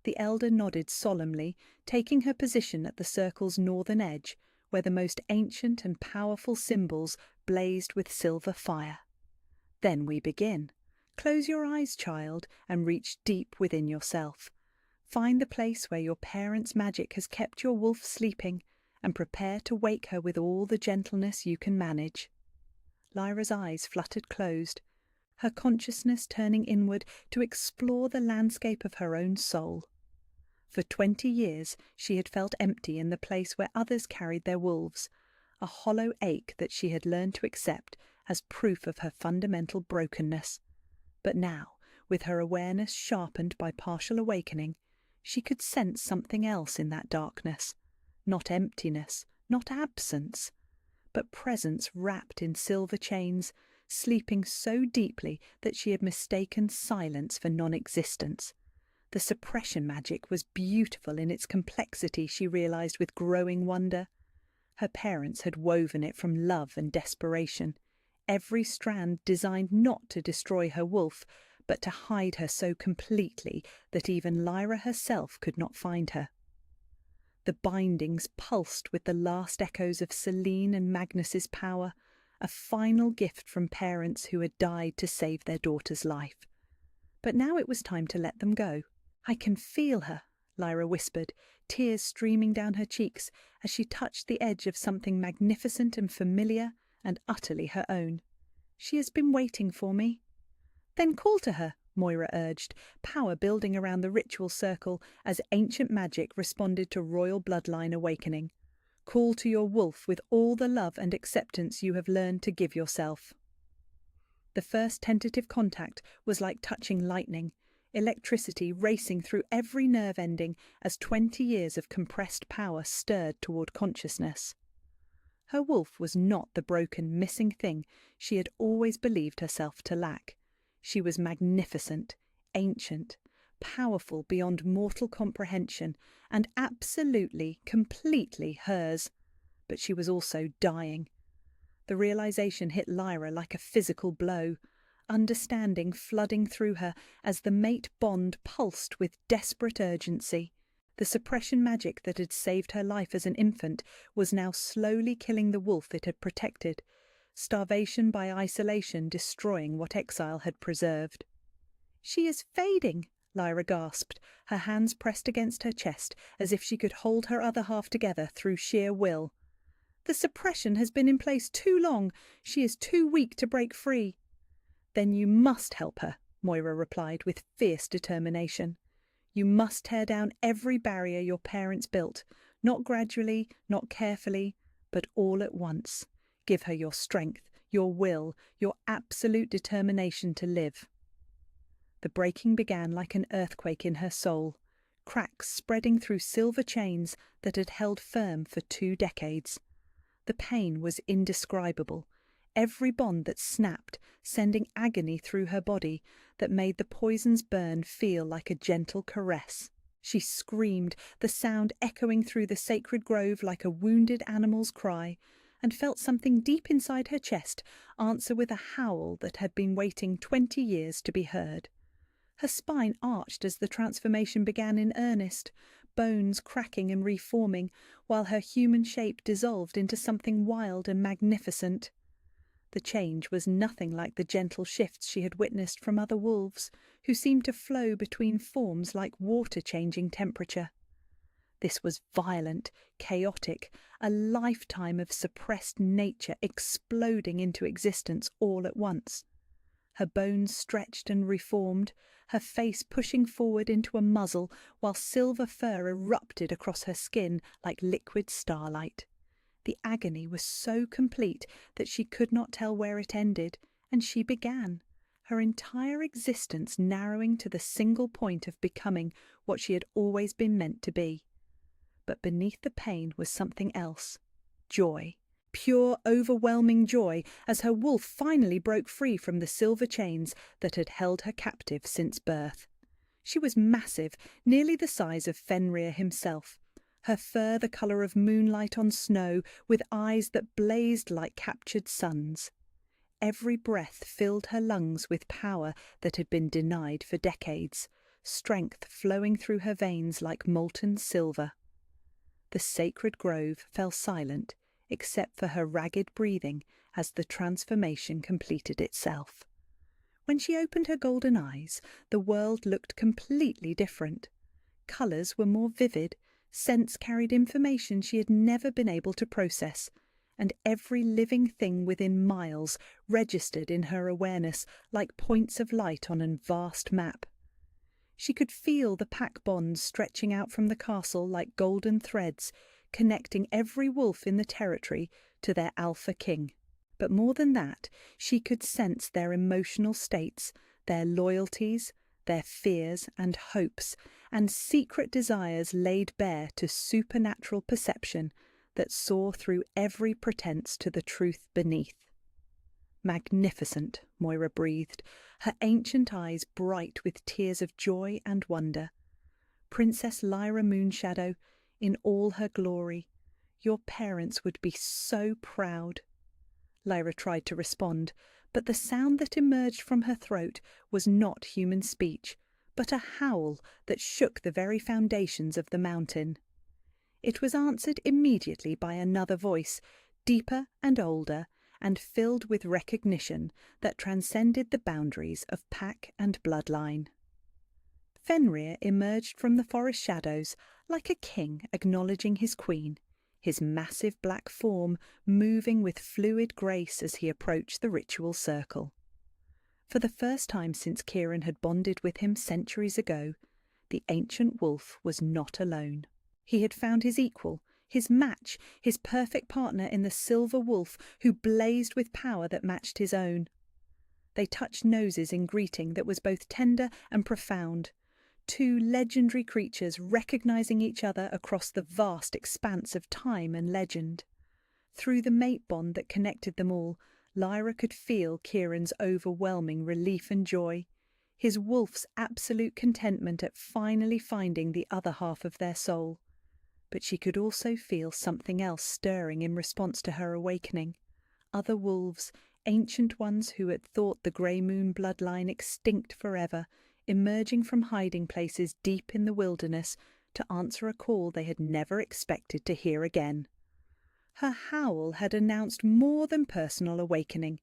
The elder nodded solemnly, taking her position at the circle's northern edge, where the most ancient and powerful symbols blazed with silver fire. "Then we begin. Close your eyes, child, and reach deep within yourself. Find the place where your parents' magic has kept your wolf sleeping, and prepare to wake her with all the gentleness you can manage." Lyra's eyes fluttered closed, her consciousness turning inward to explore the landscape of her own soul. For 20 years she had felt empty in the place where others carried their wolves, a hollow ache that she had learned to accept as proof of her fundamental brokenness. But now, with her awareness sharpened by partial awakening, she could sense something else in that darkness. Not emptiness, not absence, but presence wrapped in silver chains, sleeping so deeply that she had mistaken silence for non-existence. The suppression magic was beautiful in its complexity, she realized with growing wonder. Her parents had woven it from love and desperation, every strand designed not to destroy her wolf, but to hide her so completely that even Lyra herself could not find her. The bindings pulsed with the last echoes of Selene and Magnus's power, a final gift from parents who had died to save their daughter's life. But now it was time to let them go. "I can feel her," Lyra whispered, tears streaming down her cheeks as she touched the edge of something magnificent and familiar and utterly her own. "She has been waiting for me." "Then call to her," Moira urged, power building around the ritual circle as ancient magic responded to royal bloodline awakening. Call to your wolf with all the love and acceptance you have learned to give yourself. The first tentative contact was like touching lightning, electricity racing through every nerve ending as 20 years of compressed power stirred toward consciousness. Her wolf was not the broken, missing thing she had always believed herself to lack. She was magnificent, ancient, powerful beyond mortal comprehension, and absolutely, completely hers. But she was also dying. The realization hit Lyra like a physical blow, understanding flooding through her as the mate bond pulsed with desperate urgency. The suppression magic that had saved her life as an infant was now slowly killing the wolf it had protected, starvation by isolation destroying what exile had preserved. "She is fading," Lyra gasped, her hands pressed against her chest as if she could hold her other half together through sheer will. "The suppression has been in place too long. She is too weak to break free." "Then you must help her," Moira replied with fierce determination. "You must tear down every barrier your parents built, not gradually, not carefully, but all at once. Give her your strength, your will, your absolute determination to live." The breaking began like an earthquake in her soul, cracks spreading through silver chains that had held firm for 2 decades. The pain was indescribable, every bond that snapped, sending agony through her body that made the poison's burn feel like a gentle caress. She screamed, the sound echoing through the sacred grove like a wounded animal's cry, and felt something deep inside her chest answer with a howl that had been waiting 20 years to be heard. Her spine arched as the transformation began in earnest, bones cracking and reforming, while her human shape dissolved into something wild and magnificent. The change was nothing like the gentle shifts she had witnessed from other wolves, who seemed to flow between forms like water changing temperature. This was violent, chaotic, a lifetime of suppressed nature exploding into existence all at once. Her bones stretched and reformed, her face pushing forward into a muzzle while silver fur erupted across her skin like liquid starlight. The agony was so complete that she could not tell where it ended, and she began, her entire existence narrowing to the single point of becoming what she had always been meant to be. But beneath the pain was something else, joy. Pure, overwhelming joy as her wolf finally broke free from the silver chains that had held her captive since birth. She was massive, nearly the size of Fenrir himself, her fur the colour of moonlight on snow, with eyes that blazed like captured suns. Every breath filled her lungs with power that had been denied for decades, strength flowing through her veins like molten silver. The sacred grove fell silent, except for her ragged breathing as the transformation completed itself. When she opened her golden eyes, the world looked completely different. Colours were more vivid, scents carried information she had never been able to process, and every living thing within miles registered in her awareness like points of light on a vast map. She could feel the pack bonds stretching out from the castle like golden threads, connecting every wolf in the territory to their alpha king. But more than that, she could sense their emotional states, their loyalties, their fears and hopes, and secret desires laid bare to supernatural perception that saw through every pretense to the truth beneath. "Magnificent," Moira breathed, her ancient eyes bright with tears of joy and wonder. "Princess Lyra Moonshadow, in all her glory. Your parents would be so proud." Lyra tried to respond, but the sound that emerged from her throat was not human speech, but a howl that shook the very foundations of the mountain. It was answered immediately by another voice, deeper and older, and filled with recognition that transcended the boundaries of pack and bloodline. Fenrir emerged from the forest shadows like a king acknowledging his queen, his massive black form moving with fluid grace as he approached the ritual circle. For the first time since Kieran had bonded with him centuries ago, the ancient wolf was not alone. He had found his equal, his match, his perfect partner in the silver wolf who blazed with power that matched his own. They touched noses in greeting that was both tender and profound. Two legendary creatures recognizing each other across the vast expanse of time and legend. Through the mate bond that connected them all, Lyra could feel Kieran's overwhelming relief and joy, his wolf's absolute contentment at finally finding the other half of their soul. But she could also feel something else stirring in response to her awakening. Other wolves, ancient ones who had thought the Grey Moon bloodline extinct forever, emerging from hiding places deep in the wilderness to answer a call they had never expected to hear again. Her howl had announced more than personal awakening.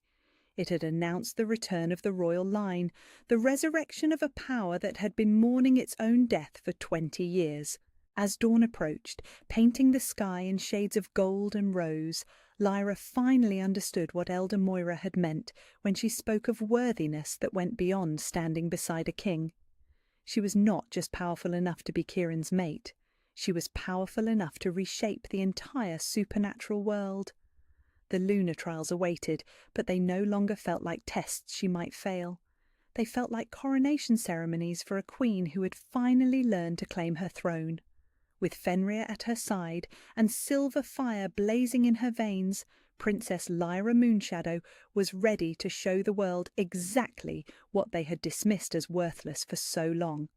It had announced the return of the royal line, the resurrection of a power that had been mourning its own death for 20 years. As dawn approached, painting the sky in shades of gold and rose, Lyra finally understood what Elder Moira had meant when she spoke of worthiness that went beyond standing beside a king. She was not just powerful enough to be Kieran's mate. She was powerful enough to reshape the entire supernatural world. The lunar trials awaited, but they no longer felt like tests she might fail. They felt like coronation ceremonies for a queen who had finally learned to claim her throne. With Fenrir at her side and silver fire blazing in her veins, Princess Lyra Moonshadow was ready to show the world exactly what they had dismissed as worthless for so long.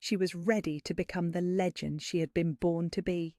She was ready to become the legend she had been born to be.